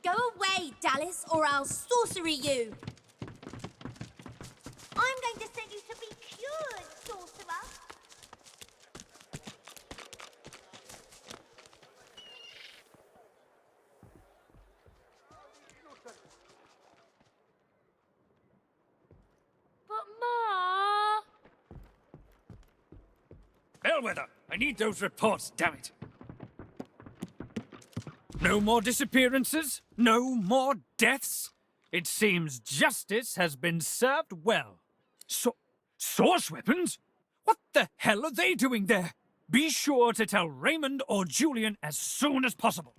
S12: Go away, Dallas, or I'll sorcery you. I'm going to send you to be cured, sorcerer.
S2: But Ma...
S19: Bellwether, I need those reports, damn it. No more disappearances? No more deaths? It seems justice has been served well. Source weapons? What the hell are they doing there? Be sure to tell Raymond or Julian as soon as possible.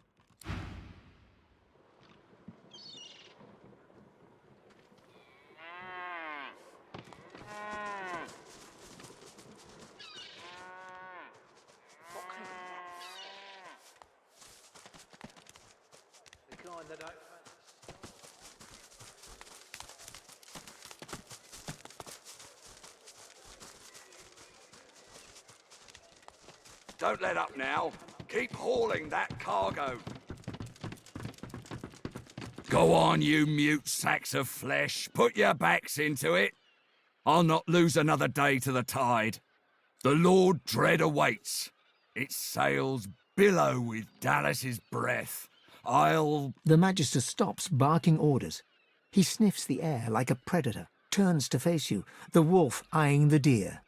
S1: Don't let up now. Keep hauling that cargo.
S16: Go on, you mute sacks of flesh. Put your backs into it. I'll not lose another day to the tide. The Lord Dread awaits. Its sails billow with Dallas's breath.
S3: The Magister stops barking orders. He sniffs the air like a predator, turns to face you, the wolf eyeing the deer.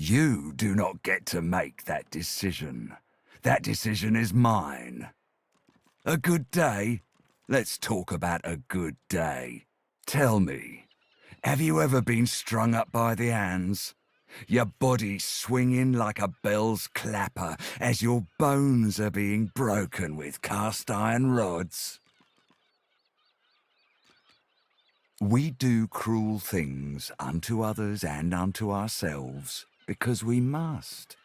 S16: You do not get to make that decision. That decision is mine. A good day? Let's talk about a good day. Tell me, have you ever been strung up by the hands? Your body swinging like a bell's clapper as your bones are being broken with cast iron rods? We do cruel things unto others and unto ourselves because we must.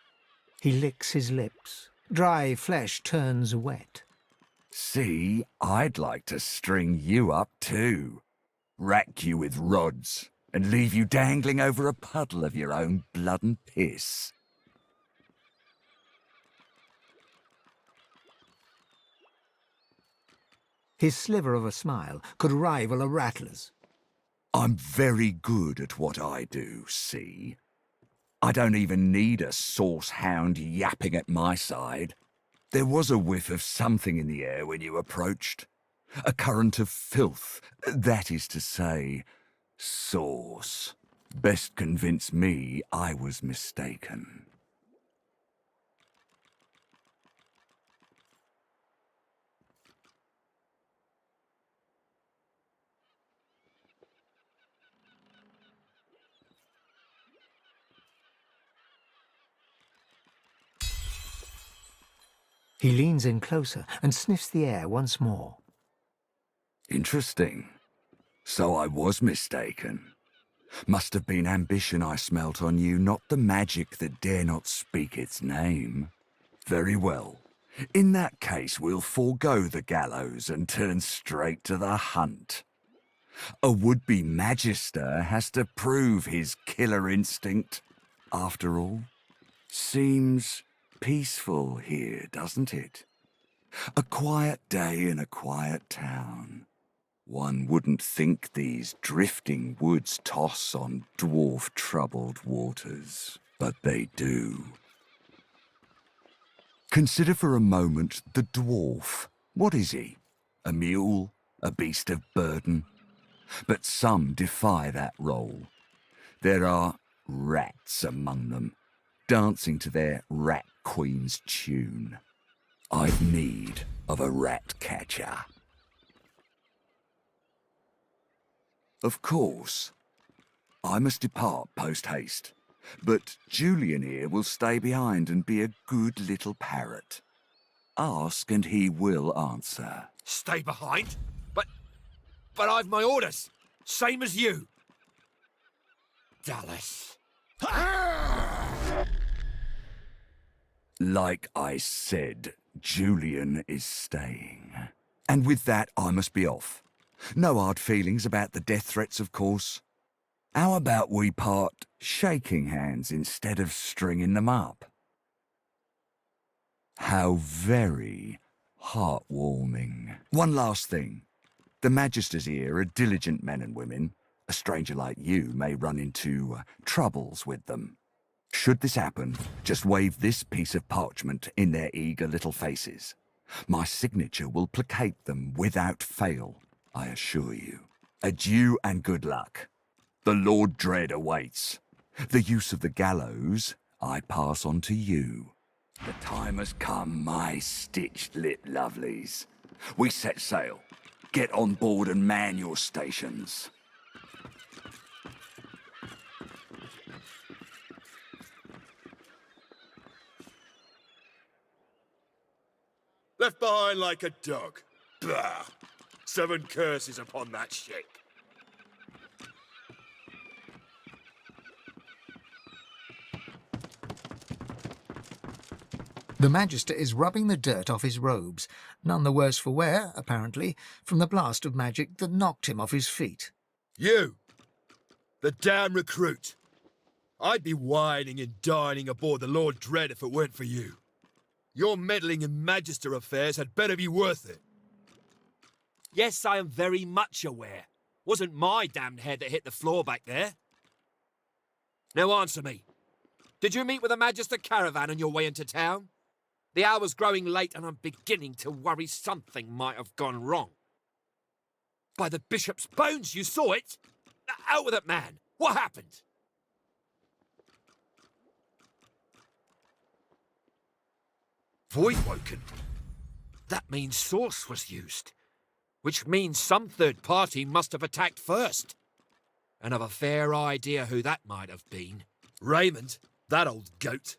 S3: He licks his lips. Dry flesh turns wet.
S16: See, I'd like to string you up too. Rack you with rods and leave you dangling over a puddle of your own blood and piss.
S3: His sliver of a smile could rival a rattler's.
S16: I'm very good at what I do, see? I don't even need a sauce hound yapping at my side. There was a whiff of something in the air when you approached. A current of filth, that is to say, sauce. Best convince me I was mistaken.
S3: He leans in closer and sniffs the air once more.
S16: Interesting. So I was mistaken. Must have been ambition I smelt on you, not the magic that dare not speak its name. Very well. In that case, we'll forego the gallows and turn straight to the hunt. A would-be magister has to prove his killer instinct. After all, seems peaceful here, doesn't it? A quiet day in a quiet town. One wouldn't think these drifting woods toss on dwarf-troubled waters, but they do. Consider for a moment the dwarf. What is he? A mule? A beast of burden? But some defy that role. There are rats among them, dancing to their rat queen's tune. I've need of a rat catcher. Of course, I must depart post-haste, but Julian here will stay behind and be a good little parrot. Ask and he will answer.
S21: Stay behind? But I've my orders, same as you. Dallas.
S16: Like I said, Julian is staying. And with that, I must be off. No hard feelings about the death threats, of course. How about we part shaking hands instead of stringing them up? How very heartwarming. One last thing. The Magisters here are diligent men and women. A stranger like you may run into troubles with them. Should this happen, just wave this piece of parchment in their eager little faces. My signature will placate them without fail, I assure you. Adieu and good luck. The Lord Dread awaits. The use of the gallows I pass on to you. The time has come, my stitched-lip lovelies. We set sail. Get on board and man your stations.
S21: Left behind like a dog. Bah! 7 curses upon that shit.
S3: The Magister is rubbing the dirt off his robes, none the worse for wear, apparently, from the blast of magic that knocked him off his feet.
S21: You! The damn recruit! I'd be whining and dining aboard the Lord Dread if it weren't for you. Your meddling in Magister affairs had better be worth it.
S6: Yes, I am very much aware. Wasn't my damned head that hit the floor back there. Now answer me. Did you meet with a Magister caravan on your way into town? The hour's growing late and I'm beginning to worry something might have gone wrong. By the Bishop's bones, you saw it? Out with it, man. What happened? Voidwoken. That means Source was used. Which means some third party must have attacked first. And I've a fair idea who that might have been.
S21: Raymond, that old goat.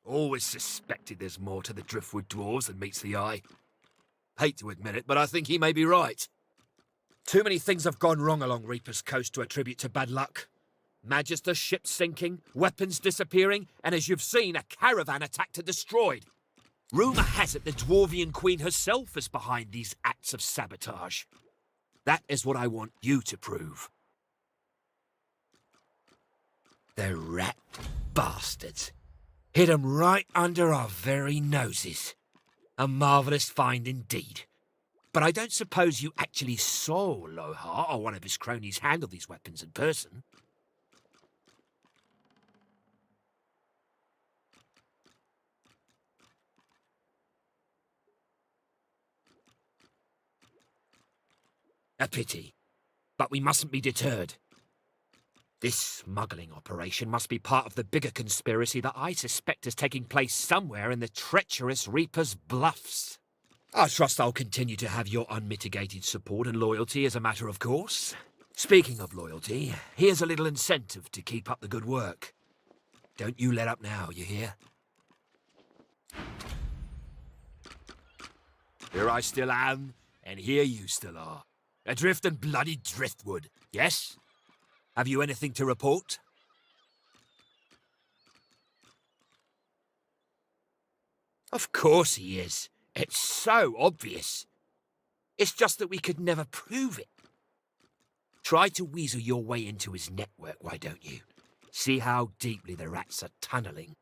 S21: Always suspected there's more to the Driftwood dwarves than meets the eye. Hate to admit it, but I think he may be right.
S6: Too many things have gone wrong along Reaper's Coast to attribute to bad luck. Magister ships sinking, weapons disappearing, and as you've seen, a caravan attacked and destroyed. Rumour has it the Dwarvian Queen herself is behind these acts of sabotage. That is what I want you to prove. The rat bastards. Hid 'em right under our very noses. A marvellous find indeed. But I don't suppose you actually saw Lohar or one of his cronies handle these weapons in person. A pity, but we mustn't be deterred. This smuggling operation must be part of the bigger conspiracy that I suspect is taking place somewhere in the treacherous Reaper's Bluffs. I trust I'll continue to have your unmitigated support and loyalty as a matter of course. Speaking of loyalty, here's a little incentive to keep up the good work. Don't you let up now, you hear? Here I still am, and here you still are. Adrift and bloody driftwood, yes? Have you anything to report? Of course he is. It's so obvious. It's just that we could never prove it. Try to weasel your way into his network, why don't you? See how deeply the rats are tunneling.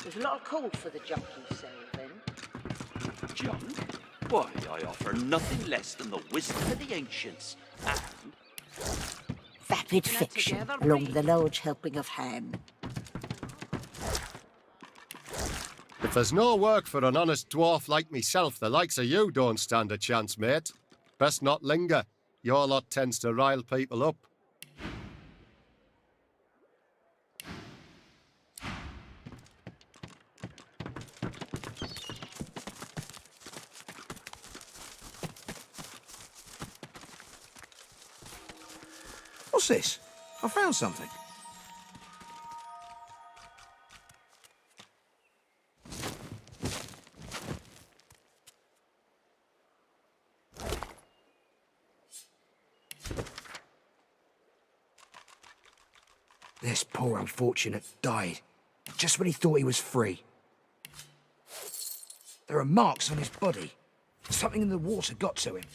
S10: There's a lot of call for the junk you sell, then.
S17: Junk? Why, I offer nothing less than the wisdom of the ancients, and...
S10: Vapid fiction, along with a large helping of ham.
S18: If there's no work for an honest dwarf like myself, the likes of you don't stand a chance, mate. Best not linger. Your lot tends to rile people up.
S1: What's this? I found something. This poor unfortunate died just when he thought he was free. There are marks on his body. Something in the water got to him.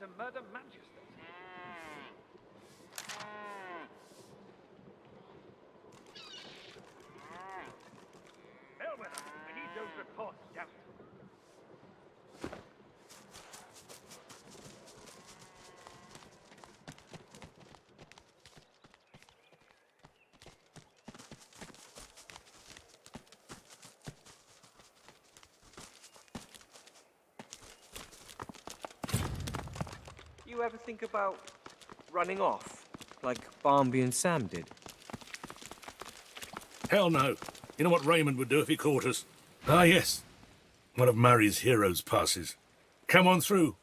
S15: to murder Manchester. Bellwether, I need those reports down.
S4: You ever think about running off, like Barnby and Sam did?
S8: Hell no. You know what Raymond would do if he caught us? Ah, yes. One of Murray's heroes passes. Come on through,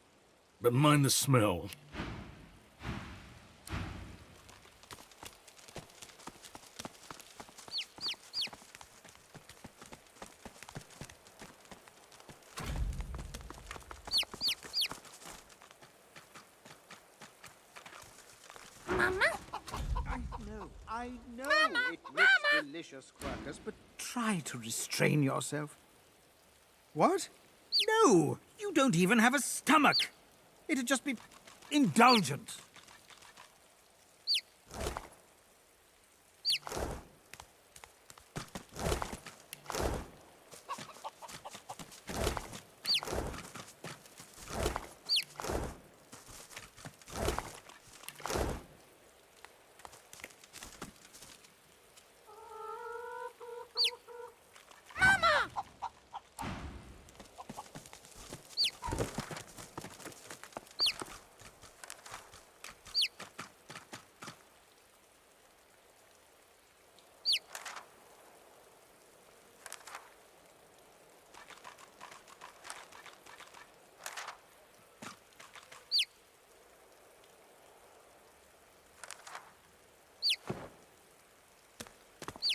S8: but mind the smell.
S13: I know it looks delicious, Quercus, but try to restrain yourself. What? No! You don't even have a stomach! It'd just be indulgent.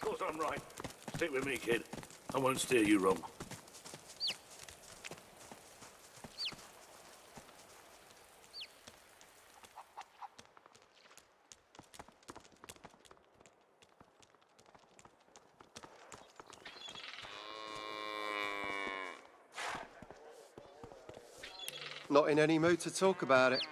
S8: Of course I'm right. Stick with me, kid. I won't steer you wrong.
S18: Not in any mood to talk about it.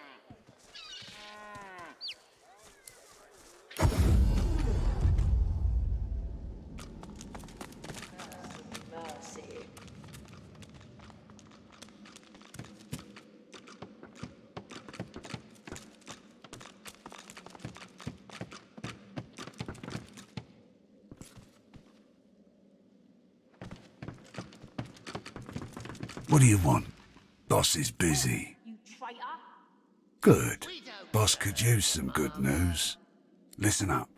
S22: What do you want? Boss is busy. Good. Boss could use some good news. Listen up.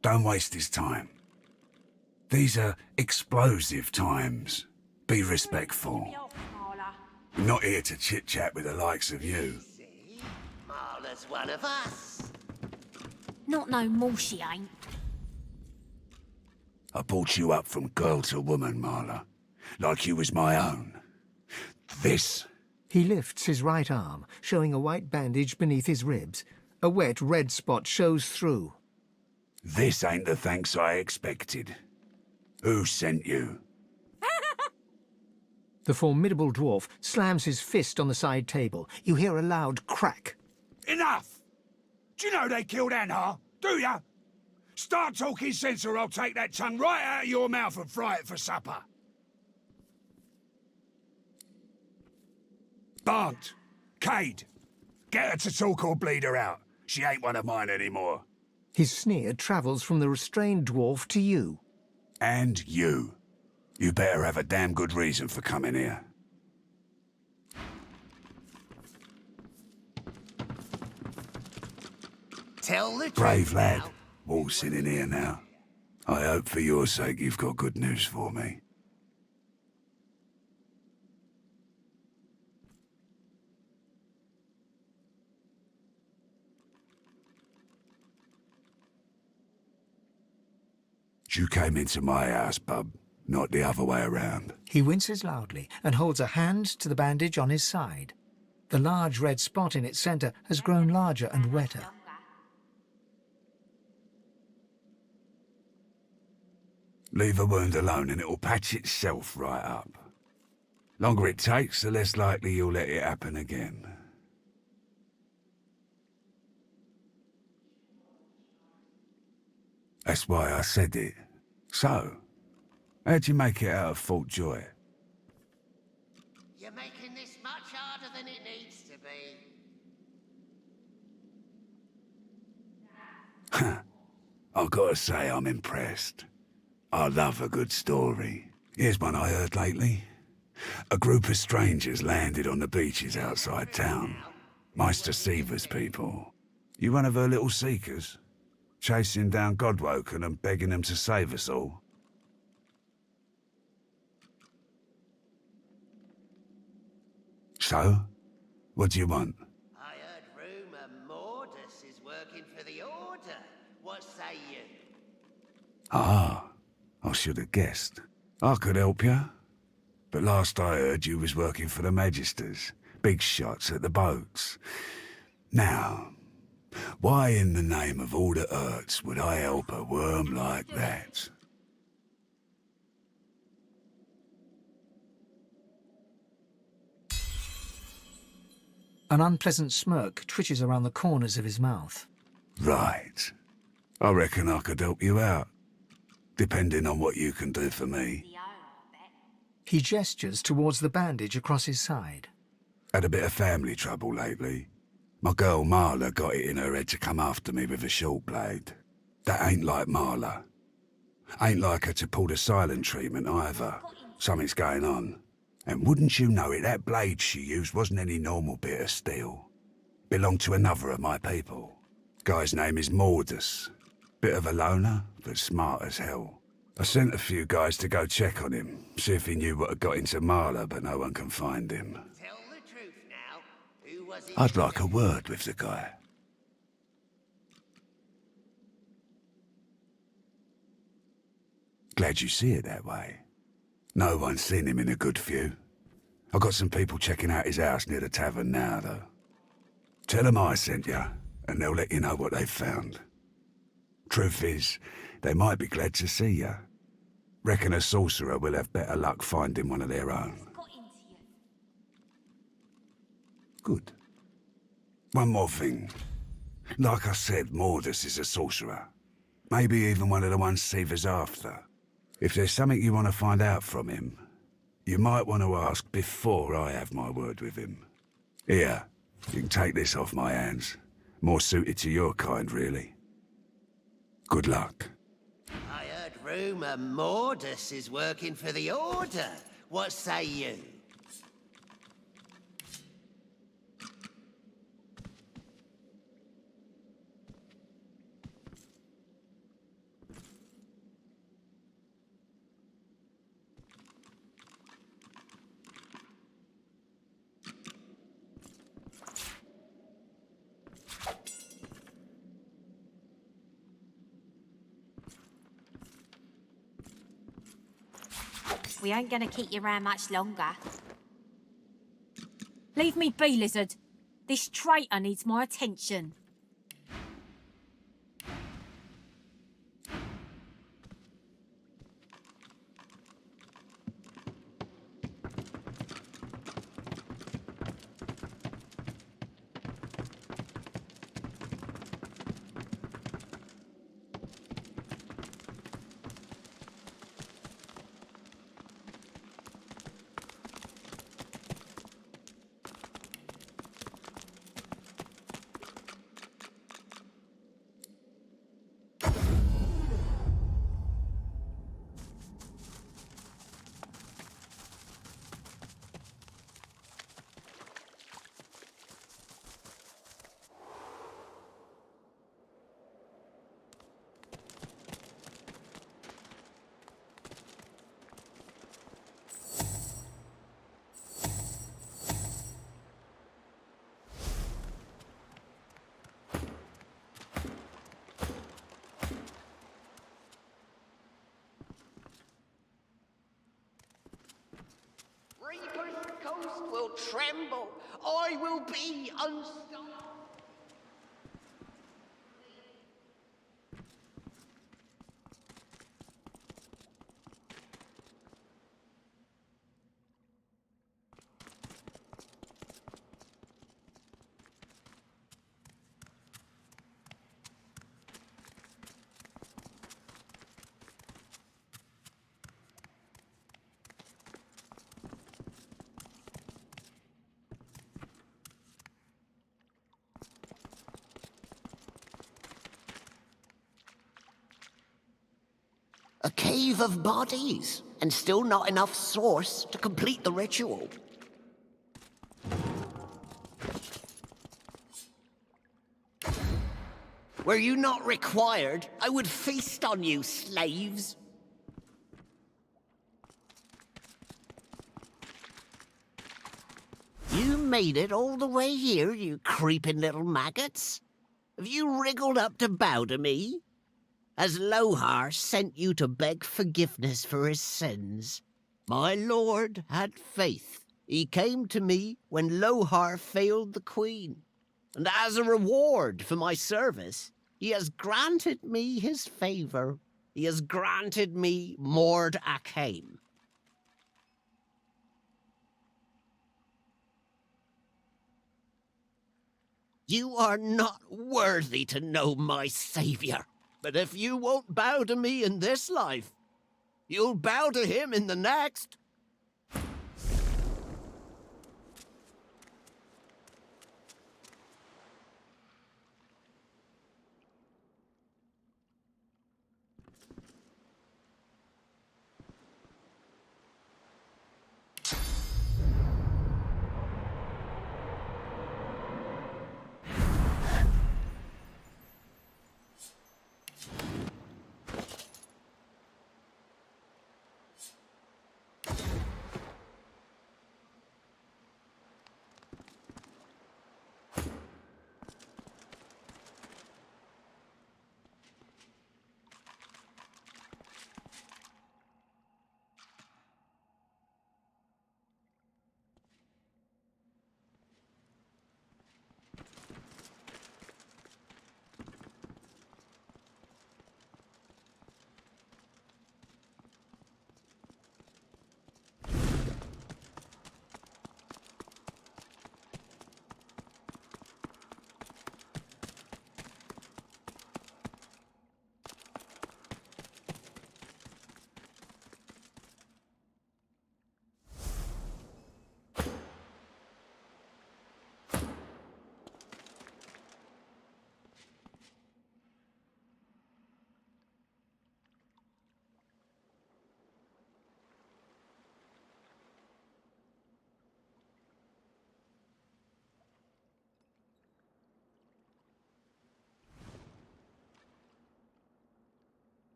S22: Don't waste his time. These are explosive times. Be respectful. We're not here to chit-chat with the likes of you.
S10: Marla's one of us.
S2: Not no more, she ain't.
S22: I brought you up from girl to woman, Marla. Like you was my own. This.
S3: He lifts his right arm, showing a white bandage beneath his ribs. A wet red spot shows through.
S22: This ain't the thanks I expected. Who sent you?
S3: The formidable dwarf slams his fist on the side table. You hear a loud crack.
S22: Enough! Do you know they killed Anhar? Do ya? Start talking sense or I'll take that tongue right out of your mouth and fry it for supper. Barnt, Cade, get her to talk or bleed her out. She ain't one of mine anymore.
S3: His sneer travels from the restrained dwarf to you.
S22: And you. You better have a damn good reason for coming here.
S10: Tell the
S22: Brave
S10: truth
S22: lad,
S10: now.
S22: waltzing in here now. I hope for your sake you've got good news for me. You came into my house, bub, not the other way around.
S3: He winces loudly and holds a hand to the bandage on his side. The large red spot in its centre has grown larger and wetter.
S22: Leave a wound alone and it'll patch itself right up. Longer it takes, the less likely you'll let it happen again. That's why I said it. So, how'd you make it out of Fort Joy?
S7: You're making this much harder than it needs to be.
S22: I've got to say I'm impressed. I love a good story. Here's one I heard lately. A group of strangers landed on the beaches outside town. Meister Seaver's people. You one of her little seekers? Chasing down Godwoken and begging them to save us all? So? What do you want?
S7: I heard rumour Mordus is working for the Order. What say you?
S22: Ah, I should have guessed. I could help you. But last I heard you was working for the Magisters. Big shots at the boats. Now, why in the name of all the hurts would I help a worm like that?
S3: An unpleasant smirk twitches around the corners of his mouth.
S22: Right. I reckon I could help you out. Depending on what you can do for me.
S3: He gestures towards the bandage across his side.
S22: Had a bit of family trouble lately. My girl Marla got it in her head to come after me with a short blade. That ain't like Marla. Ain't like her to pull the silent treatment either. Something's going on. And wouldn't you know it, that blade she used wasn't any normal bit of steel. Belonged to another of my people. Guy's name is Mordus. Bit of a loner, but smart as hell. I sent a few guys to go check on him, see if he knew what had got into Marla, but no one can find him.
S7: Tell the truth now. Who was it?
S22: I'd like a word with the guy. Glad you see it that way. No one's seen him in a good few. I've got some people checking out his house near the tavern now, though. Tell them I sent you, and they'll let you know what they've found. Truth is, they might be glad to see you. Reckon a sorcerer will have better luck finding one of their own. Good. One more thing. Like I said, Mordus is a sorcerer. Maybe even one of the ones Seaver's after. If there's something you want to find out from him, you might want to ask before I have my word with him. Here, you can take this off my hands. More suited to your kind, really. Good luck.
S7: I heard rumour Mordus is working for the Order. What say you?
S9: We ain't gonna keep you around much longer. Leave me be, lizard. This traitor needs my attention.
S7: Reaper's coast will tremble. I will be unstoppable. A cave of bodies, and still not enough source to complete the ritual. Were you not required, I would feast on you, slaves. You made it all the way here, you creeping little maggots? Have you wriggled up to bow to me? As Lohar sent you to beg forgiveness for his sins, my lord had faith. He came to me when Lohar failed the queen. And as a reward for my service, he has granted me his favor. He has granted me Mord Akaim. You are not worthy to know my savior. But if you won't bow to me in this life, you'll bow to him in the next.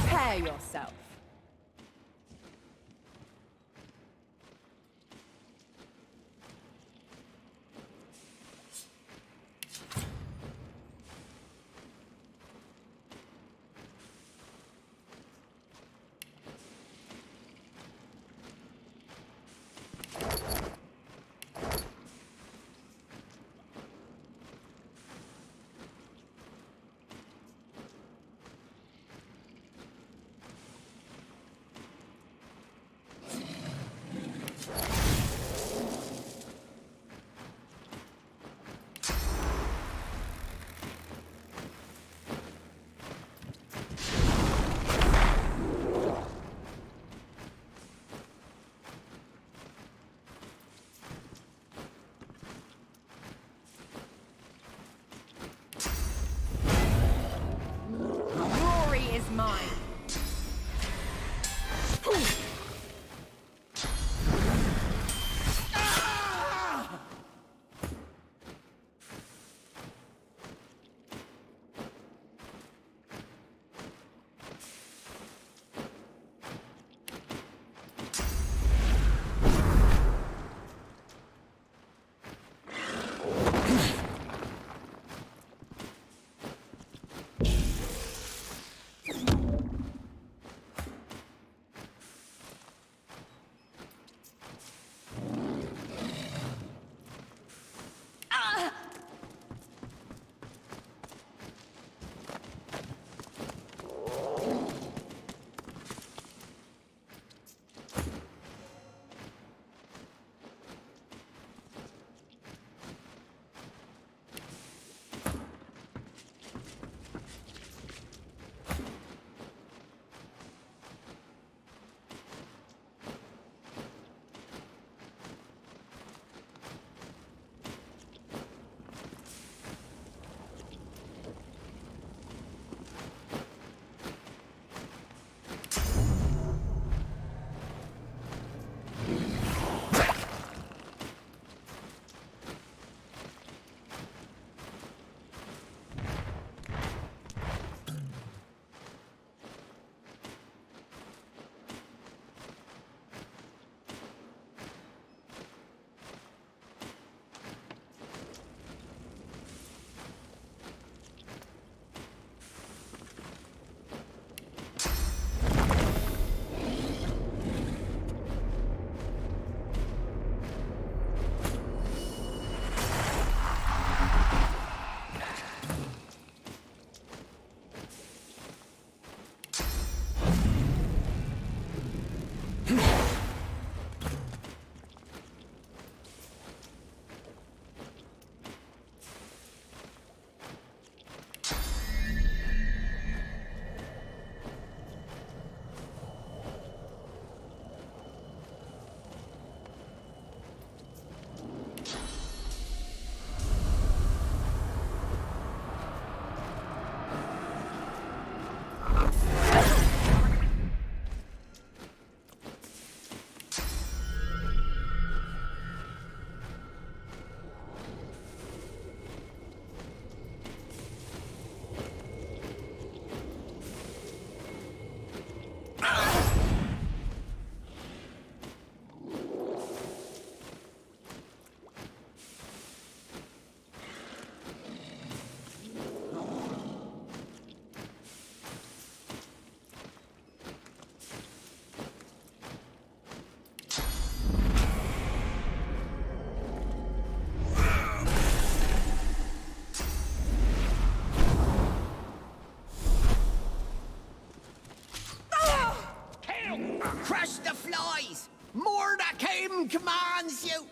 S14: Prepare yourself.
S7: Crush the flies! Mordecai commands you!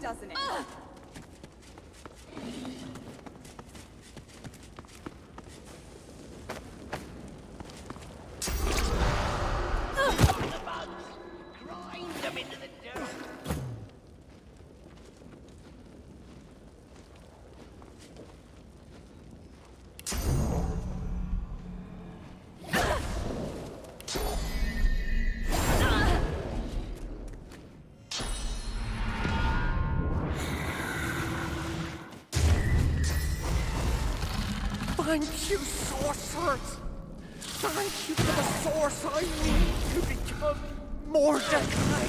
S14: Doesn't it?
S7: Grind them into the dirt!
S20: Thank you, sorcerers! Thank you for the source I need to become Mordecai!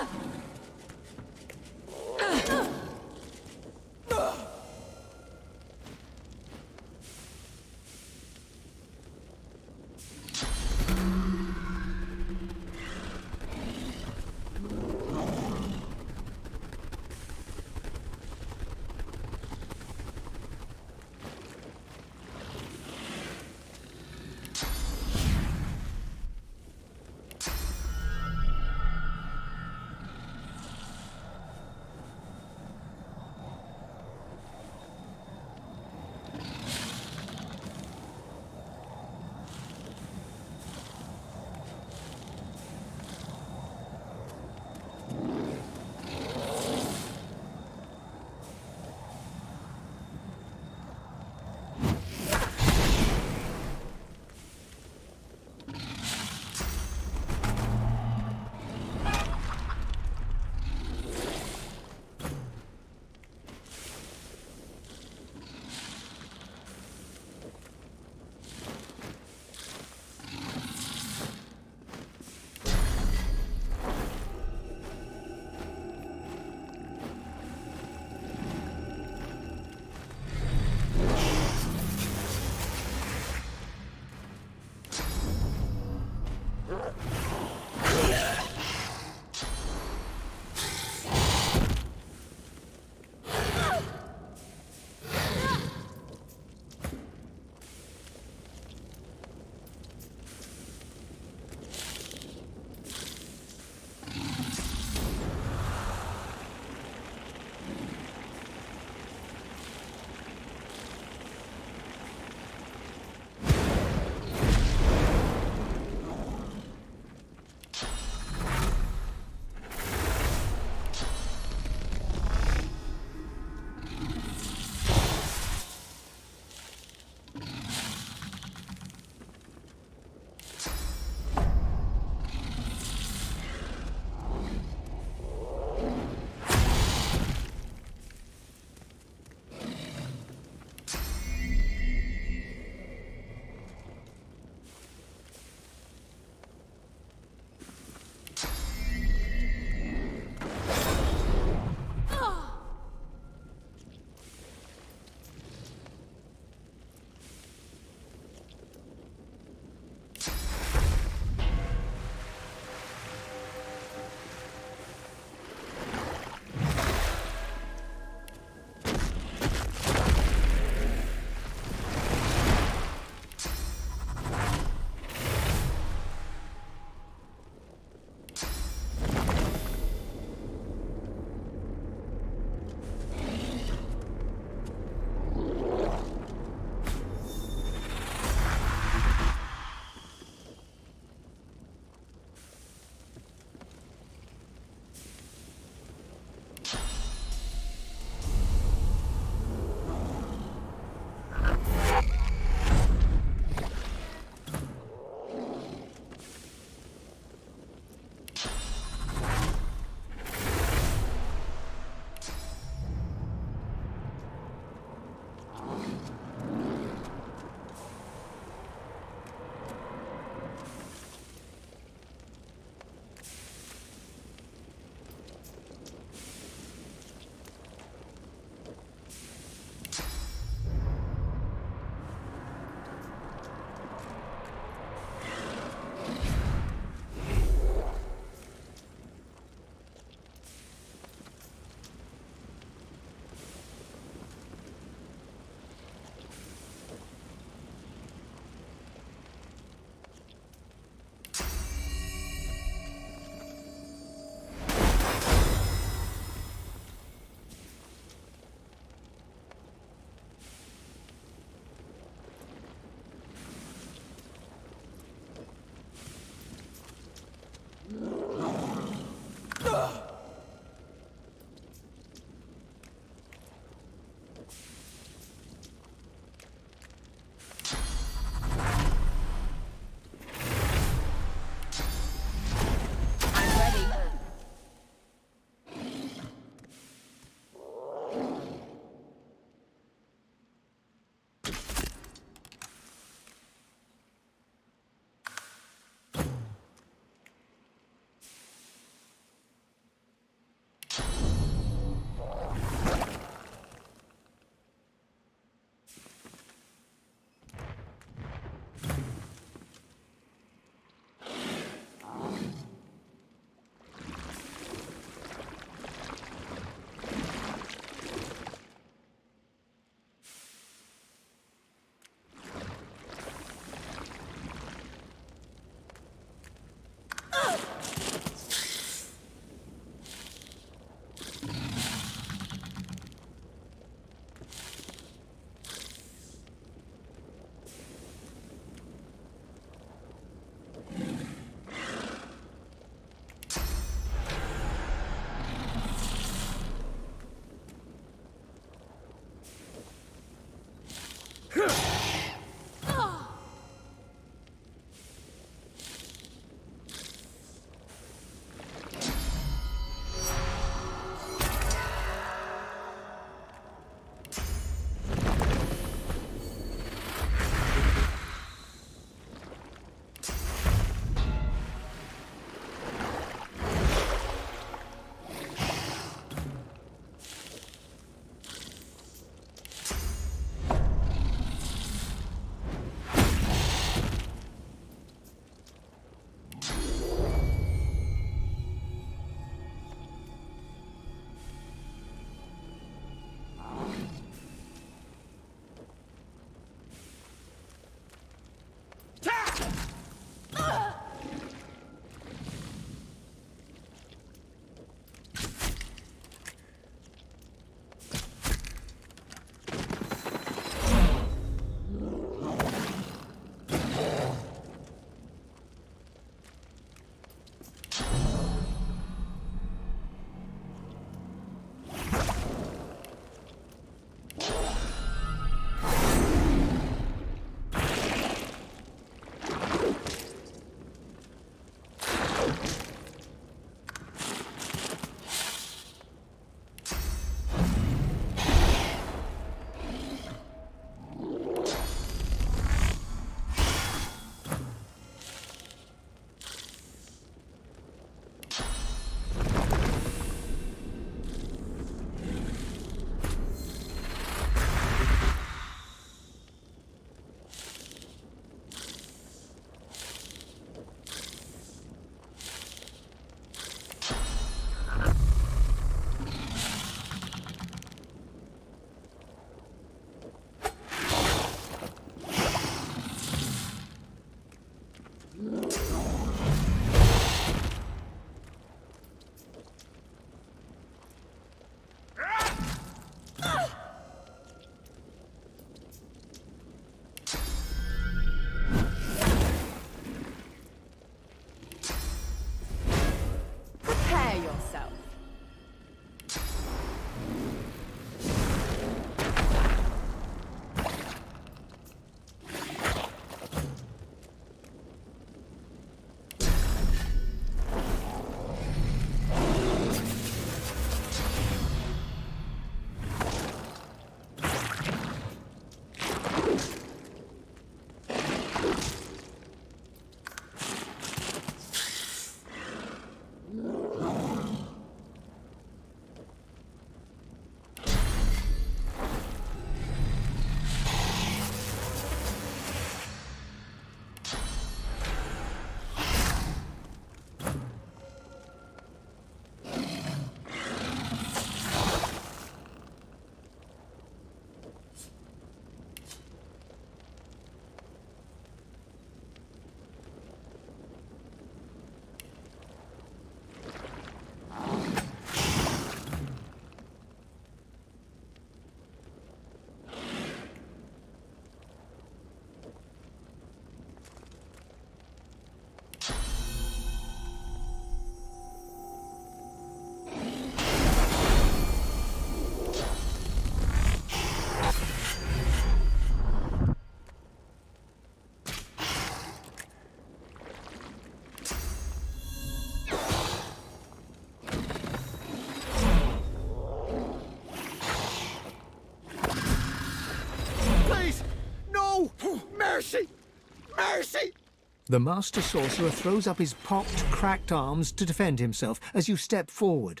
S3: The Master Sorcerer throws up his pocked, cracked arms to defend himself as you step forward.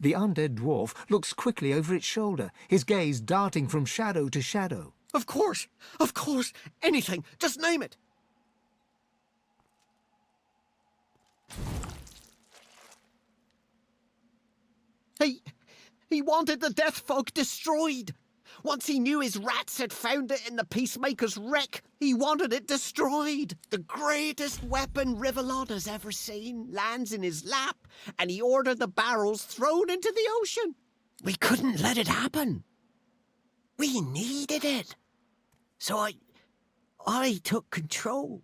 S3: The undead dwarf looks quickly over its shoulder, his gaze darting from shadow to shadow.
S7: Of course! Of course! Anything! Just name it! He wanted the Death Folk destroyed! Once he knew his rats had found it in the Peacemaker's wreck, he wanted it destroyed. The greatest weapon Rivellon has ever seen lands in his lap, and he ordered the barrels thrown into the ocean. We couldn't let it happen. We needed it. So I took control.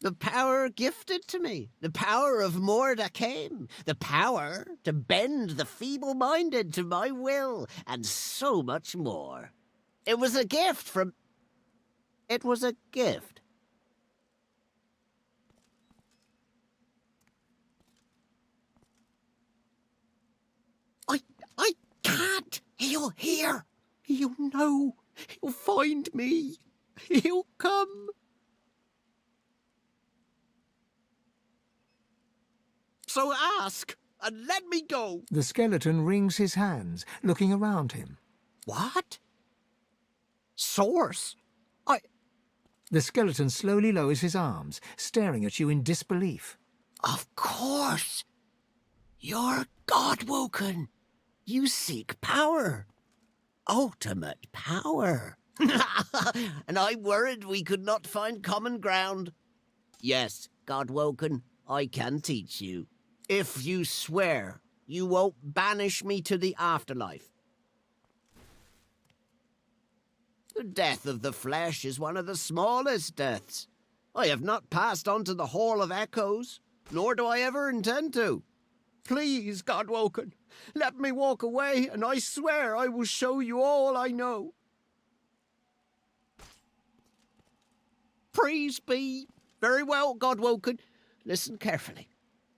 S7: The power gifted to me, the power of Mordecai, the power to bend the feeble-minded to my will, and so much more. It was a gift from... It was a gift. I can't. He'll hear. He'll know. He'll find me. He'll come. So ask, and let me go.
S3: The skeleton wrings his hands, looking around him.
S7: What? Source?
S3: The skeleton slowly lowers his arms, staring at you in disbelief.
S7: Of course. You're Godwoken. You seek power. Ultimate power. And I worried we could not find common ground. Yes, Godwoken, I can teach you. If you swear you won't banish me to the afterlife. The death of the flesh is one of the smallest deaths. I have not passed on to the Hall of Echoes, nor do I ever intend to. Please, Godwoken, let me walk away, and I swear I will show you all I know. Praise be. Very well, Godwoken. Listen carefully.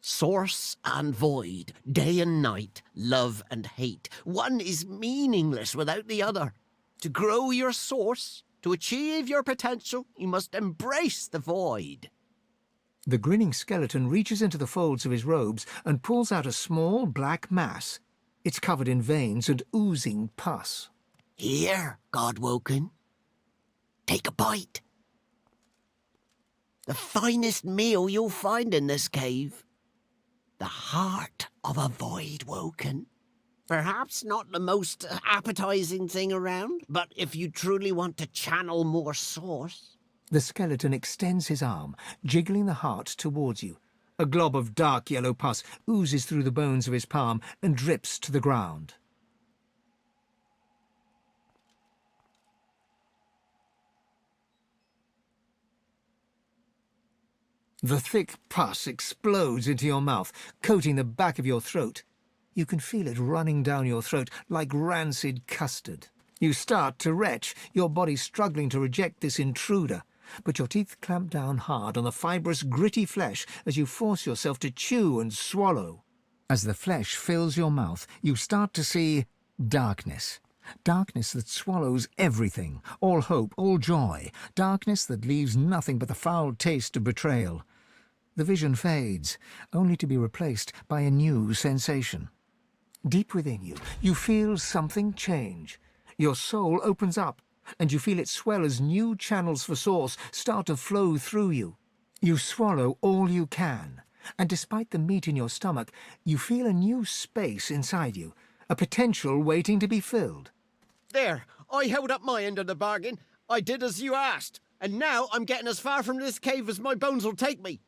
S7: Source and void, day and night, love and hate. One is meaningless without the other. To grow your source, to achieve your potential, you must embrace the void.
S3: The grinning skeleton reaches into the folds of his robes and pulls out a small black mass. It's covered in veins and oozing pus.
S7: Here, Godwoken. Take a bite. The finest meal you'll find in this cave. The heart of a Voidwoken. Perhaps not the most appetizing thing around, but if you truly want to channel more source...
S3: The skeleton extends his arm, jiggling the heart towards you. A glob of dark yellow pus oozes through the bones of his palm and drips to the ground. The thick pus explodes into your mouth, coating the back of your throat. You can feel it running down your throat like rancid custard. You start to retch, your body struggling to reject this intruder. But your teeth clamp down hard on the fibrous, gritty flesh as you force yourself to chew and swallow. As the flesh fills your mouth, you start to see darkness. Darkness that swallows everything, all hope, all joy. Darkness that leaves nothing but the foul taste of betrayal. The vision fades, only to be replaced by a new sensation. Deep within you, you feel something change. Your soul opens up, and you feel it swell as new channels for source start to flow through you. You swallow all you can, and despite the meat in your stomach, you feel a new space inside you, a potential waiting to be filled.
S7: There, I held up my end of the bargain. I did as you asked, and now I'm getting as far from this cave as my bones will take me.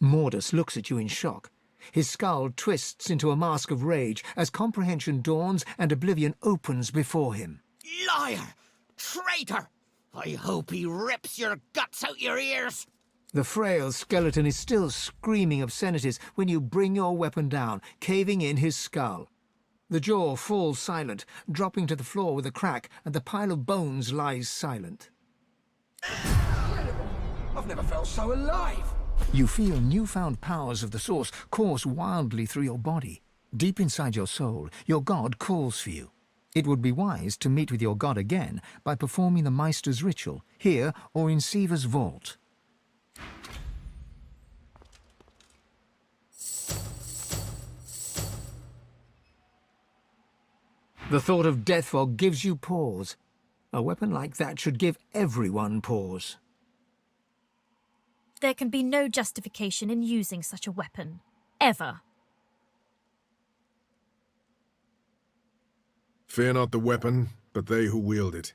S3: Mordus looks at you in shock. His skull twists into a mask of rage as comprehension dawns and oblivion opens before him.
S7: Liar! Traitor! I hope he rips your guts out your ears!
S3: The frail skeleton is still screaming obscenities when you bring your weapon down, caving in his skull. The jaw falls silent, dropping to the floor with a crack, and the pile of bones lies silent.
S1: I've never felt so alive.
S3: You feel newfound powers of the Source course wildly through your body. Deep inside your soul, your god calls for you. It would be wise to meet with your god again by performing the Meister's ritual, here or in Siva's vault. The thought of Deathfog gives you pause. A weapon like that should give everyone pause.
S9: There can be no justification in using such a weapon. Ever.
S11: Fear not the weapon, but they who wield it.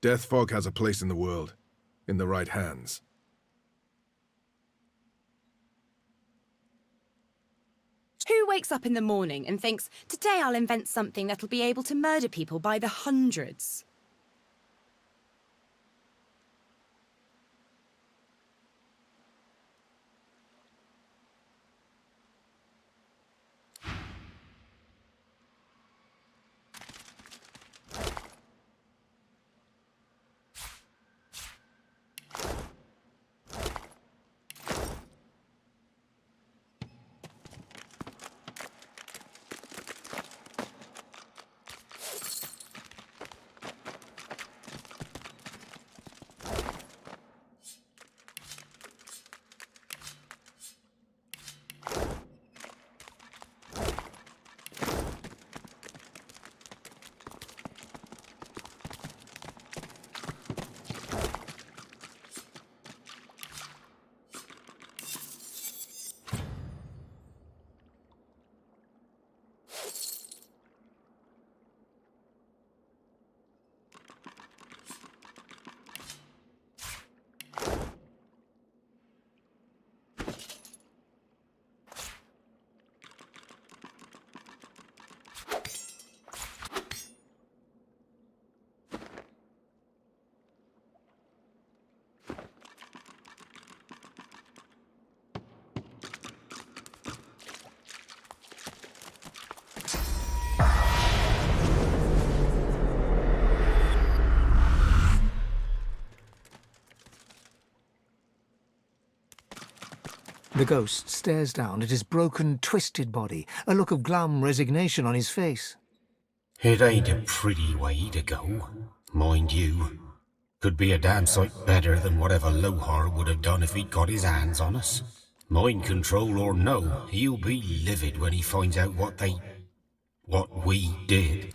S11: Deathfog has a place in the world, in the right hands.
S14: Who wakes up in the morning and thinks, today I'll invent something that'll be able to murder people by the hundreds?
S3: The ghost stares down at his broken, twisted body, a look of glum resignation on his face.
S23: It ain't a pretty way to go, mind you. Could be a damn sight better than whatever Lohar would have done if he'd got his hands on us. Mind control or no, he'll be livid when he finds out what we did.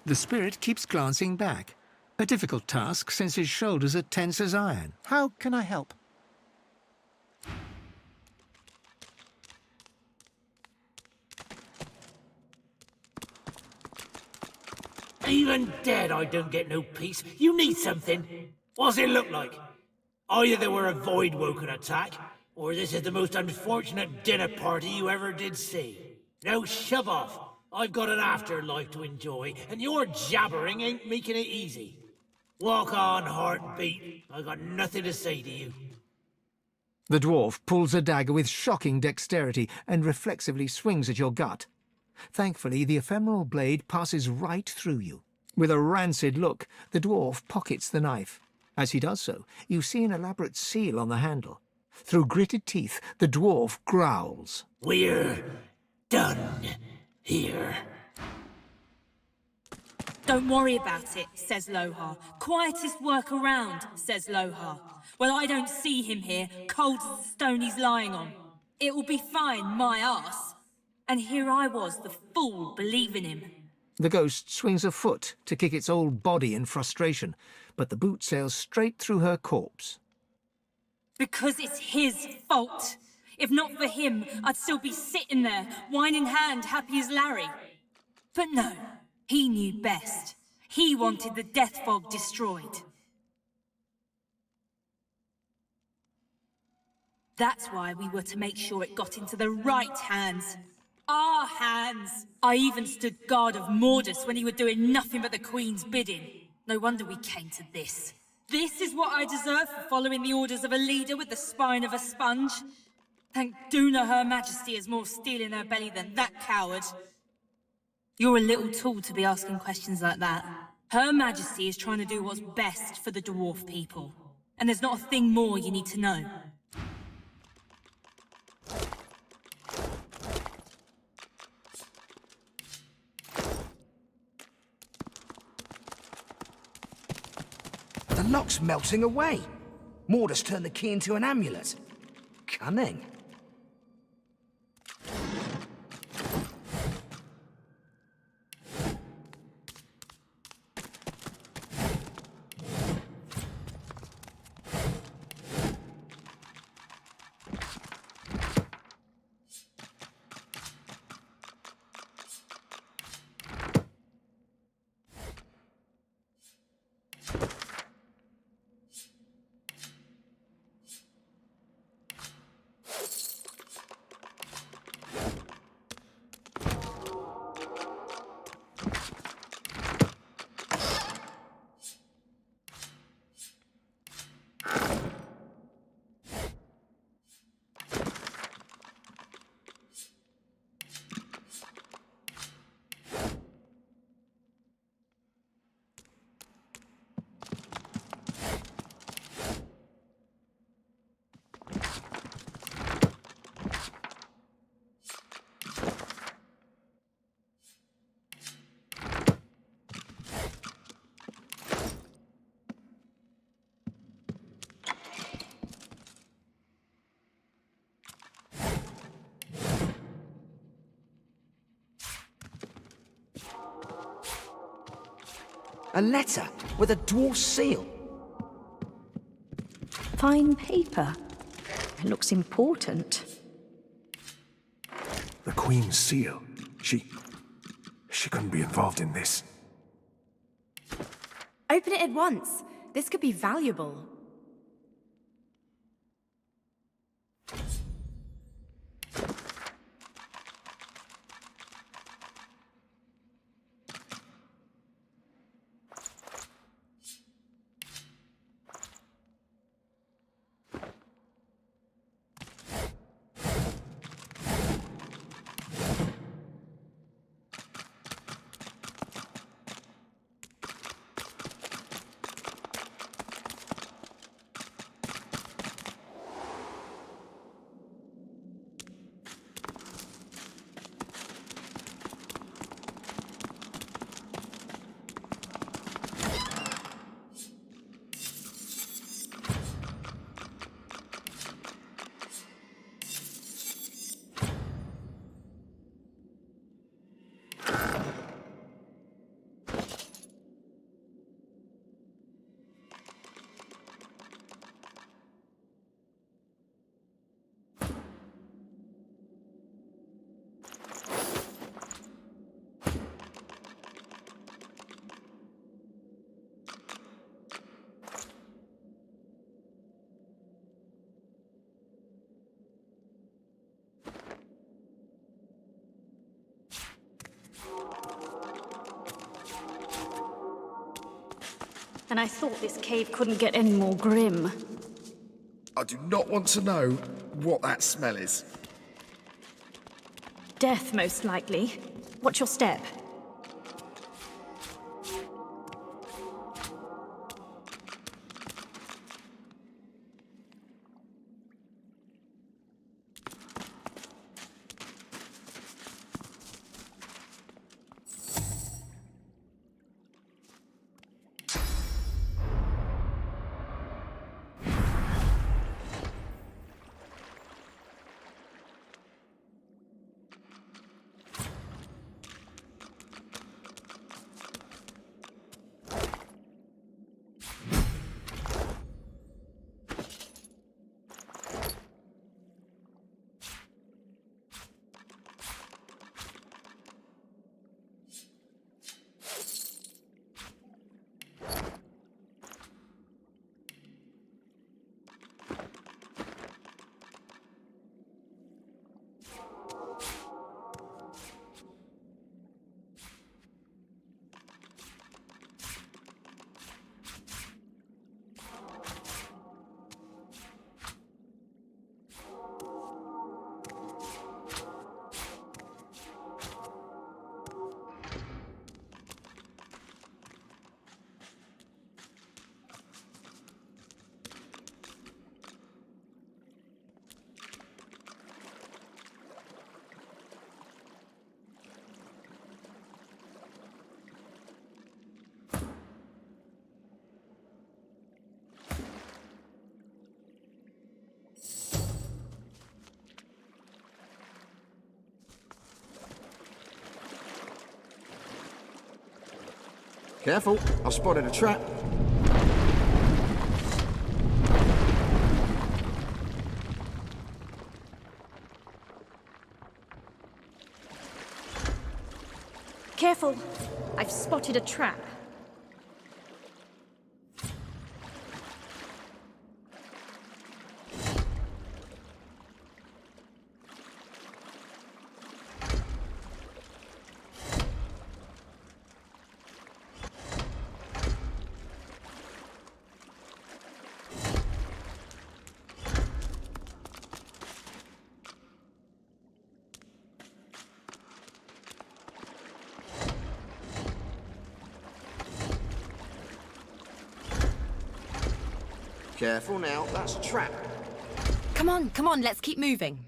S3: The spirit keeps glancing back. A difficult task since his shoulders are tense as iron.
S13: How can I help?
S5: Even dead, I don't get no peace. You need something. What's it look like? Either there were a void-woken attack, or this is the most unfortunate dinner party you ever did see. Now shove off. I've got an afterlife to enjoy, and your jabbering ain't making it easy. Walk on, heartbeat. I got nothing to say to you.
S3: The dwarf pulls a dagger with shocking dexterity and reflexively swings at your gut. Thankfully, the ephemeral blade passes right through you. With a rancid look, the dwarf pockets the knife. As he does so, you see an elaborate seal on the handle. Through gritted teeth, the dwarf growls.
S5: We're done here.
S9: Don't worry about it, says Lohar. Quietest work around, says Lohar. Well, I don't see him here, cold as the stone he's lying on. It will be fine, my arse. And here I was, the fool, believing him.
S3: The ghost swings a foot to kick its old body in frustration, but the boot sails straight through her corpse.
S9: Because it's his fault. If not for him, I'd still be sitting there, wine in hand, happy as Larry. But no, he knew best. He wanted the death fog destroyed. That's why we were to make sure it got into the right hands. Our hands! I even stood guard of Mordus when he were doing nothing but the Queen's bidding. No wonder we came to this. This is what I deserve for following the orders of a leader with the spine of a sponge. Thank Duna Her Majesty has more steel in her belly than that coward. You're a little tall to be asking questions like that. Her Majesty is trying to do what's best for the dwarf people. And there's not a thing more you need to know.
S1: The lock's melting away. Mordus turned the key into an amulet. Cunning. A letter with a dwarf seal.
S10: Fine paper. It looks important.
S11: The Queen's seal. She couldn't be involved in this.
S14: Open it at once. This could be valuable.
S2: And I thought this cave couldn't get any more grim.
S1: I do not want to know what that smell is.
S2: Death, most likely. What's your step?
S1: Careful, I've spotted a trap.
S2: Careful, I've spotted a trap.
S1: Careful now, that's a trap.
S14: Come on, let's keep moving.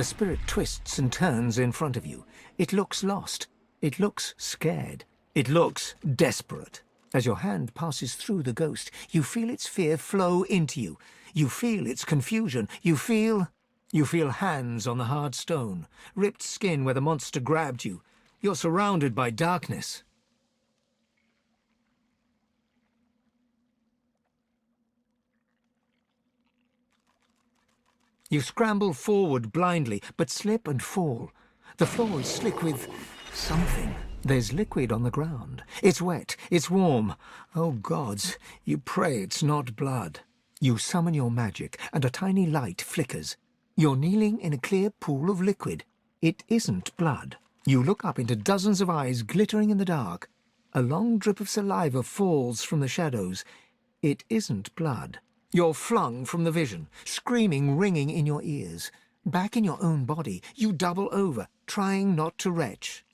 S3: The spirit twists and turns in front of you. It looks lost. It looks scared. It looks desperate. As your hand passes through the ghost, you feel its fear flow into you. You feel its confusion. You feel hands on the hard stone, ripped skin where the monster grabbed you. You're surrounded by darkness. You scramble forward blindly, but slip and fall. The floor is slick with something. There's liquid on the ground. It's wet. It's warm. Oh, gods, you pray it's not blood. You summon your magic, and a tiny light flickers. You're kneeling in a clear pool of liquid. It isn't blood. You look up into dozens of eyes glittering in the dark. A long drip of saliva falls from the shadows. It isn't blood. You're flung from the vision, screaming ringing in your ears. Back in your own body, you double over, trying not to retch.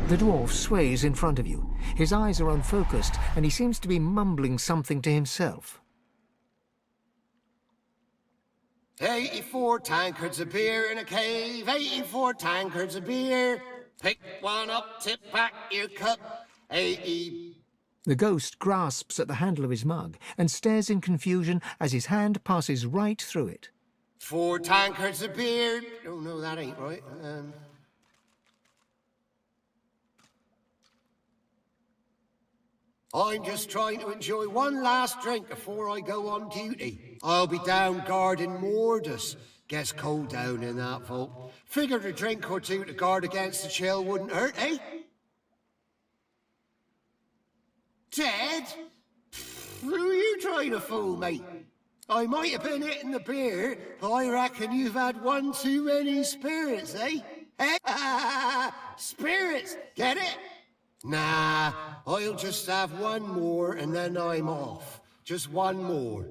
S3: The dwarf sways in front of you. His eyes are unfocused, and he seems to be mumbling something to himself.
S18: 84 tankards of beer in a cave, 84 tankards of beer. Pick one up, tip back your cup. 80.
S3: The ghost grasps at the handle of his mug and stares in confusion as his hand passes right through it.
S18: 4 tankards of beer. Oh, no, that ain't right. I'm just trying to enjoy one last drink before I go on duty. I'll be down guarding Mordus. Gets cold down in that vault. Figured a drink or two to guard against the chill wouldn't hurt, eh? Ted? Who are you trying to fool, mate? I might have been hitting the beer, but I reckon you've had one too many spirits, eh? Eh? Spirits, get it? Nah, I'll just have one more and then I'm off. Just one more.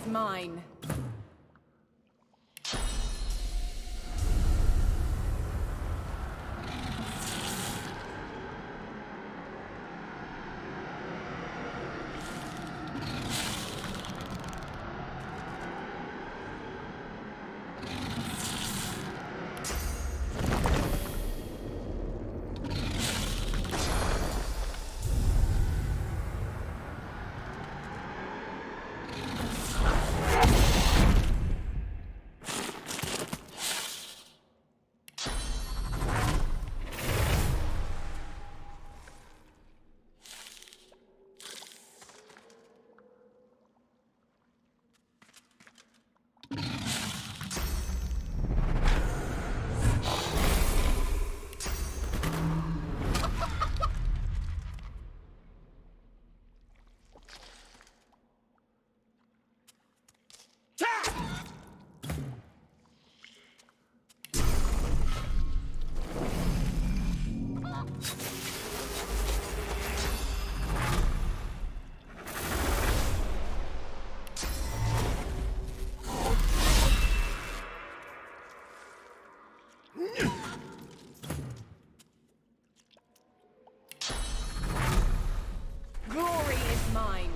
S14: Mine. Glory is mine.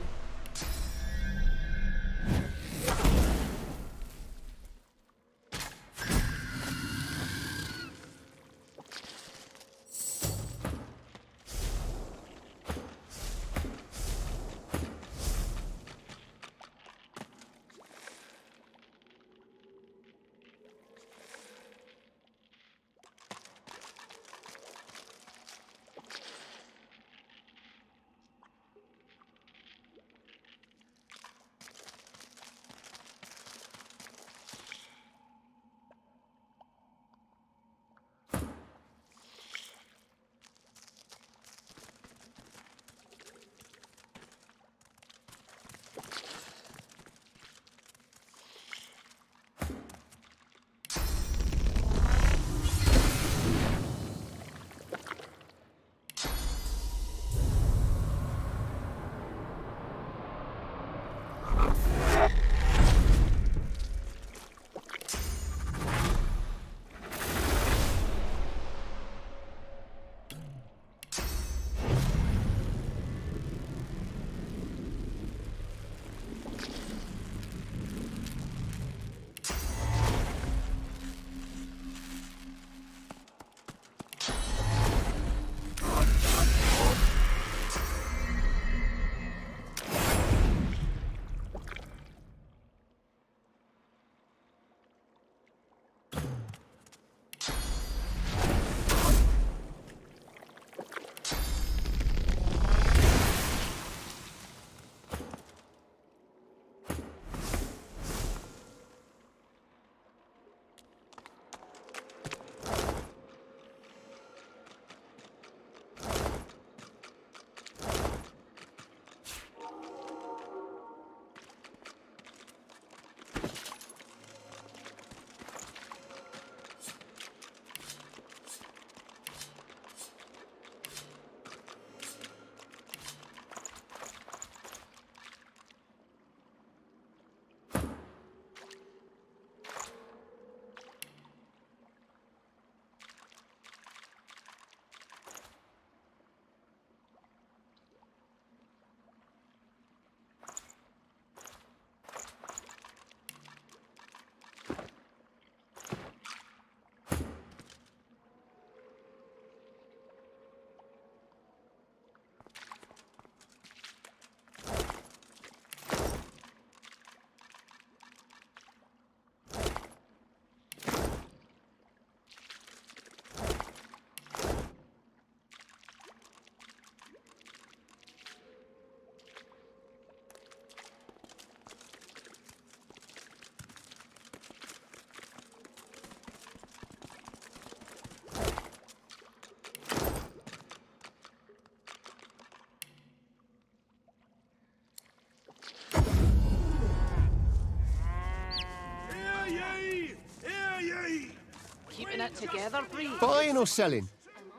S12: Keeping it together, Bree.
S18: Buying or selling?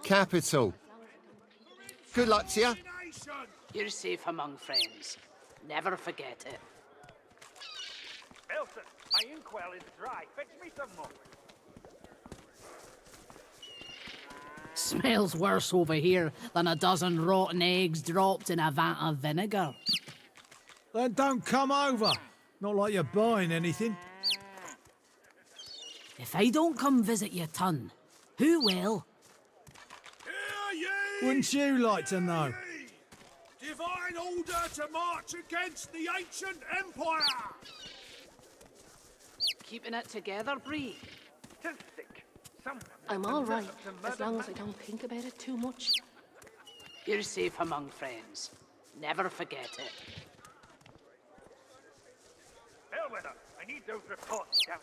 S18: Capital. Good luck to you.
S12: You're safe among friends. Never forget it.
S15: Elton, my inkwell is dry. Fetch me some more.
S12: Smells worse over here than a dozen rotten eggs dropped in a vat of vinegar.
S16: Then don't come over. Not like you're buying anything.
S12: If I don't come visit your ton, who will?
S16: Wouldn't you like to know?
S8: Divine order to march against the ancient empire!
S12: Keeping it together, Bree.
S15: Tis sick. Someone
S2: I'm all right, as long as I don't think about it too much.
S12: You're safe among friends. Never forget it.
S15: Bellwether, I need those reports down.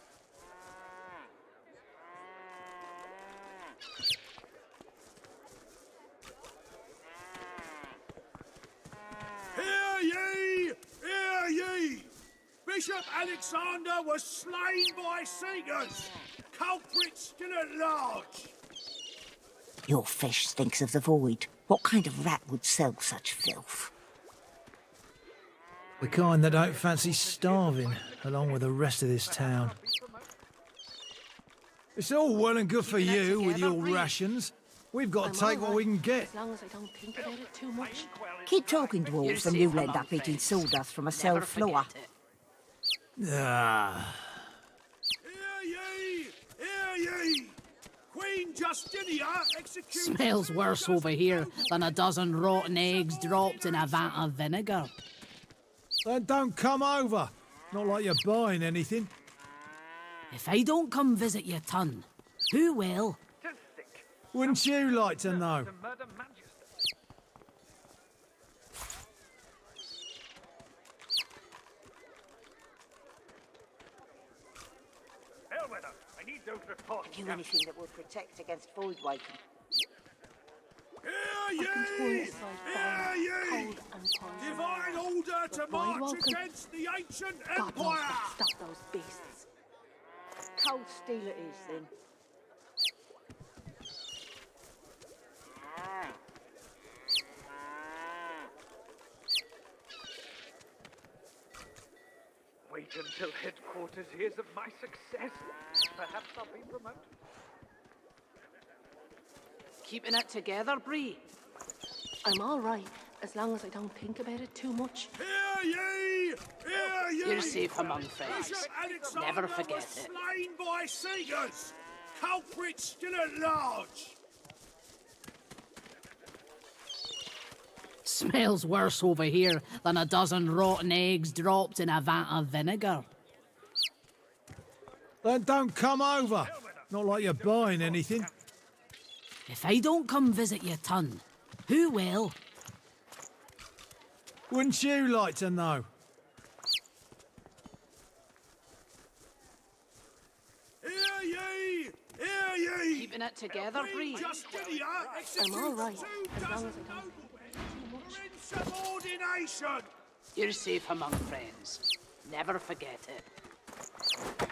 S8: Hear ye! Hear ye! Bishop Alexander was slain by Seekers. Culprits still at large.
S10: Your fish stinks of the void. What kind of rat would sell such filth?
S16: The kind that don't fancy starving, along with the rest of this town. It's all well and good for you with your rations. We've got to take what we can get.
S2: As long as I don't think about it too much.
S10: Keep talking, dwarves, and you'll end up eating sawdust from a cell floor.
S16: Ah.
S8: Hear ye! Hear ye! Queen Justinia executes...
S12: Smells worse over here than a dozen rotten eggs dropped in a vat of vinegar.
S16: Then don't come over. Not like you're buying anything.
S12: If I don't come visit your ton, who will?
S16: Wouldn't you like to know?
S15: Bellwether, I need those reports.
S10: Have you anything that will protect against void waking?
S8: Hear ye! Hear ye! Divine order to march against the ancient
S2: God knows
S8: empire!
S2: what to stop those beasts.
S10: Cold steel it is, then.
S15: Wait until headquarters hears of my success. Perhaps I'll be promoted.
S12: Keeping it together, Bree.
S2: I'm all right, as long as I don't think about it too much.
S8: Hear ye! Hear ye!
S12: You're safe among friends.
S8: Bishop Alexander
S12: Never forget
S8: was
S12: it.
S8: slain by Seekers. Culprits still at large.
S12: Smells worse over here than a dozen rotten eggs dropped in a vat of vinegar.
S16: Then don't come over. Not like you're buying anything.
S12: If I don't come visit your ton, who will?
S16: Wouldn't you like to know?
S8: Hear ye! Hear ye!
S12: Keeping it together, Bree.
S8: Justinia
S2: I'm all right,
S8: executes
S2: as
S8: 2
S2: long as
S8: dozen
S2: I don't
S8: noblemen for insubordination.
S12: You're safe among friends. Never forget it.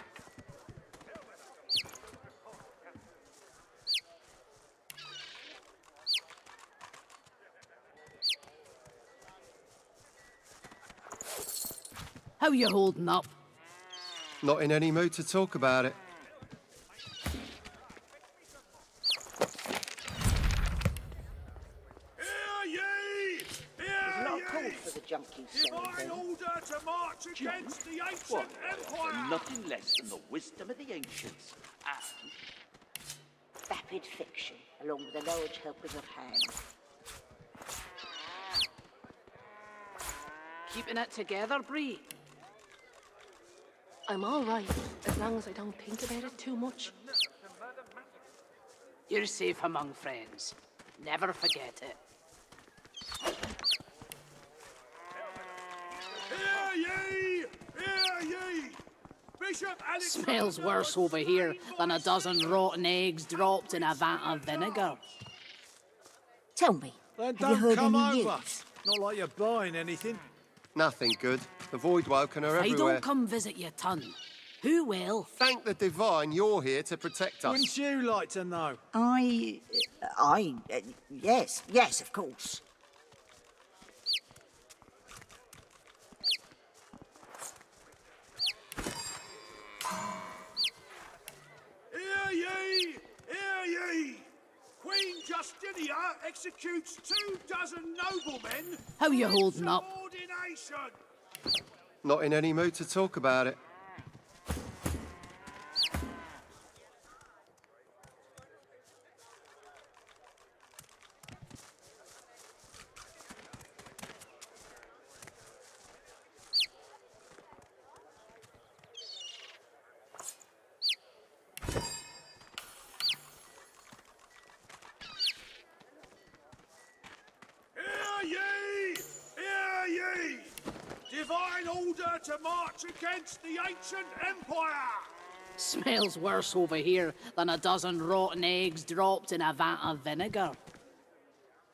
S12: How you holding up?
S18: Not in any mood to talk about it.
S8: Hear ye!
S10: There's not a call
S8: Hear
S10: for
S8: ye!
S10: the junkies
S8: Divine
S10: selling them.
S8: order to march against the ancient
S17: What I offer
S8: empire!
S17: nothing less than the wisdom of the ancients, and
S10: Vapid fiction, along with a large helping of ham.
S12: Keeping it together, Bree.
S2: I'm all right, as long as I don't think about it too much.
S12: You're safe among friends. Never forget it.
S8: Hear ye! Hear ye! Bishop Alexander
S12: Smells worse over here than a dozen rotten eggs dropped in a vat of vinegar.
S10: Tell me,
S16: Then
S10: have you
S16: don't
S10: heard
S16: come
S10: any
S16: over.
S10: news?
S16: Not like you're buying anything.
S18: Nothing good. The void woken are
S12: If I
S18: everywhere.
S12: don't come visit your ton, Who will?
S18: Thank the divine you're here to protect us.
S16: Wouldn't you like to know?
S10: Yes, of course.
S8: Hear ye! Hear ye! Queen Justinia executes 24 noblemen.
S12: How you holding up?
S8: Subordination.
S18: Not in any mood to talk about it.
S8: Divine order to march against the ancient empire!
S12: Smells worse over here than a dozen rotten eggs dropped in a vat of vinegar.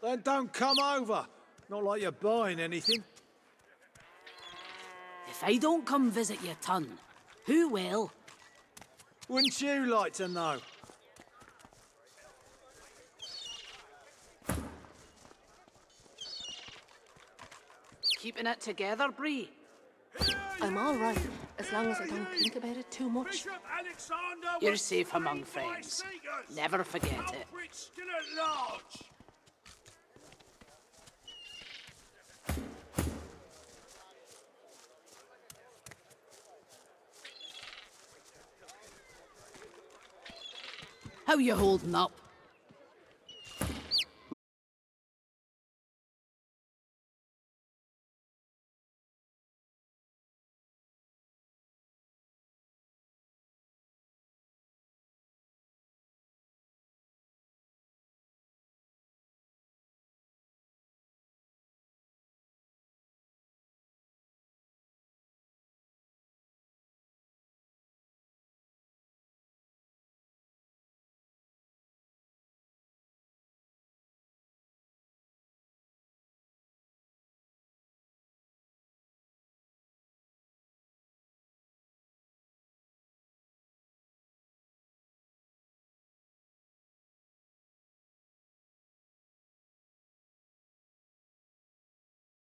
S16: Then don't come over. Not like you're buying anything.
S12: If I don't come visit your ton, who will?
S16: Wouldn't you like to know?
S12: Keeping it together, Bree?
S2: I'm all right, as long as I don't think about it too much.
S12: You're safe among friends. Never forget it.
S8: Still at large.
S12: How you holding up?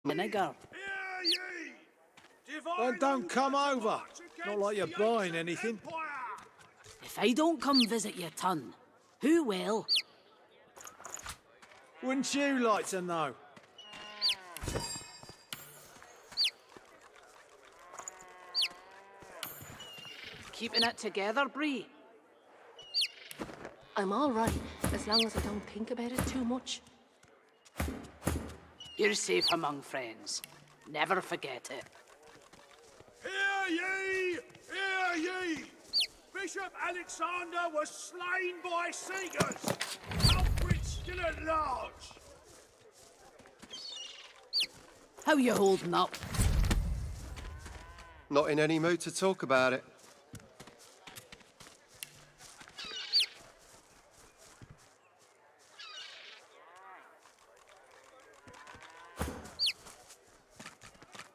S12: Vinegar.
S16: Then don't come over. Not like you're buying anything.
S12: If I don't come visit your ton, who will?
S16: Wouldn't you like to know?
S12: Keeping it together, Bree?
S2: I'm all right, as long as I don't think about it too much.
S12: You're safe among friends. Never forget it.
S8: Hear ye! Hear ye! Bishop Alexander was slain by Seegers. Alfred still at large.
S12: How you holding up?
S18: Not in any mood to talk about it.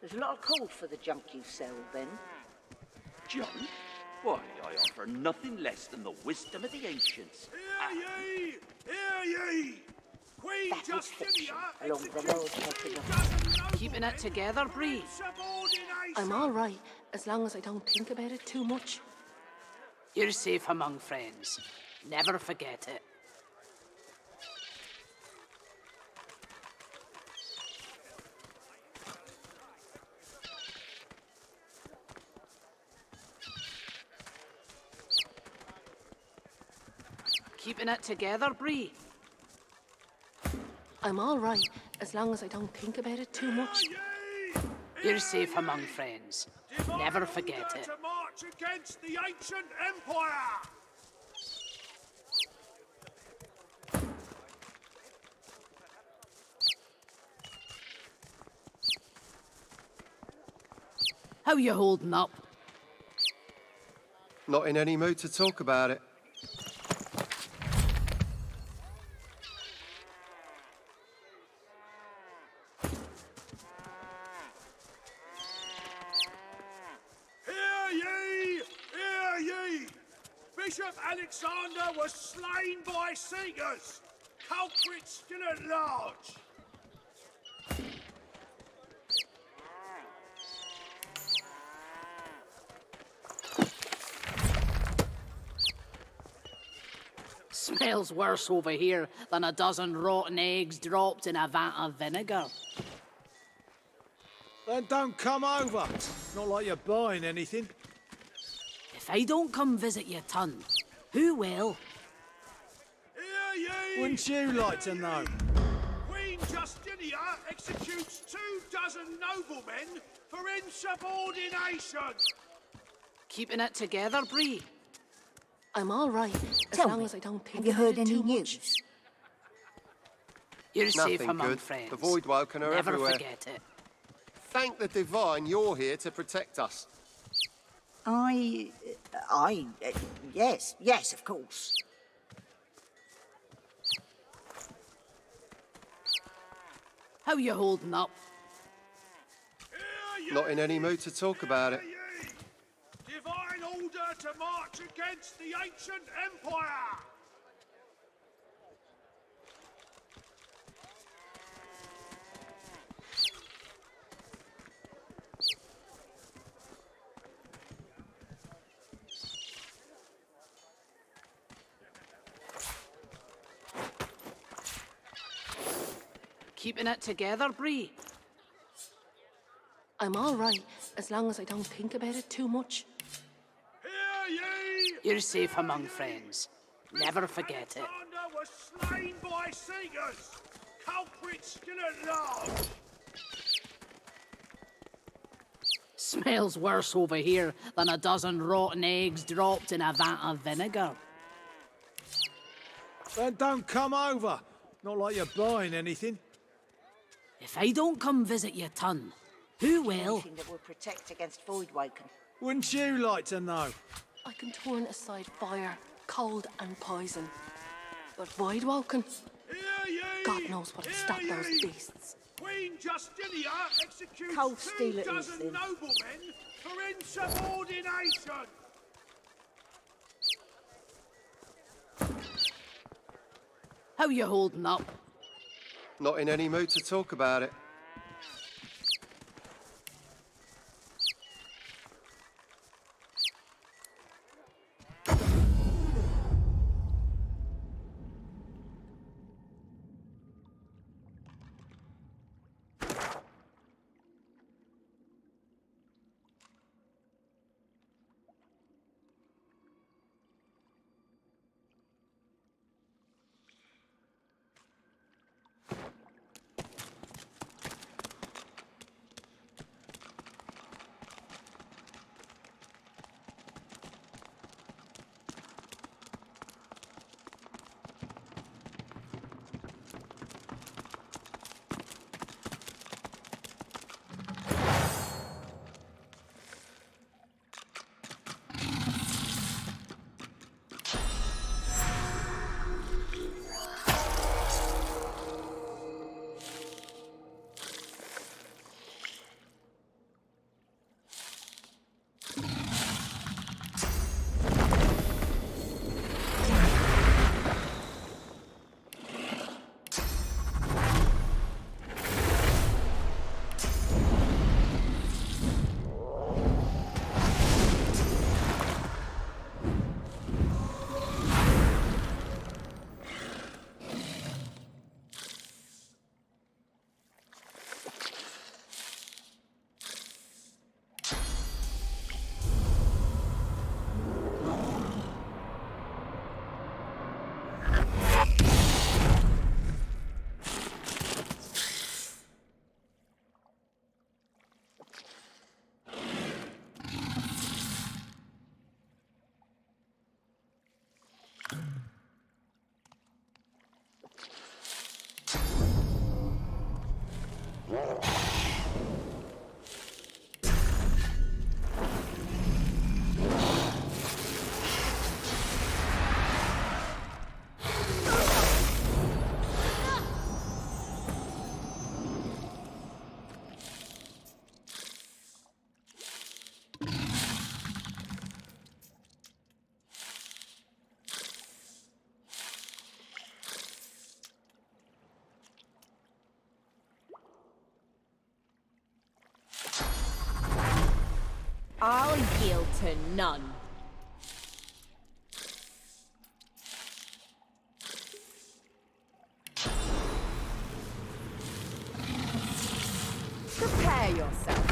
S10: There's a lot of coal for the junk you sell, then.
S17: Junk? Why, I offer nothing less than the wisdom of the ancients.
S8: Hear ye! Hear ye! Queen
S10: That is fiction,
S8: Justinia
S10: along the road heading up.
S12: Keeping it together, Bree?
S2: I'm all right, as long as I don't think about it too much.
S12: You're safe among friends. Never forget it. Keeping it together, Bree?
S2: I'm all right, as long as I don't think about it too much.
S12: You're safe among friends. Never forget it.
S8: To march against the ancient empire.
S12: How you holding up?
S18: Not in any mood to talk about it.
S8: Hear ye! Alexander was slain by Seekers. Culprits still at large.
S12: Smells worse over here than a dozen rotten eggs dropped in a vat of vinegar.
S16: Then don't come over. Not like you're buying anything.
S12: If I don't come visit your ton, who will?
S8: Hear ye!
S16: Wouldn't you like to know?
S8: Queen Justinia executes 24 noblemen for insubordination.
S12: Keeping it together, Bree?
S2: I'm all right, as
S10: Tell
S2: long
S10: me,
S2: as I don't think
S10: have you heard
S2: about it
S10: any
S2: too much.
S10: news?
S12: You're safe
S18: Nothing
S12: among
S18: good.
S12: friends.
S18: The Void Woken are
S12: Never
S18: everywhere.
S12: forget it.
S18: Thank the Divine you're here to protect us.
S10: Yes, of course.
S12: How you holding up?
S18: Not in any mood to talk about it.
S8: Divine order to march against the ancient empire.
S12: Keeping it together, Bree?
S2: I'm all right, as long as I don't think about it too much.
S12: You're safe among friends. Never forget it.
S8: Alexander was slain by Seekers. Culprits still at large.
S12: Smells worse over here than a dozen rotten eggs dropped in a vat of vinegar.
S16: Then don't come over. Not like you're buying anything.
S12: If I don't come visit your ton, who will?
S10: Anything that will protect against Void Woken.
S16: Wouldn't you like to know?
S2: I can turn aside fire, cold and poison. But Void Woken, God knows what'll stop those beasts.
S8: Queen Justinia executes
S10: Cold steel it
S8: 24
S10: is, then.
S8: noblemen for insubordination.
S12: How you holding up?
S18: Not in any mood to talk about it.
S6: to none. Prepare yourself.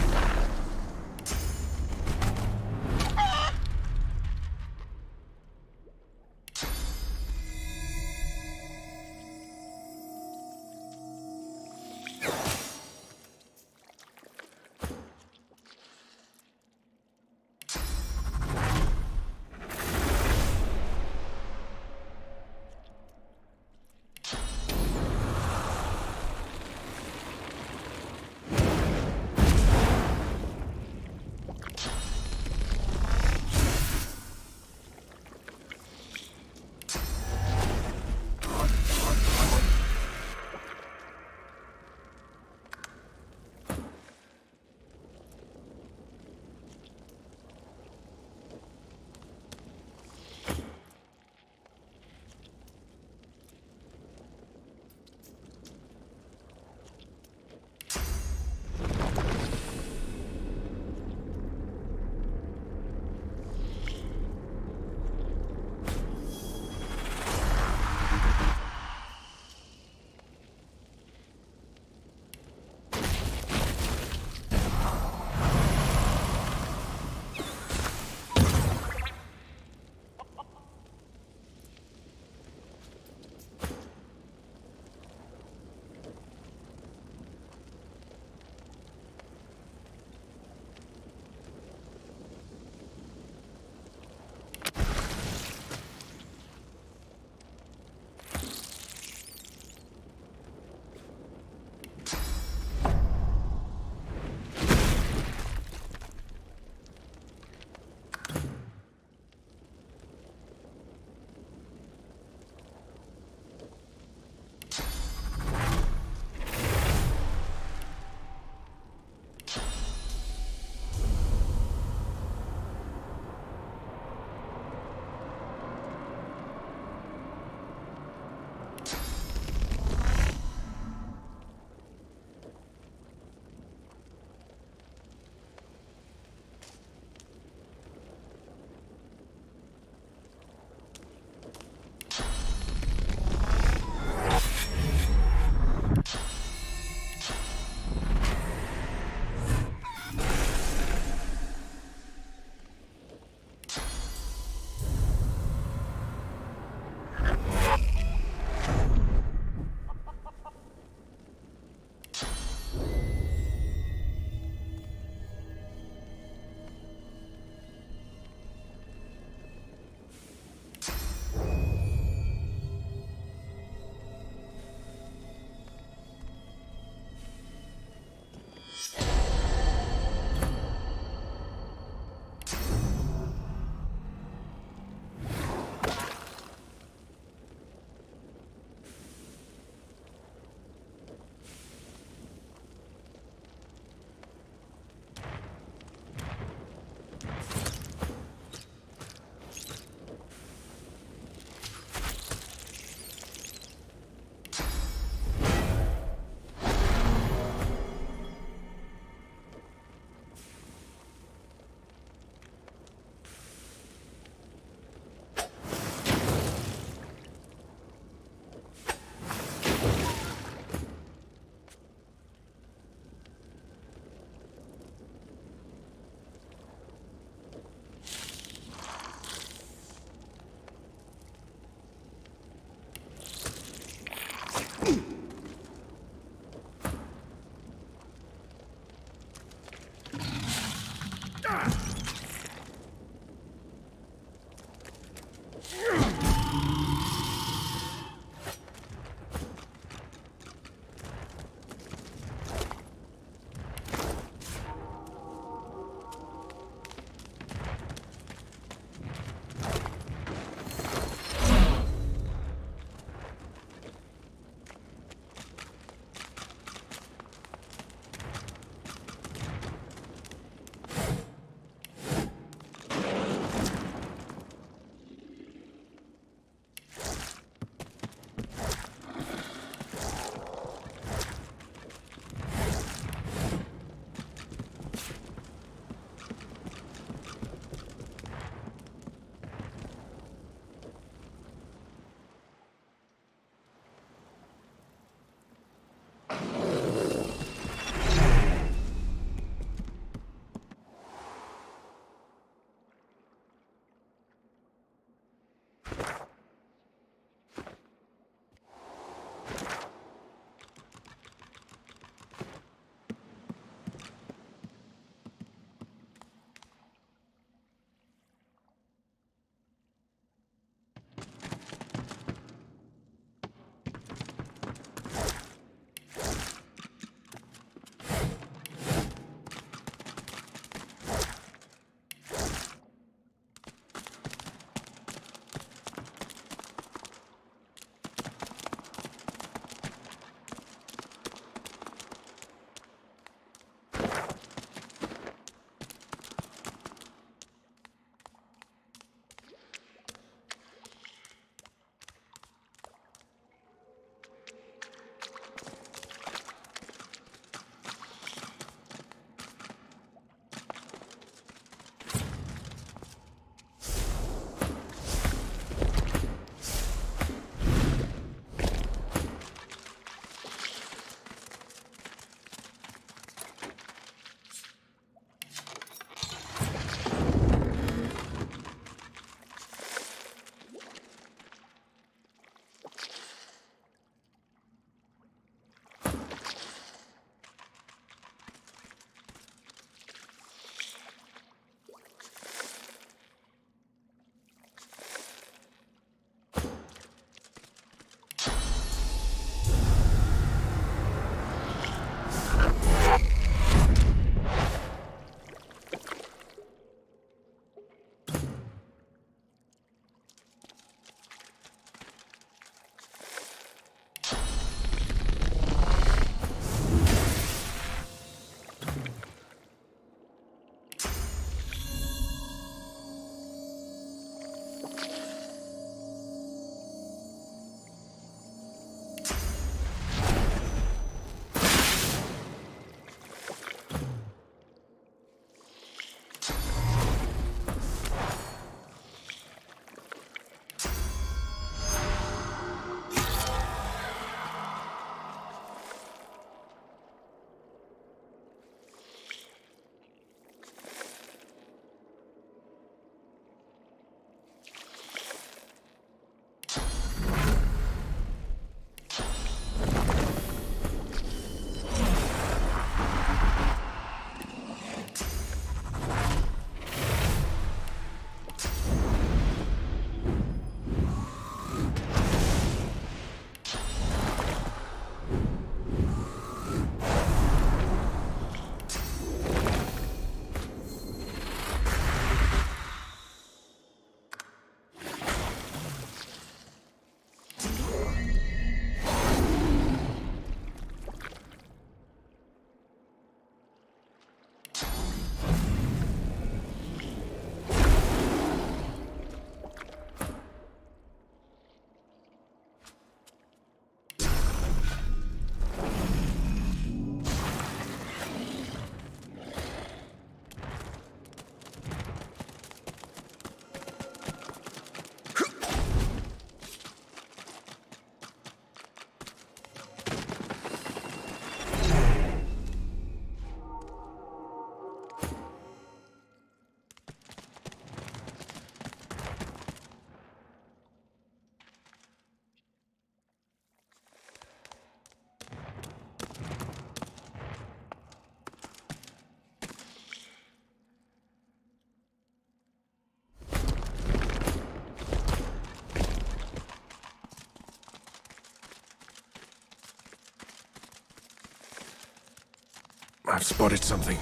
S11: I've spotted something.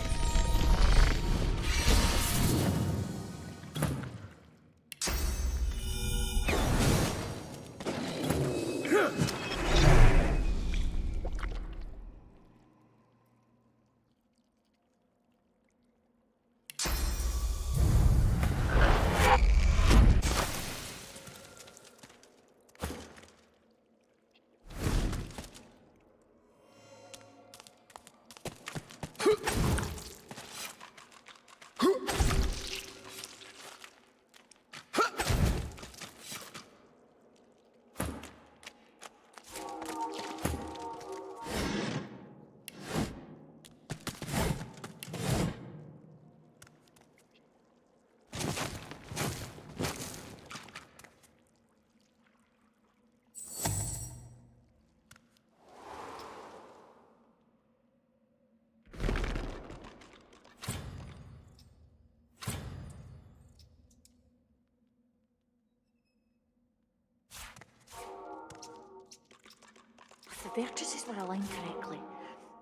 S10: If the vertices were aligned correctly,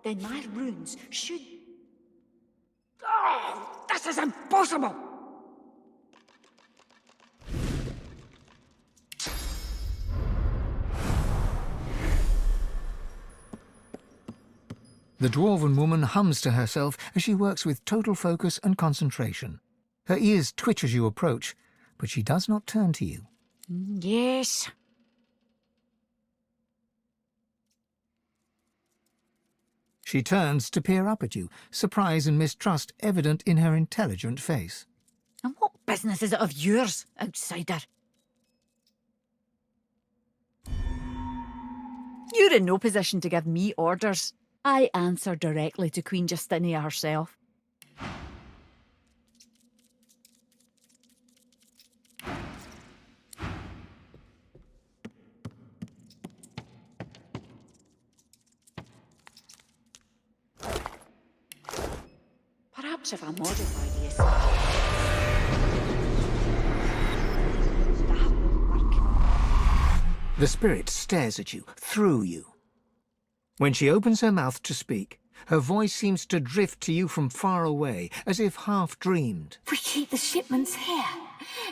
S10: then my runes should... Oh, this is impossible!
S3: The dwarven woman hums to herself as she works with total focus and concentration. Her ears twitch as you approach, but she does not turn to you.
S10: Yes.
S3: She turns to peer up at you, surprise and mistrust evident in her intelligent face.
S10: And what business is it of yours, outsider? You're in no position to give me orders. I answer directly to Queen Justinia herself. Perhaps if I modify the essential... that will work.
S3: The spirit stares at you, through you. When she opens her mouth to speak, her voice seems to drift to you from far away, as if half-dreamed.
S9: We keep the shipments here.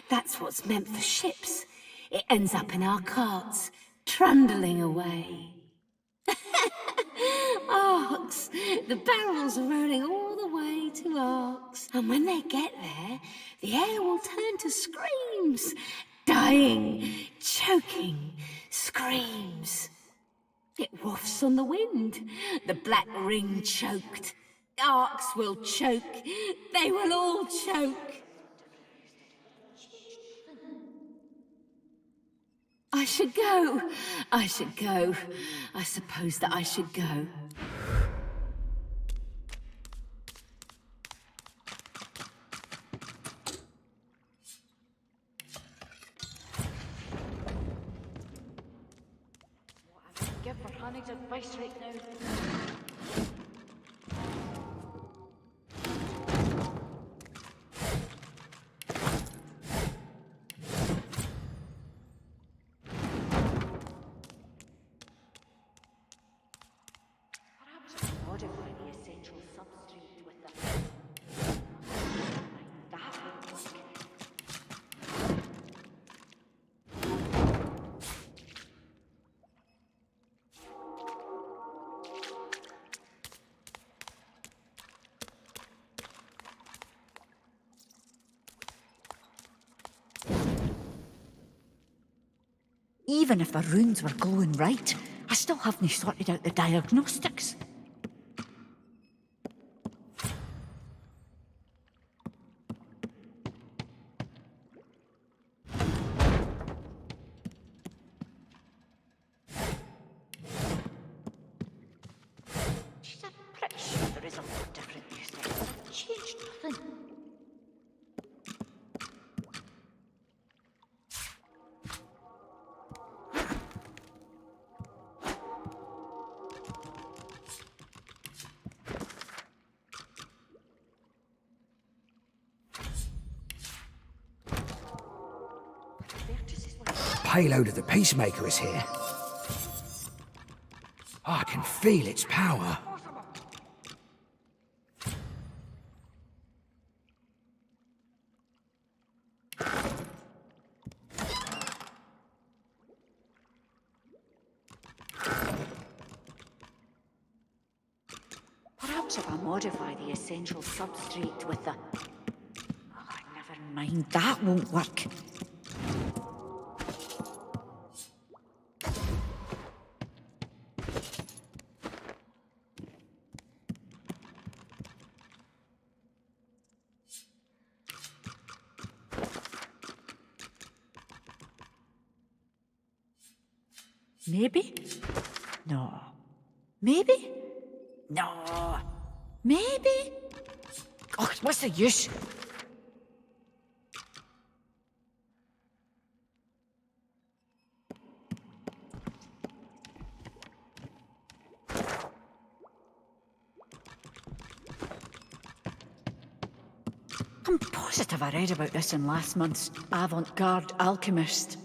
S9: That's what's meant for ships. It ends up in our carts, trundling away. Arks! The barrels are rolling all the way to Arks. And when they get there, the air will turn to screams. Dying, choking screams. It wafts on the wind. The black ring choked. Arks will choke. They will all choke. I should go. I should go. I suppose that I should go.
S10: Give for Hanning's advice right now. Perhaps modify the essential substrate with the... That will work. Even if the runes were glowing right, I still haven't sorted out the diagnostics. She's pretty sure there is a lot different these days. I've changed nothing.
S6: Payload of the Peacemaker is here. I can feel its power.
S10: Watch if I modify the essential substrate with the... Oh, never mind, that won't work. Maybe? No. Maybe? No. Maybe? Oh, what's the use? I'm positive I read about this in last month's Avant-Garde Alchemist.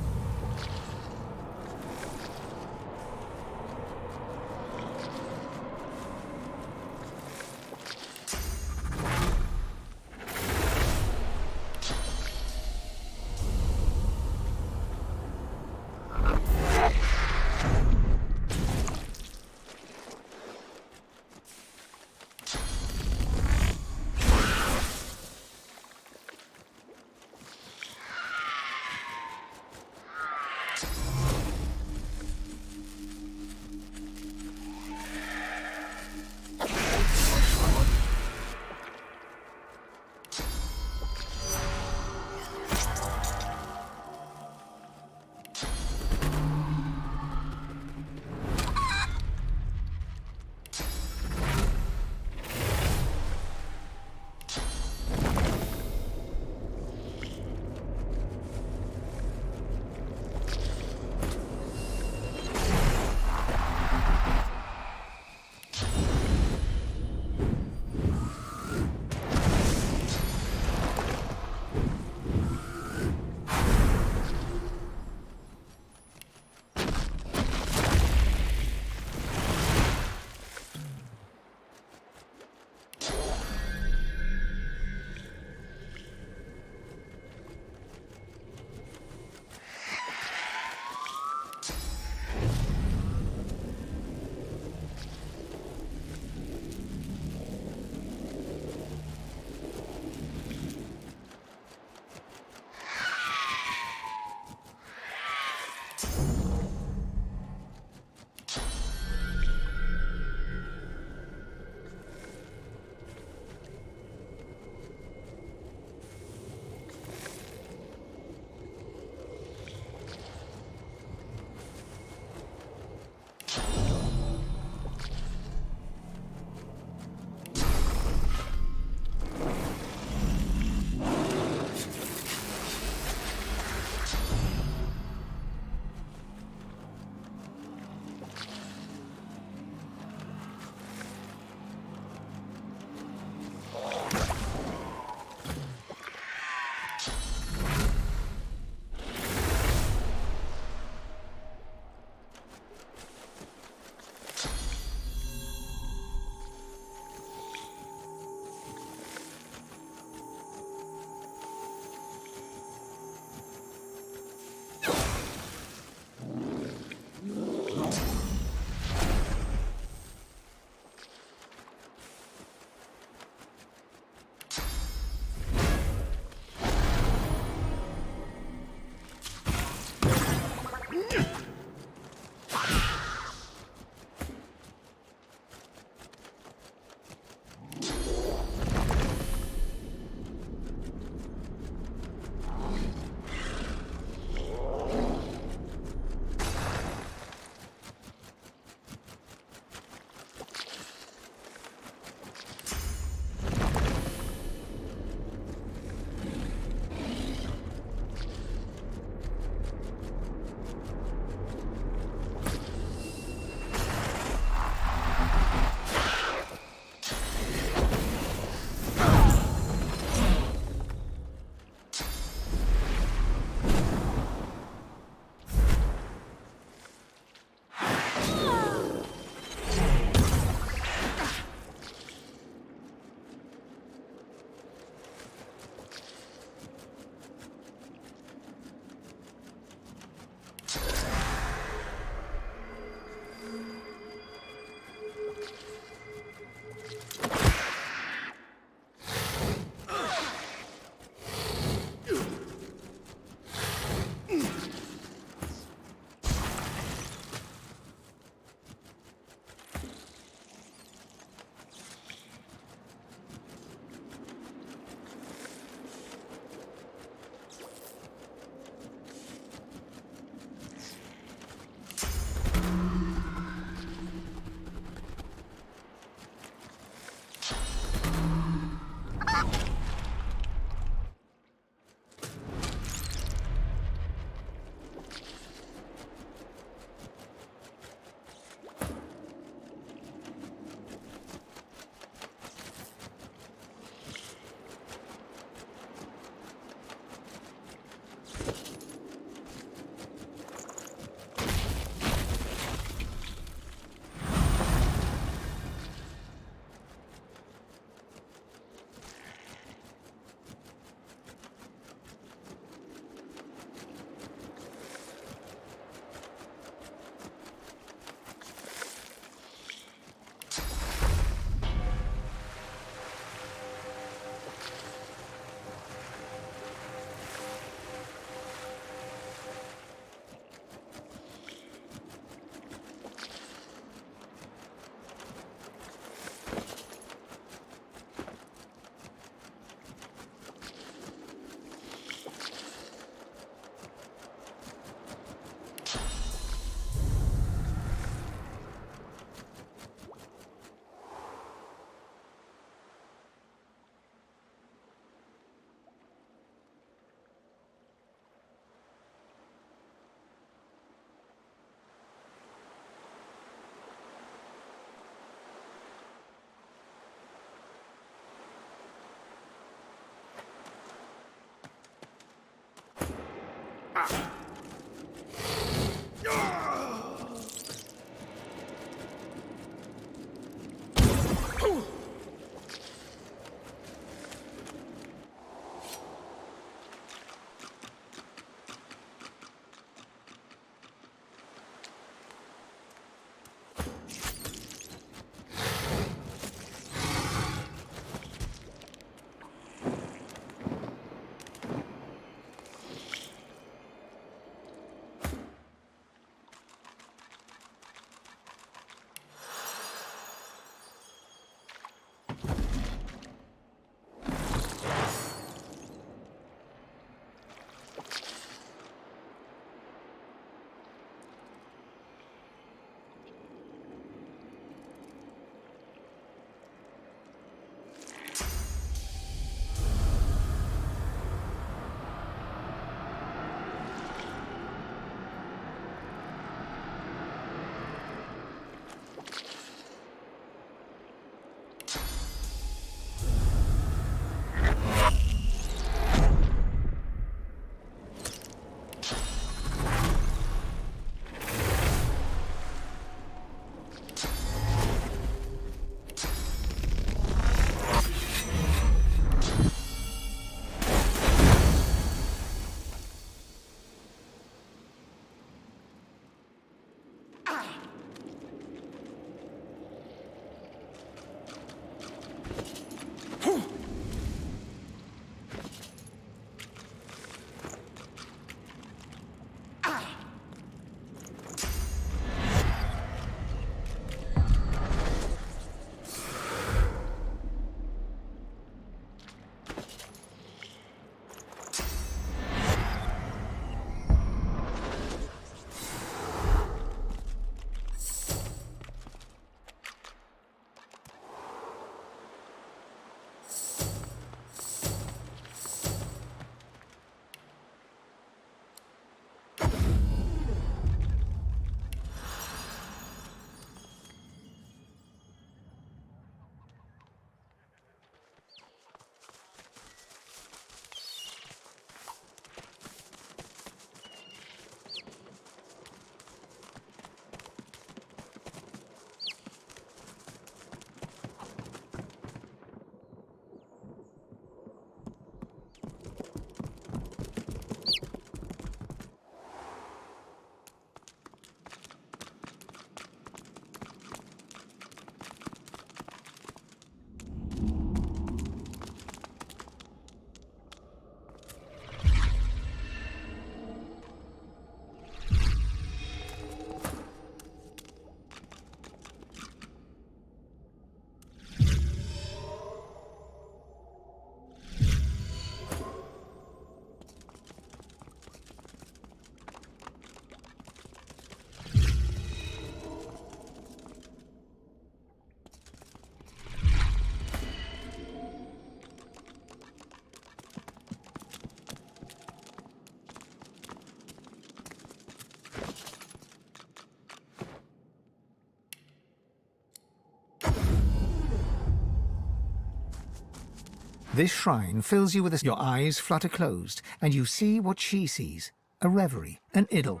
S3: This shrine fills you with your eyes flutter closed, and you see what she sees, a reverie, an idyll.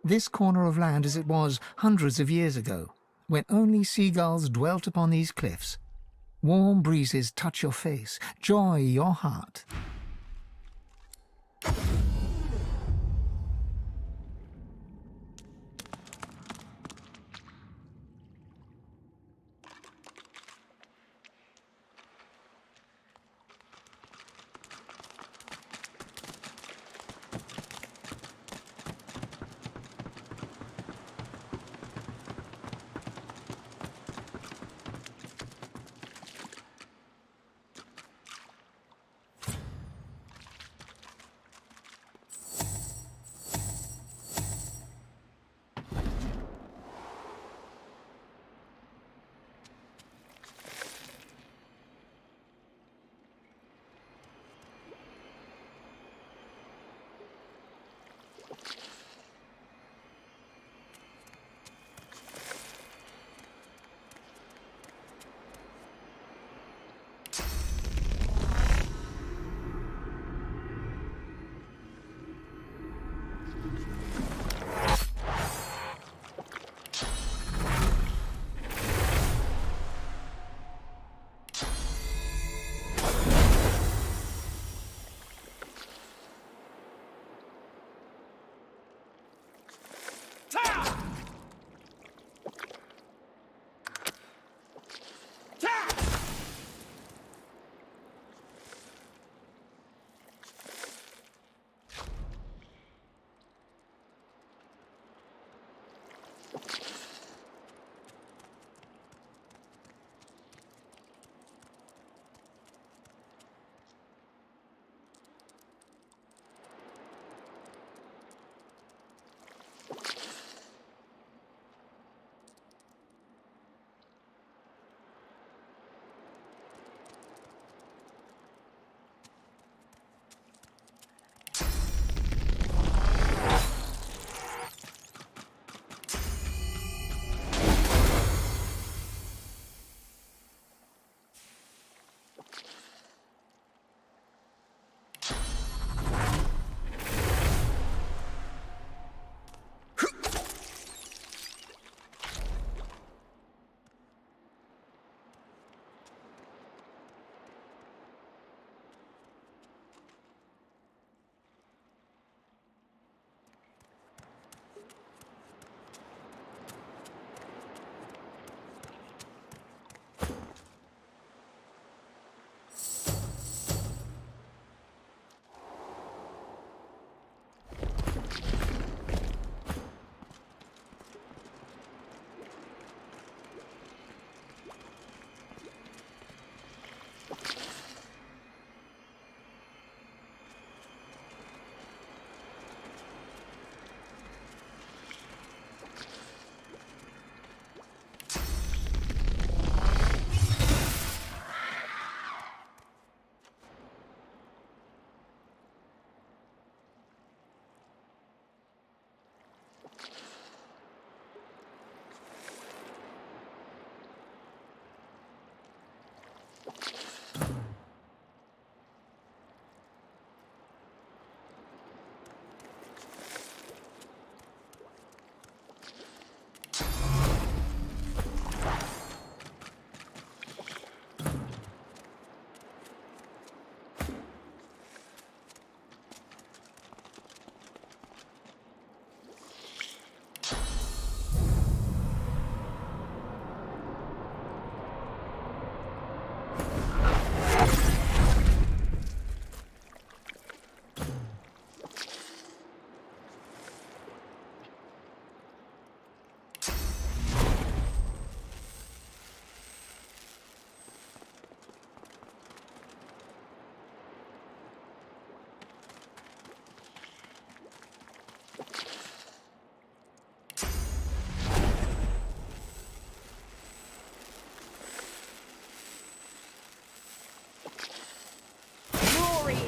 S3: This corner of land as it was hundreds of years ago, when only seagulls dwelt upon these cliffs. Warm breezes touch your face, joy your heart.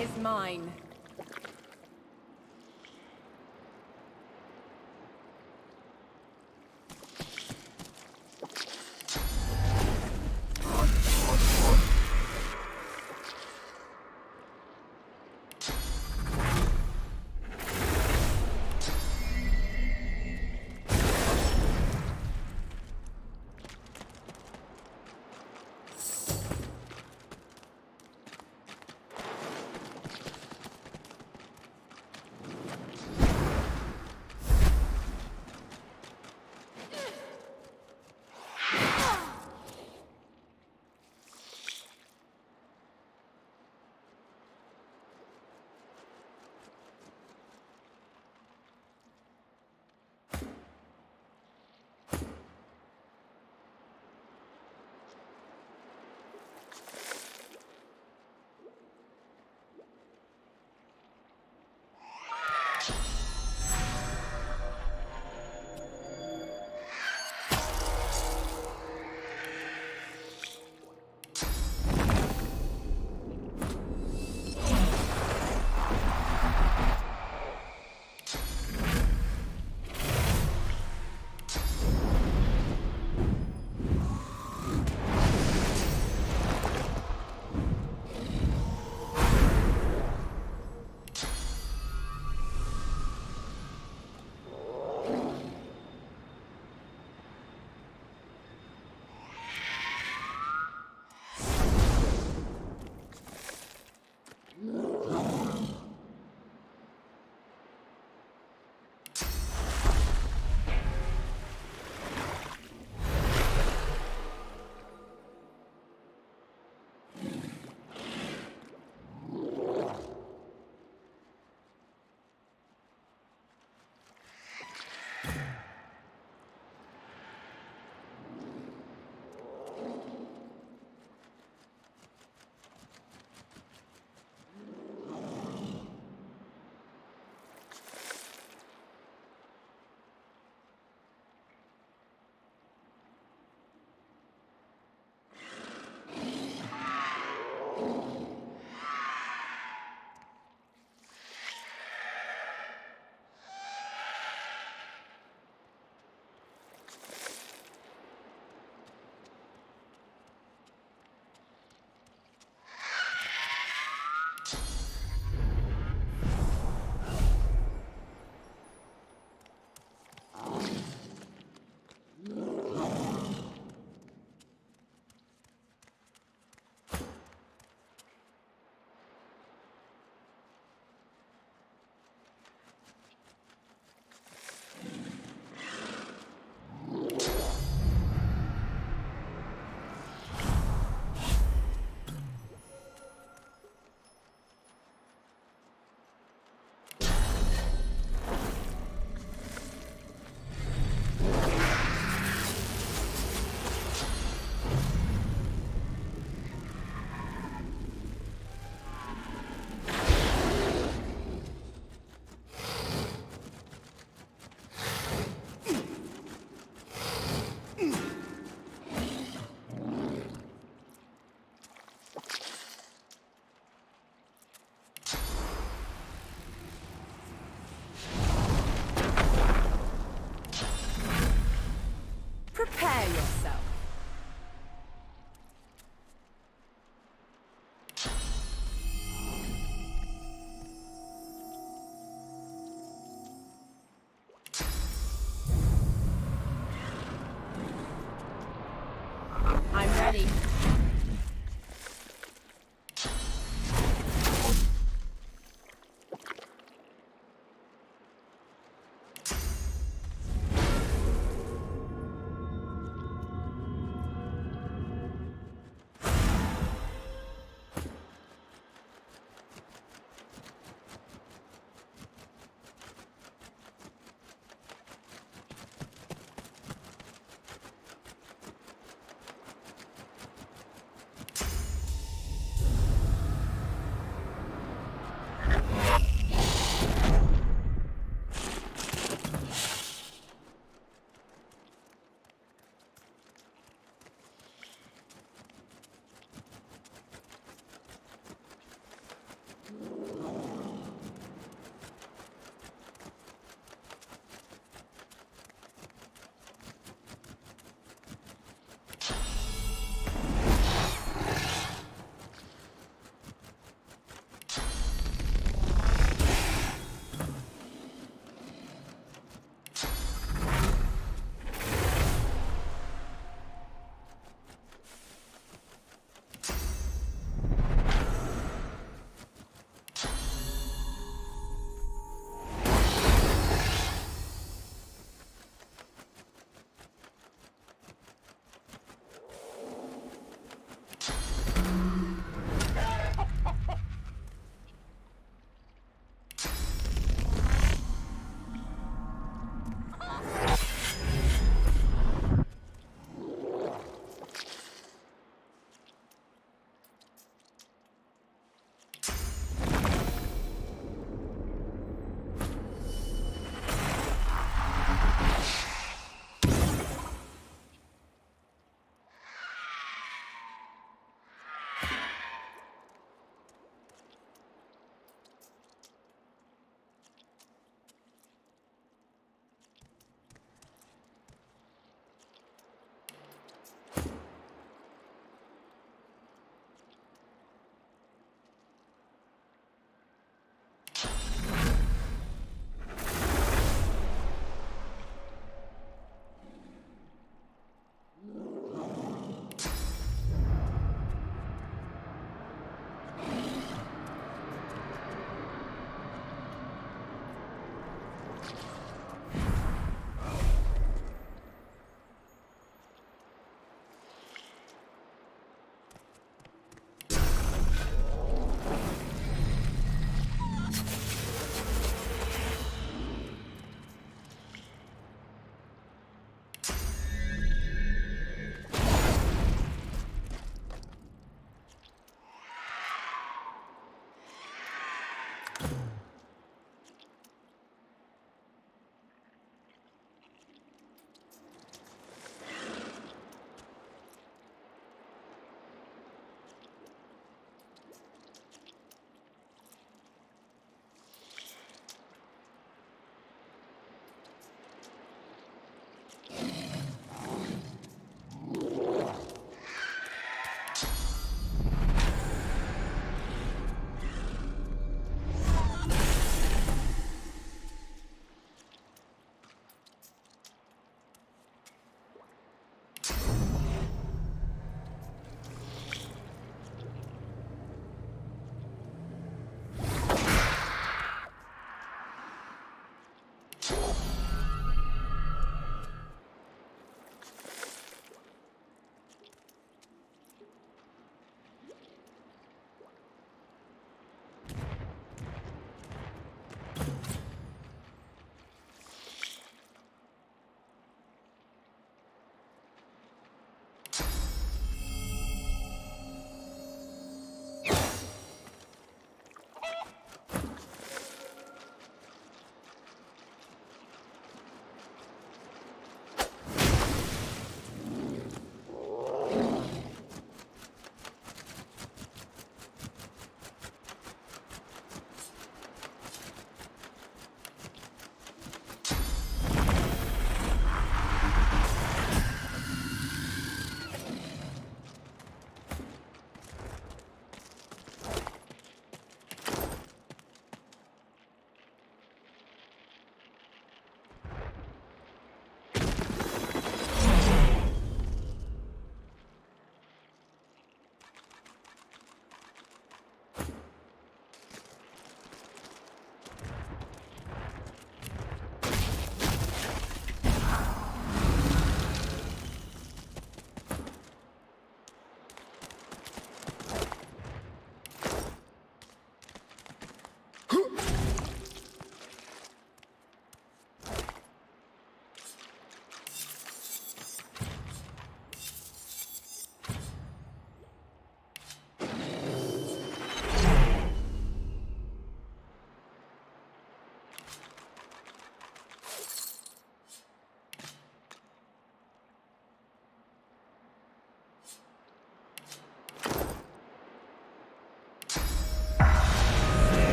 S14: Is mine.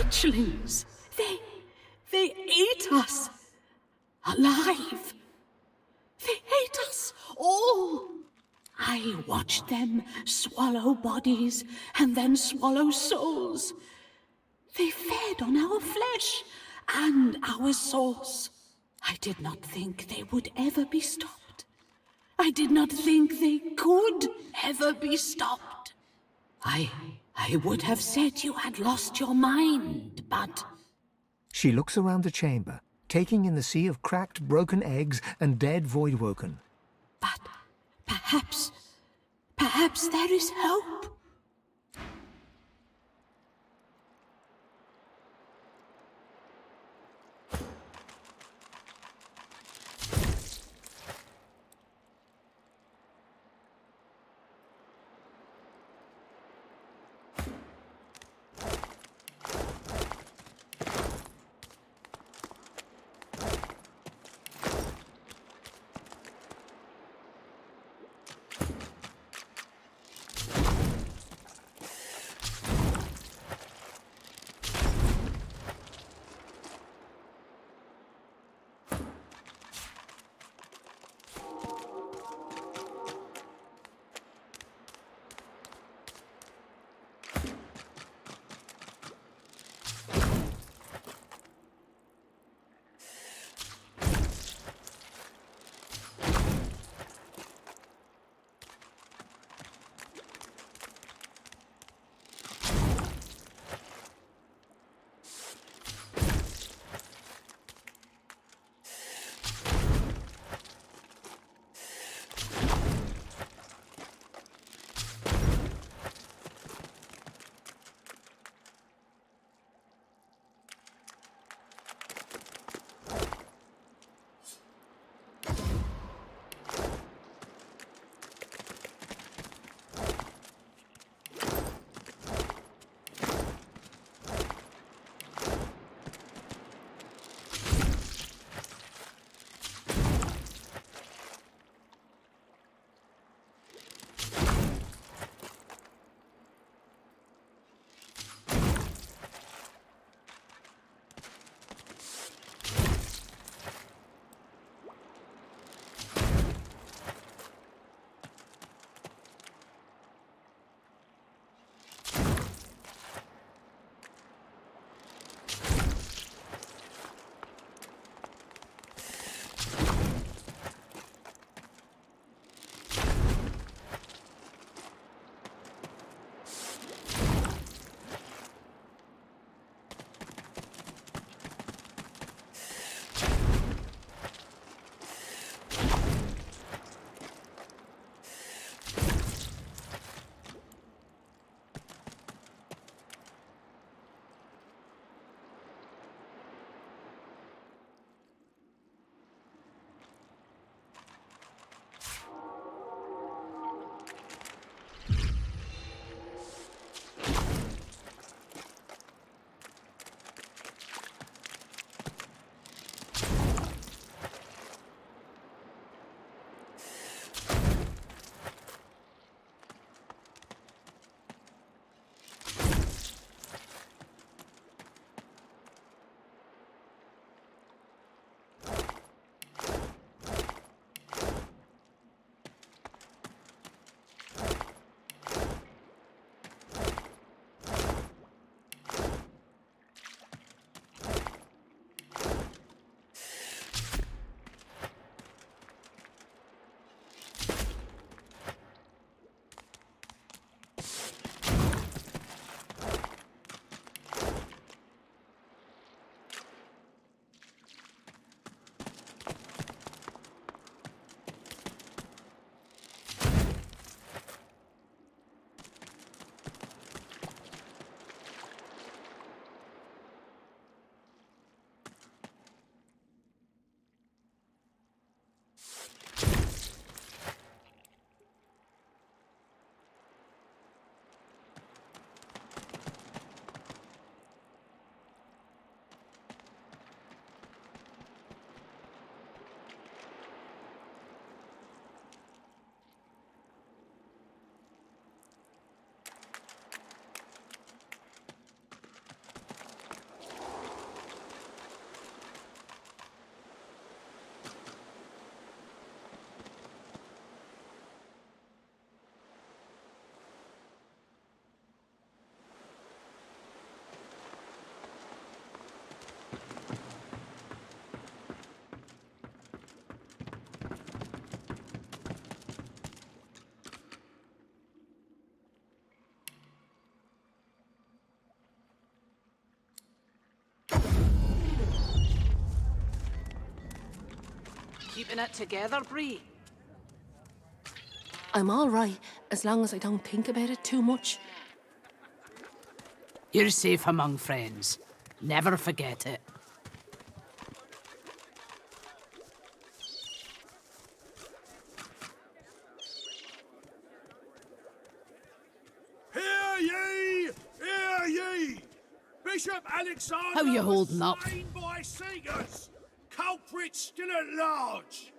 S12: hatchlings. They ate us. Alive. They ate us all. I watched them swallow bodies and then swallow souls. They fed on our flesh and our sauce. I did not think they would ever be stopped. I did not think they could ever be stopped. I would have said you had lost your mind, but...
S3: She looks around the chamber, taking in the sea of cracked, broken eggs and dead Voidwoken.
S12: But perhaps there is hope. keeping it together, Bree?
S2: I'm all right, as long as I don't think about it too much.
S12: You're safe among friends. Never forget it.
S8: Hear ye! Hear ye! Bishop Alexander
S12: How you holding
S8: was
S12: up?
S8: slain by Seekers. Culprits still at large.